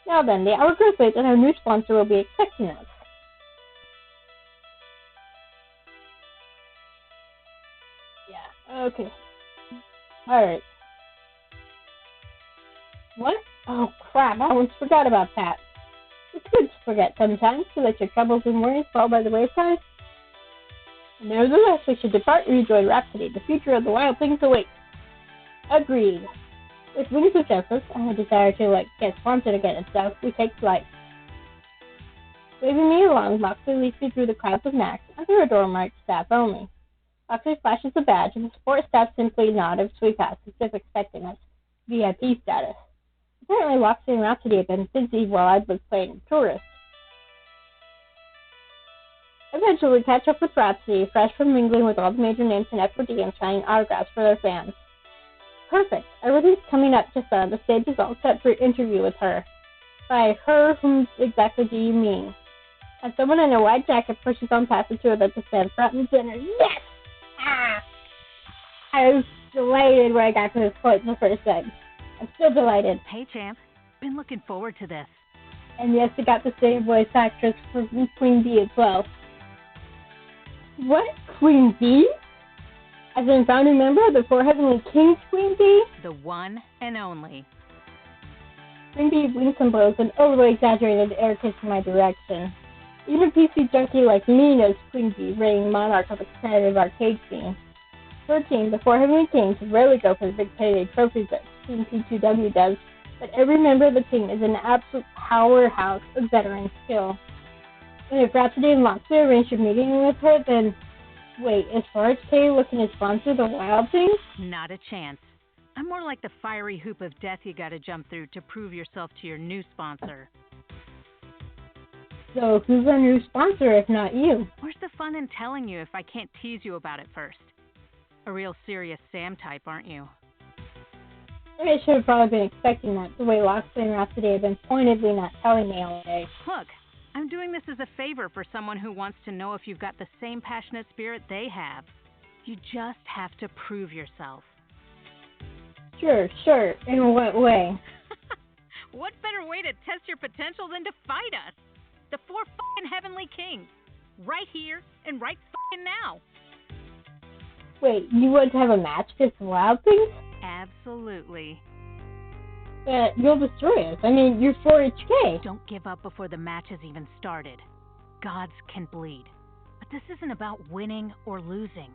Now then, the hourglass waits and our new sponsor will be expecting us. Okay. Alright. What? Oh, crap. I almost forgot about that. It's good to forget sometimes, to let your troubles and worries fall by the wayside. Nevertheless, we should depart and rejoin Rhapsody. The future of the wild things awaits. Agreed. With wings of justice and a desire to, get sponsored again and stuff, we take flight. Waving me along, Moxley leads me through the crowds of Macs under a door marked staff only. Moxley flashes the badge, and the support staff simply nod as we pass, as if expecting us. VIP status. Apparently, Moxley and Rhapsody have been busy while I was playing tourist. Eventually, we catch up with Rhapsody, fresh from mingling with all the major names in F4D and signing autographs for their fans. Perfect. Everything's coming up just on. The stage is all set for an interview with her. By her, whom exactly do you mean? As someone in a white jacket pushes on past the two of them to stand front and center. Yes! Ah! I was delighted when I got to this point the first time. I'm still delighted. Hey, champ. Been looking forward to this. And yes, I got the same voice actress for Queen Bee as well. What? Queen Bee? As a founding member of the Four Heavenly Kings, Queen Bee? The one and only. Queen Bee winks and blows an overly exaggerated air kiss in my direction. Even a PC junkie like me knows Queen Bee, reigning monarch of the competitive arcade scene. Her team, the Four Heavenly Kings, rarely go for the big payday trophies that Team P2W does, but every member of the team is an absolute powerhouse of veteran skill. And if Rhapsody and Moxley arranged a meeting with her, then... Wait, is Forage K looking to sponsor the Wild Things? Not a chance. I'm more like the fiery hoop of death you gotta jump through to prove yourself to your new sponsor. So who's our new sponsor if not you? Where's the fun in telling you if I can't tease you about it first? A real serious Sam type, aren't you? I should have probably been expecting that, the way Loxley and Rhapsody have been pointedly not telling me all day. Look, I'm doing this as a favor for someone who wants to know if you've got the same passionate spirit they have. You just have to prove yourself. Sure. In what way? What better way to test your potential than to fight us? The four fucking Heavenly Kings. Right here and right fucking now. Wait, you want to have a match against the Wild Things? Absolutely. But you'll destroy us. I mean, you're 4HK. Don't give up before the match has even started. Gods can bleed. But this isn't about winning or losing.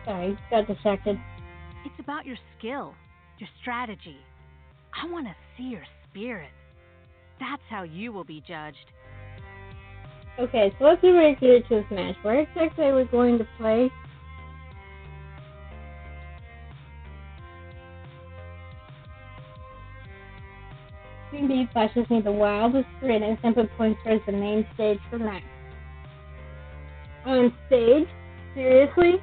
Sorry, got distracted. It's about your skill, your strategy. I want to see your spirit. That's how you will be judged. Okay, so let's be very clear to this match. Where exactly are we going to play? Queen Bee flashes me the wildest grin and simply points towards the main stage for Max. On stage? Seriously?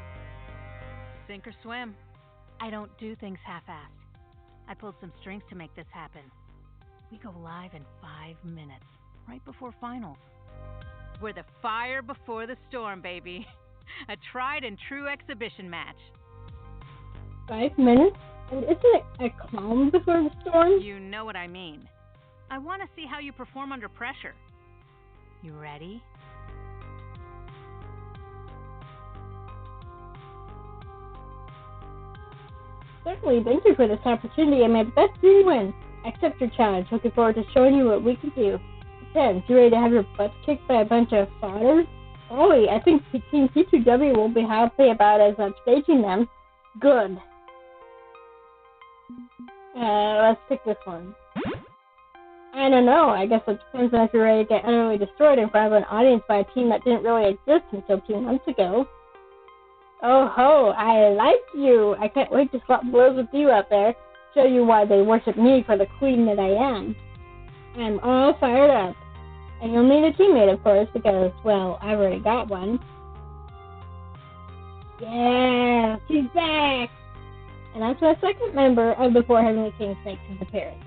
Sink or swim. I don't do things half-assed. I pulled some strings to make this happen. We go live in 5 minutes, right before finals. We're the fire before the storm, baby. A tried and true exhibition match. 5 minutes? And isn't it a calm before the storm? You know what I mean. I want to see how you perform under pressure. You ready? Certainly, thank you for this opportunity, and may the best team win. I accept your challenge. Looking forward to showing you what we can do. Depends. You ready to have your butt kicked by a bunch of fodders? Ollie, I think Team P2W will be happy about us upstaging them. Good. Let's pick this one. I don't know. I guess it depends on if you're ready to get utterly destroyed in front of an audience by a team that didn't really exist until 2 months ago. Oh ho, I like you. I can't wait to swap blows with you out there. show you why they worship me for the queen that I am. I'm all fired up. And you'll need a teammate, of course, because, well, I've already got one. Yeah, she's back! And that's my second member of the Four Heavenly Kings makes his appearance.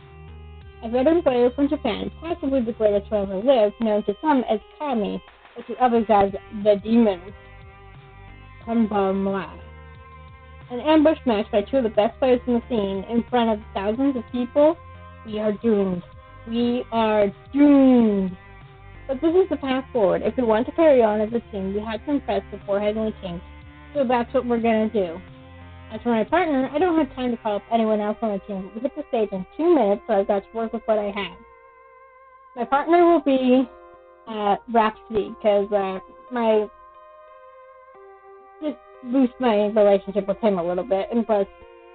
A veteran player from Japan, possibly the greatest one ever lived, known to some as Kami, but to others as the Demon. Konbanwa. An ambush match by two of the best players in the scene in front of thousands of people. We are doomed. We are doomed. But this is the path forward. If we want to carry on as a team, we have to impress the Four Heavenly Kings. So that's what we're going to do. As for my partner, I don't have time to call up anyone else on the team. We hit the stage in 2 minutes, so I've got to work with what I have. My partner will be Rhapsody, because just boost my relationship with him a little bit, and plus,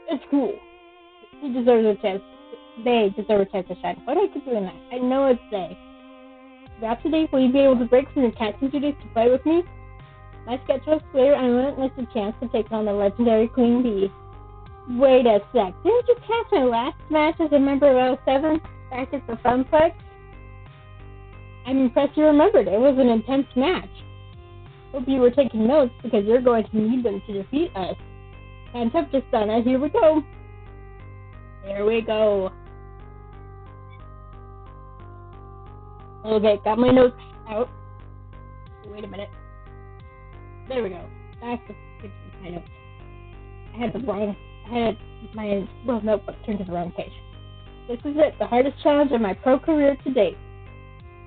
it's cool. He deserves a chance. They deserve a chance to shine. Why do I keep doing that? I know it's they. Rhapsody, will you be able to break from your captain duties to play with me? My sketch was clear, and I wouldn't miss a chance to take on the legendary Queen Bee. Wait a sec, didn't you catch my last match as a member of L7 back at the Funplex? I'm impressed you remembered. It was an intense match. Hope you were taking notes, because you're going to need them to defeat us. Time's up, just done it. Here we go. Here we go. Okay, got my notes out. Wait a minute. There we go. That's my notes. I had my little notebook turned to the wrong page. This is it, the hardest challenge of my pro career to date.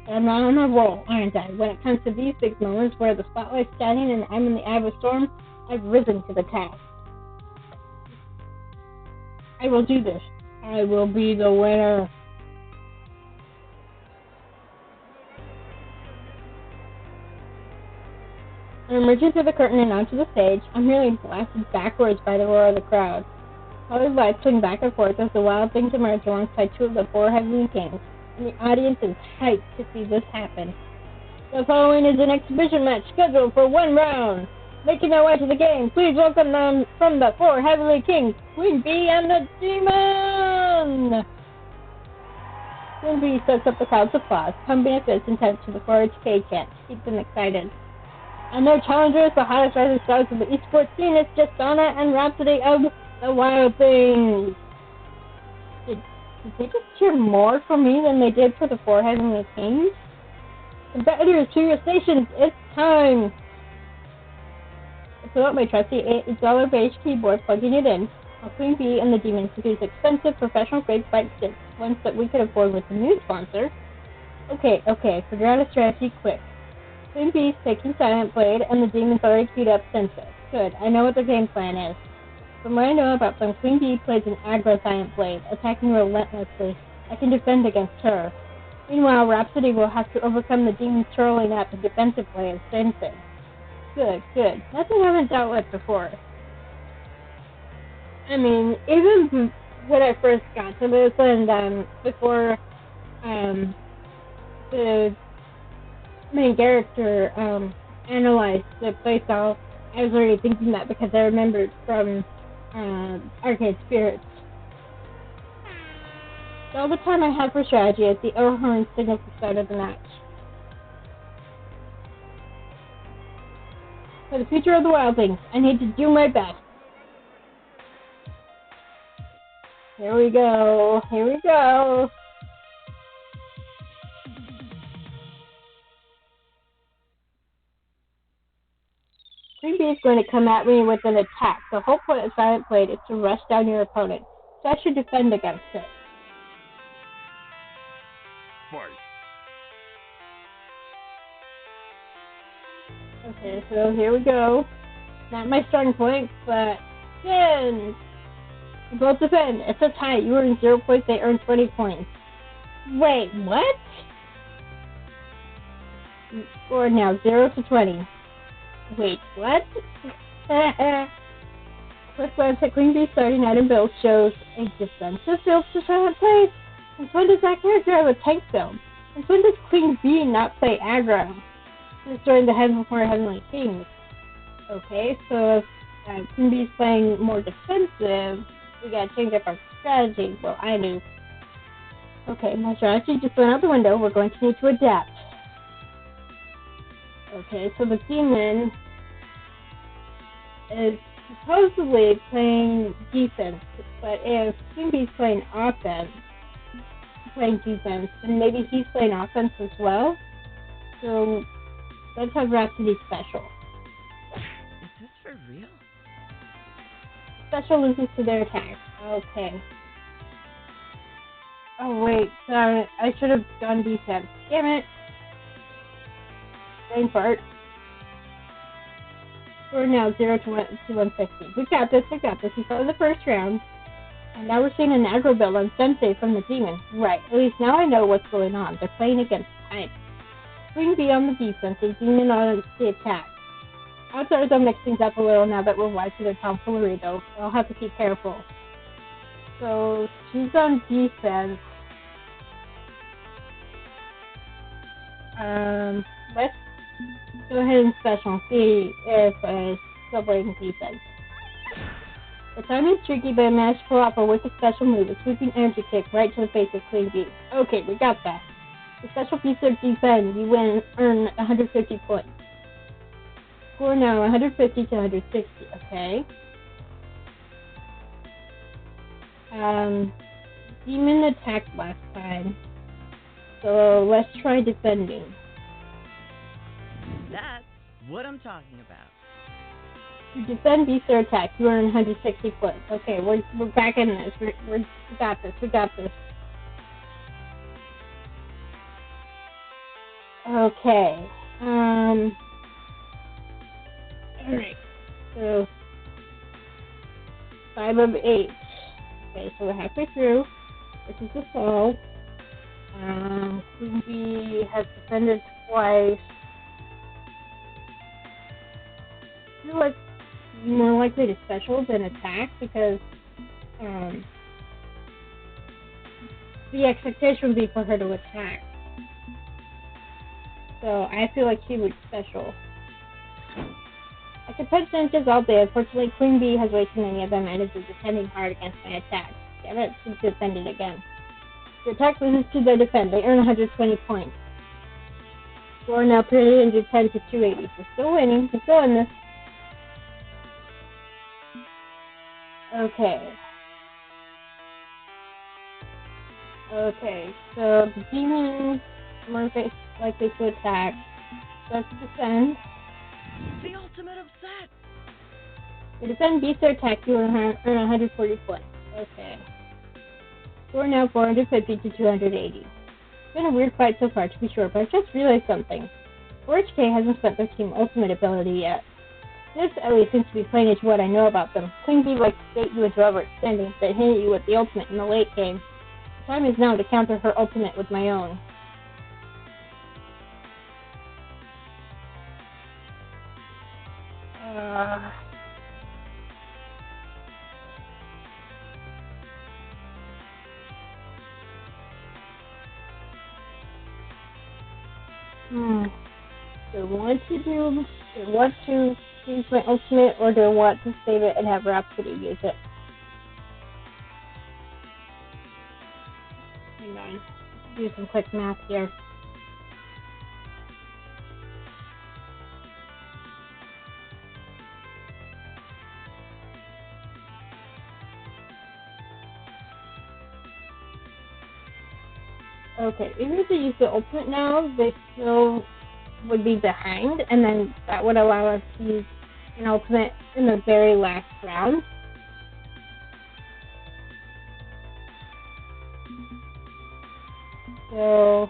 And I'm not on a roll, aren't I? When it comes to these big moments where the spotlight's shining and I'm in the eye of a storm, I've risen to the task. I will do this. I will be the winner. I'm emerging through the curtain and onto the stage. I'm nearly blasted backwards by the roar of the crowd. Colored lights swing back and forth as the wild things emerge alongside two of the Four Heavenly Kings, and the audience is hyped to see this happen. The following is an exhibition match scheduled for 1 round. Making their way to the game, please welcome them from the Four Heavenly Kings, Queen Bee and the Demon! Queen Bee soaks up the crowd's applause, pumping a fist intent to the 4HK chant to keep them excited. And their challengers, the hottest rising stars of the esports scene, is just Donna and Rhapsody of the Wild Things. Did they just cheer more for me than they did for the Four Heavenly Kings? Competitors to your stations, it's time! I pull out my trusty $8 beige keyboard, plugging it in, while Queen Bee and the Demon produce expensive professional-grade bike sticks, ones that we could afford with the new sponsor. Okay, figure out a strategy quick. Queen Bee's taking Silent Blade, and the Demon's already queued up Princess. Good, I know what the game plan is. From what I know about them, Queen Bee plays an aggro Silent Blade, attacking relentlessly. I can defend against her. Meanwhile, Rhapsody will have to overcome the Demon's trolling at the defensive play of Princess. Good. Nothing I haven't dealt with before. I mean, even when I first got to this, and before the main character analyzed the playstyle, I was already thinking that because I remembered from Arcade Spirits. So all the time I have for strategy is the air horn signals the start of the match. For the future of the Wild Things, I need to do my best. Here we go. Queen Bee is going to come at me with an attack. The whole point of Silent Blade is to rush down your opponent, so I should defend against it. Fight. Okay, so here we go. Not my strong point, but defend! You both defend. It's a tie. You earn 0 points, they earn 20 points. Wait, what? Score now 0 to 20. Wait, what? Quick glance at Queen Bee starting out in build shows a defensive build to Silent Blade. And when does that character have a tank build? And when does Queen Bee not play aggro? Destroying the head before Heavenly Kings. Okay, so if Queen Bee's playing more defensive, we gotta change up our Strategy. Well, I knew. Okay, my strategy just went out the window. We're going to need to adapt. Okay, so the demon is supposedly playing defense, but if Queen Bee's playing defense, then maybe he's playing offense as well. So let's have Rhapsody special. Is this for real? Special loses to their attack. Okay. Oh wait, sorry, I should have done defense. Damn it. Brain fart. We're now 0 to 160. We got this. We saw the first round. And now we're seeing an aggro build on Sensei from the demon. Right, at least now I know what's going on. They're playing against time. Queen Bee on the defense and demon on the attack. Odds are they'll mix things up a little now that we're wise to their tomfoolery though. I'll have to keep careful. So she's on defense. Let's go ahead and special and see if still playing defense. The timing is tricky, but I managed to pull off a wicked special move, a sweeping energy kick right to the face of Queen Bee. Okay, we got that. The special piece of defend, you earn 150 points. Score now 150 to 160, okay. Demon attacked last time, so let's try defending. That's what I'm talking about. To defend beats their attack, you earn 160 points. Okay, we're back in this. We got this. Okay. Alright. So 5 of 8. Okay, so we're halfway through. This is the fall. Queen Bee has defended twice. I feel like more likely to special than attack because the expectation would be for her to attack. So I feel like she would special. I could punch ninjas all day. Unfortunately, Queen Bee has way too many of them and is defending hard against my attack. Damn it, she defended again. The attack loses to their defend. They earn 120 points. Score now 310 to 280. We're still winning. We're still in this. Okay, so the demons are more likely to attack. Let's defend. The ultimate of set! The defend beats their attack, you earn 140 points. Okay. Score now 450 to 280. It's been a weird fight so far, to be sure, but I just realized something. 4HK hasn't spent their team ultimate ability yet. This at least seems to be playing into what I know about them. Queen Bee likes to bait you into overextending, then hit you with the ultimate in the late game. The time is now to counter her ultimate with my own. Do I want to use my ultimate, or do I want to save it and have Rhapsody use it? Hang on. Do some quick math here. Okay, even if they use the ultimate now, they still would be behind, and then that would allow us to use an ultimate in the very last round. So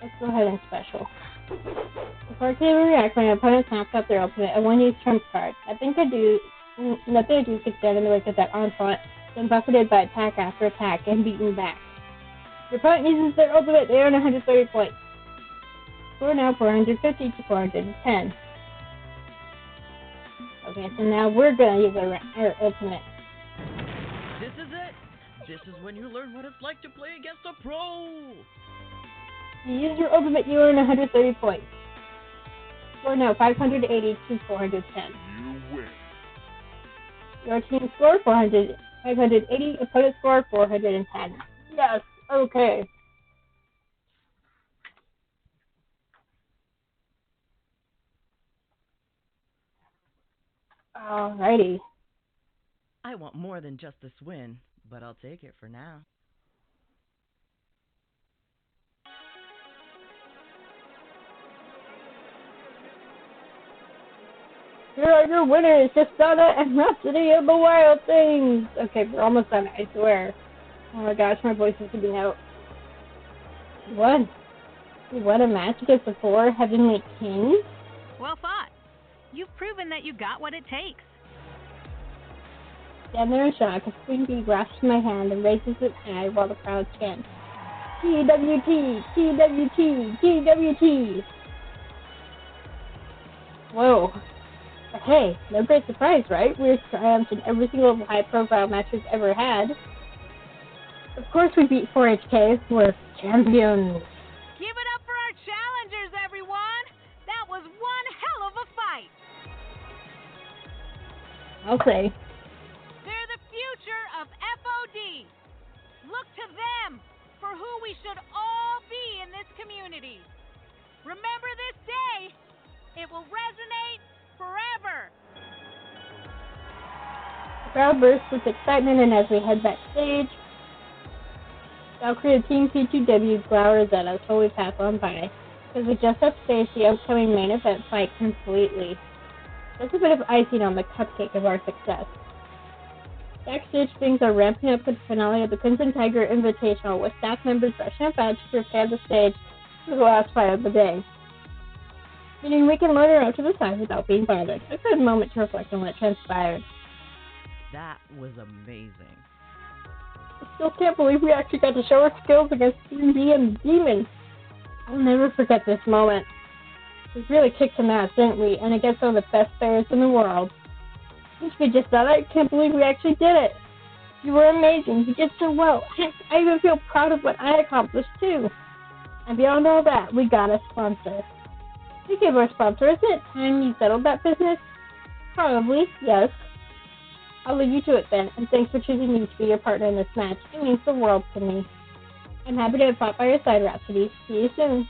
let's go ahead and special. Before I can even react, when an opponent snaps up their ultimate, I want to use trump card. Nothing I do could stand in the wake of that onslaught, then buffeted by attack after attack and beaten back. If your opponent uses their ultimate, they earn 130 points. Score now 450 to 410. Okay, so now we're going to use our ultimate. This is it! This is when you learn what it's like to play against a pro! You use your ultimate, you earn 130 points. Score now 580 to 410. You win. Your team score 480 580. Opponent score 410. Yes. Okay. Alrighty. I want more than just this win, but I'll take it for now. Here are your winners, Justana and Rhapsody of the Wild Things. Okay, we're almost done, I swear. Oh my gosh, my voice is giving out. What? You won a match against the 4 Heavenly Kings? Well fought. You've proven that you got what it takes. Stand there in shock as Queen Bee grasps my hand and raises it high while the crowd chants, TWT, TWT, TWT. Whoa. But hey, no great surprise, right? We're triumphed in every single high-profile match we've ever had. Of course we beat 4HK. We're champions. Give it up for our challengers, everyone! That was one hell of a fight! I'll say. They're the future of FOD. Look to them for who we should all be in this community. Remember this day. It will resonate forever. The crowd bursts with excitement, and as we head backstage, Valkyrie of Team P2W glowers at us while we pass on by, as we just upstage the upcoming main event fight completely. That's a bit of icing on the cupcake of our success. Backstage, things are ramping up for the finale of the Crimson Tiger Invitational, with staff members rushing about to prepare the stage for the last fight of the day. Meaning we can loiter out to the side without being bothered. A good moment to reflect on what transpired. That was amazing. I still can't believe we actually got to show our skills against 3D and the Demon. I'll never forget this moment. We really kicked some ass, didn't we? And against some of the best players in the world. Since we just thought, I can't believe we actually did it. You were amazing. You did so well. Heck, I even feel proud of what I accomplished, too. And beyond all that, we got a sponsor. Speaking of our sponsor, isn't it time you settled that business? Probably, yes. I'll leave you to it then, and thanks for choosing me to be your partner in this match. It means the world to me. I'm happy to have fought by your side, Rhapsody. See you soon.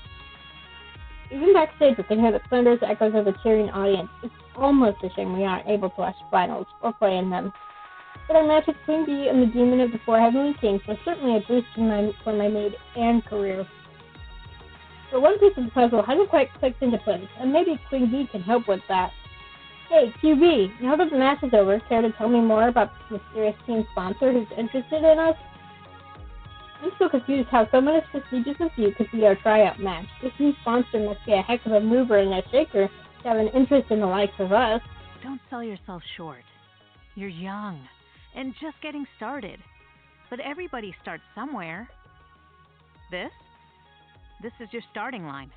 Even backstage, we can hear the thunderous echoes of the cheering audience. It's almost a shame we aren't able to watch finals or play in them. But our match with Queen Bee and the Demon of the 4 Heavenly Kings was certainly a boost for my maid and career. But one piece of the puzzle hasn't quite clicked into place, and maybe Queen Bee can help with that. Hey, QB, now that the match is over, care to tell me more about this mysterious team sponsor who's interested in us? I'm still confused how someone as prestigious as you could be our tryout match. This new sponsor must be a heck of a mover and a shaker to have an interest in the likes of us. Don't sell yourself short. You're young and just getting started. But everybody starts somewhere. This is your starting line.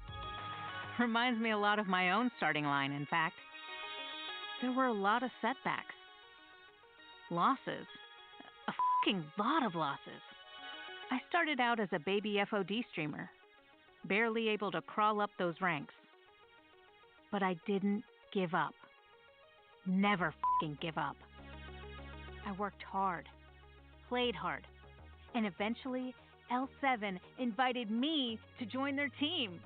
Reminds me a lot of my own starting line, in fact. There were a lot of setbacks. Losses. A fucking lot of losses. I started out as a baby FOD streamer, barely able to crawl up those ranks. But I didn't give up. Never fucking give up. I worked hard, played hard, and eventually L7 invited me to join their team.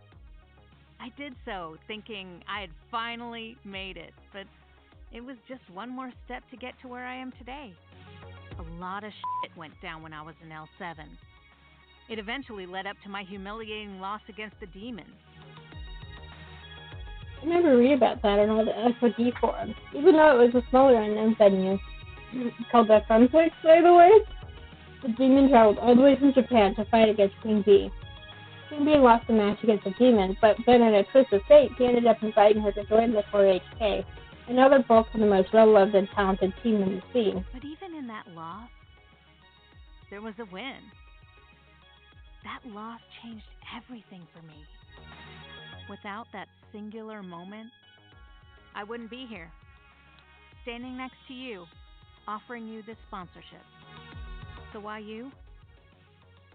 I did so thinking I had finally made it, but it was just one more step to get to where I am today. A lot of shit went down when I was in L7. It eventually led up to my humiliating loss against the Demon. I never read about that on all the FOD forums, even though it was a smaller unknown venue. Called the Funflix, by the way. The Demon traveled all the way from Japan to fight against Queen Bee. Queen Bee lost the match against the Demon, but then in a twist of fate, he ended up inviting her to join the 4HK. And now they're both the most well-loved and talented team in the scene. But even in that loss, there was a win. That loss changed everything for me. Without that singular moment, I wouldn't be here, standing next to you, offering you this sponsorship. So why you?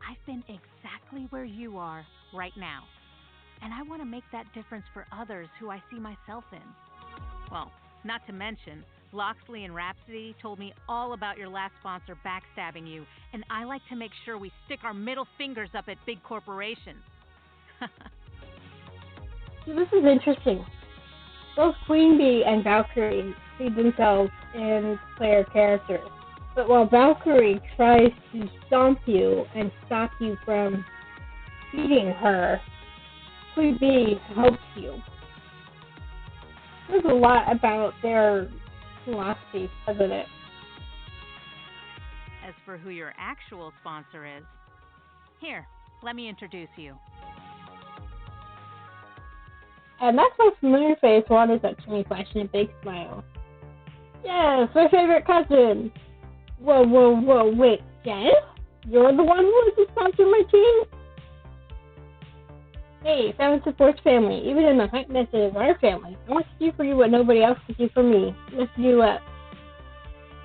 I've been exactly where you are right now, and I want to make that difference for others who I see myself in. Well, not to mention Loxley and Rhapsody told me all about your last sponsor backstabbing you, and I like to make sure we stick our middle fingers up at big corporations. So this is interesting. Both Queen Bee and Valkyrie see themselves in player characters. But while Valkyrie tries to stomp you and stop you from beating her, Queen Bee helps you. There's a lot about their philosophy, doesn't it? As for who your actual sponsor is, here, let me introduce you. And that's my familiar face wanders up to me, flashing a big smile. Yes, my favorite cousin! Whoa, wait, Jess? You're the one who was to sponsor my team? Hey, family supports family, even in the hot mess of our family. I want to do for you what nobody else can do for me. Let's do up.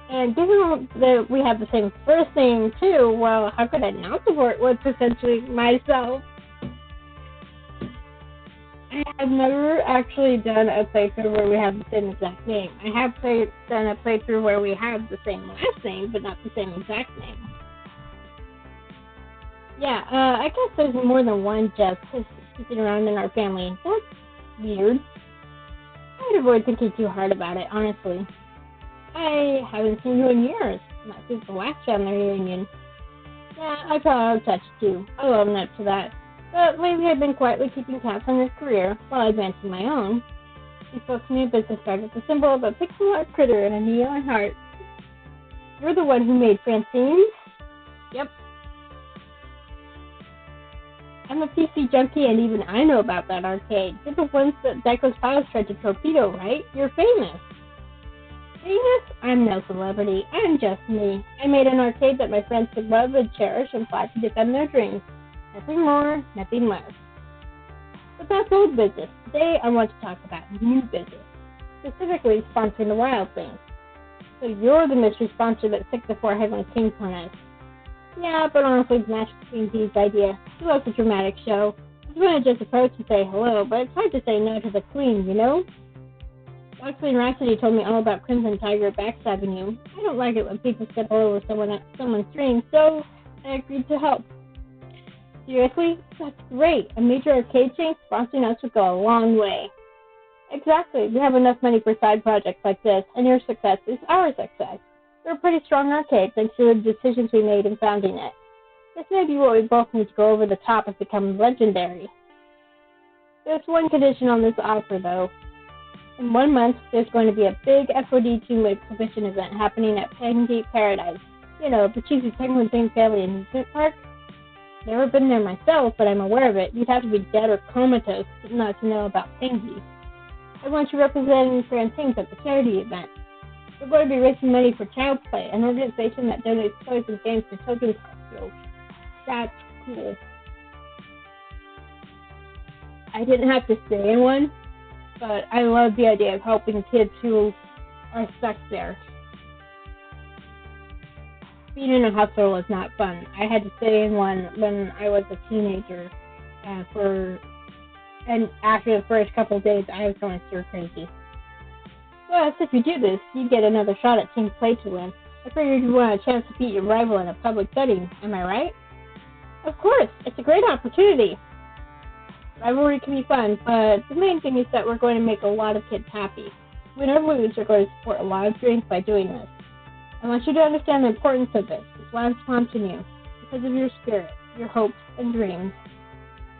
And given that we have the same first name, too, well, how could I not support what's essentially myself? I have never actually done a playthrough where we have the same exact name. I have done a playthrough where we have the same last name, but not the same exact name. Yeah, I guess there's more than one Jeff sticking around in our family. That's weird. I would avoid thinking too hard about it, honestly. I haven't seen you in years, not since the last family reunion. Yeah, I probably touched too. I'll own up to that. But lately I've been quietly keeping tabs on his career while advancing my own. He spoke to me a business card with the symbol of a pixel-art critter and a neon heart. You're the one who made Francine? Yep. I'm a PC junkie and even I know about that arcade. You're the ones that Deco's files tried to torpedo, right? You're famous. Famous? I'm no celebrity. I'm just me. I made an arcade that my friends could love and cherish and fly to defend their dreams. Nothing more, nothing less. But that's old business. Today I want to talk about new business, specifically sponsoring the wild things. So you're the mystery sponsor that stick the forehead on King's Harness. Yeah, but honestly, it's Nash Queen B's idea. She loves a dramatic show. I was going to just approach and say hello, but it's hard to say no to the Queen, you know? Loxley and Rhapsody told me all about Crimson Tiger backstabbing you. I don't like it when people step all over someone's dreams, so I agreed to help. Seriously? That's great. A major arcade chain sponsoring us would go a long way. Exactly. We have enough money for side projects like this, and your success is our success. We're a pretty strong arcade thanks to the decisions we made in founding it. This may be what we both need to go over the top and become legendary. There's one condition on this offer, though. In 1 month, there's going to be a big FOD team exhibition event happening at Penguin Paradise. You know, the cheesy penguin themed family amusement park. Never been there myself, but I'm aware of it. You'd have to be dead or comatose not to know about Penguin. I want you representing Francine at the charity event. We're going to be raising money for Child's Play, an organization that donates toys and games to children's hospitals. That's cool. I didn't have to stay in one, but I love the idea of helping kids who are stuck there. Being in a hospital was not fun. I had to stay in one when I was a teenager, and after the first couple of days, I was going stir crazy. Plus, if you do this, you get another shot at Team Play to win. I figured you want a chance to beat your rival in a public setting, am I right? Of course, it's a great opportunity. Rivalry can be fun, but the main thing is that we're going to make a lot of kids happy. Win or lose, we're going to support a lot of dreams by doing this. I want you to understand the importance of this. It's why I'm sponsoring you, because of your spirit, your hopes, and dreams.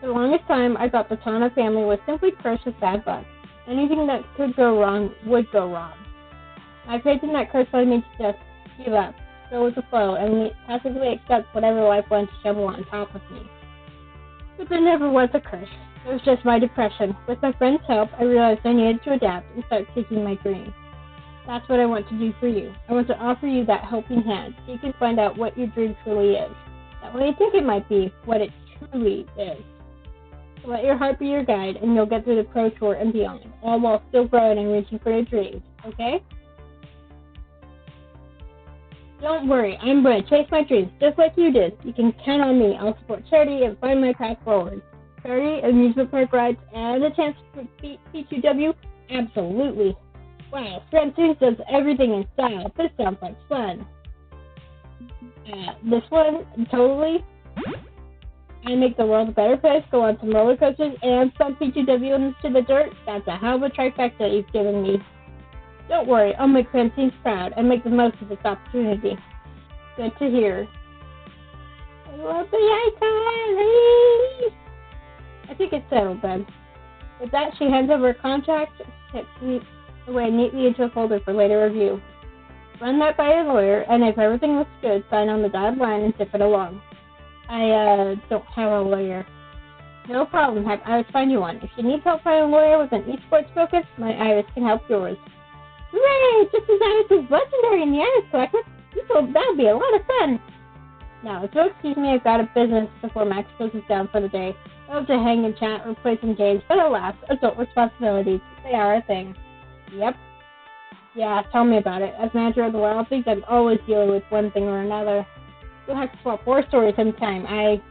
For the longest time, I thought the Tana family was simply cursed with bad luck. Anything that could go wrong would go wrong. My faith in that curse led me to just give up, go with the flow, and passively accept whatever life wanted to shovel on top of me. But there never was a curse. It was just my depression. With my friend's help, I realized I needed to adapt and start seeking my dreams. That's what I want to do for you. I want to offer you that helping hand so you can find out what your dream truly is. Not what you think it might be, what it truly is. So let your heart be your guide, and you'll get through the Pro Tour and beyond, all while still growing and reaching for your dreams, okay? Don't worry, I'm going to chase my dreams just like you did. You can count on me. I'll support charity and find my path forward. Charity, amusement park rides, and a chance to beat P2W? Absolutely. Wow, Francine does everything in style. This sounds like fun. This one, totally. I make the world a better place, go on some roller coasters, and some PGW into the dirt. That's a hell of a trifecta you've given me. Don't worry, I'll make Francine proud and make the most of this opportunity. Good to hear. I love the icon! I think it's settled then. With that, she hands over a contract, tucks it away neatly into a folder for later review. Run that by a lawyer, and if everything looks good, sign on the dotted line and zip it along. I don't have a lawyer. No problem, have Iris find you one. If she needs help finding a lawyer with an esports focus, my Iris can help yours. Hooray! Just as Iris is legendary in the Iris collective, that'll be a lot of fun. Now, if you'll excuse me, I've got a business before Max closes down for the day. I love to hang and chat or play some games, but alas, adult responsibilities, they are a thing. Yep. Yeah, tell me about it. As manager of the Wild League, I'm always dealing with one thing or another. We'll have to swap war stories sometime. I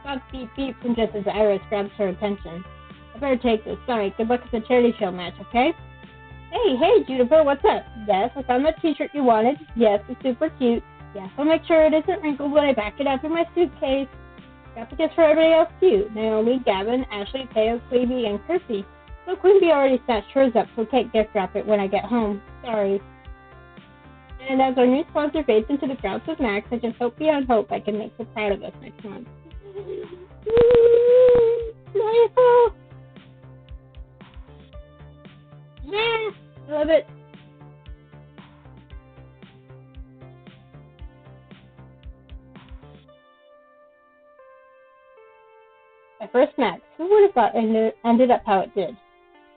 got beep beep from just as Iris grabs her attention. I better take this. Sorry, good luck at the charity show match, okay? Hey, Juniper, what's up? Yes, I found that t-shirt you wanted. Yes, it's super cute. Yes, I'll make sure it isn't wrinkled when I back it up in my suitcase. Got the gifts for everybody else too. Naomi, Gavin, Ashley, Teo, Queeby, and Kirsty. So Queeby already snatched hers up, so can't gift wrap it when I get home. Sorry. And as our new sponsor fades into the crowds with Max, I just hope beyond hope I can make her proud of us next month. Wonderful. Yeah, I love it. My first Max, who would have thought it ended up how it did?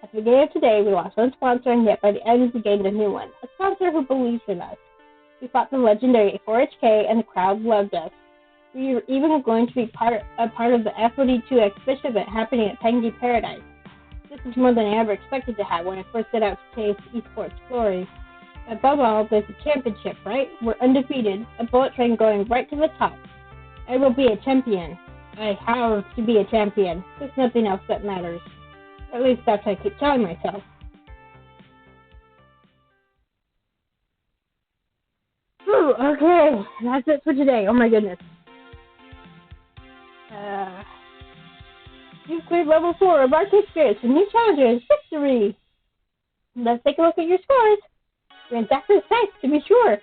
At the beginning of today, we lost one sponsor, and yet by the end, we gained a new one. A sponsor who believes in us. We fought the legendary 4HK, and the crowd loved us. We were even going to be a part of the FOD2 exhibition event happening at Pengy Paradise. This is more than I ever expected to have when I first set out to taste esports glory. Above all, there's a championship, right? We're undefeated, a bullet train going right to the top. I will be a champion. I have to be a champion. There's nothing else that matters. At least that's what I keep telling myself. Whew, okay, that's it for today. Oh my goodness. You've cleared level 4 of Arcade Spirits with new challenges. Victory! Let's take a look at your scores. You're in Zach's sights, to be sure.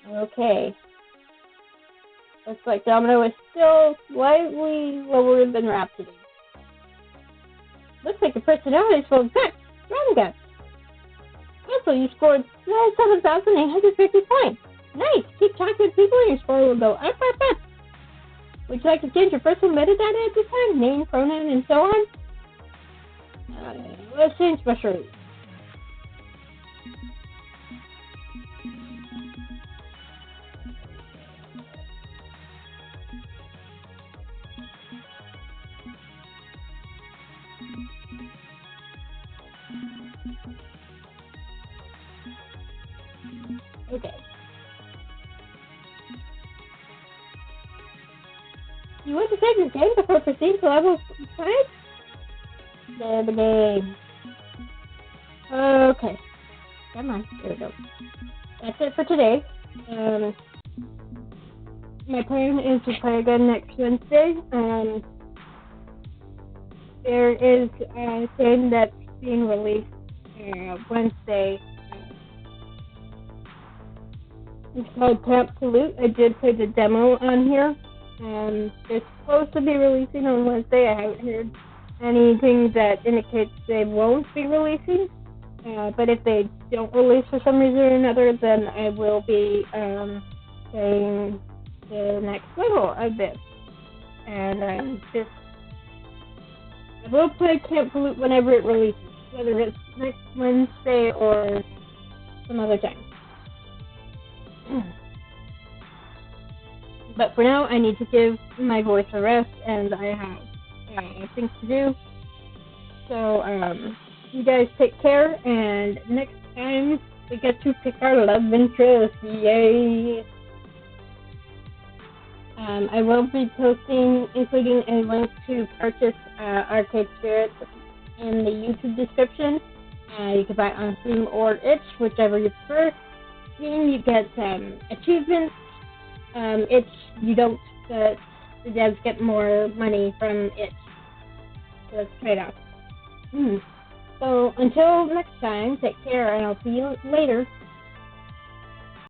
Okay. Looks like Domino is still slightly lower than Rhapsody. Looks like your personality is full of guts. Strong guts. Also, you scored 7,850 points. Nice. Keep talking with people and your score will go up. Would you like to change your personal metadata at this time? Name, pronoun, and so on? Let's change specialty. Okay. You want to save your game before proceeding to level 5? Save the game. Okay. Come on. There we go. That's it for today. My plan is to play again next Wednesday. There is a game that's being released Wednesday. It's called Camp Salute. I did play the demo on here. It's supposed to be releasing on Wednesday. I haven't heard anything that indicates they won't be releasing. But if they don't release for some reason or another, then I will be playing the next level of this. And I will play Camp Salute whenever it releases, whether it's next Wednesday or some other time. But for now, I need to give my voice a rest, and I have things to do. So, you guys take care, and next time we get to pick our love interest. Yay! I will be posting, including a link to purchase Arcade Spirits in the YouTube description. You can buy it on Steam or itch, whichever you prefer. Steam, you get achievements. Itch, you don't. The devs get more money from itch. So that's a trade-off. So until next time, take care, and I'll see you later.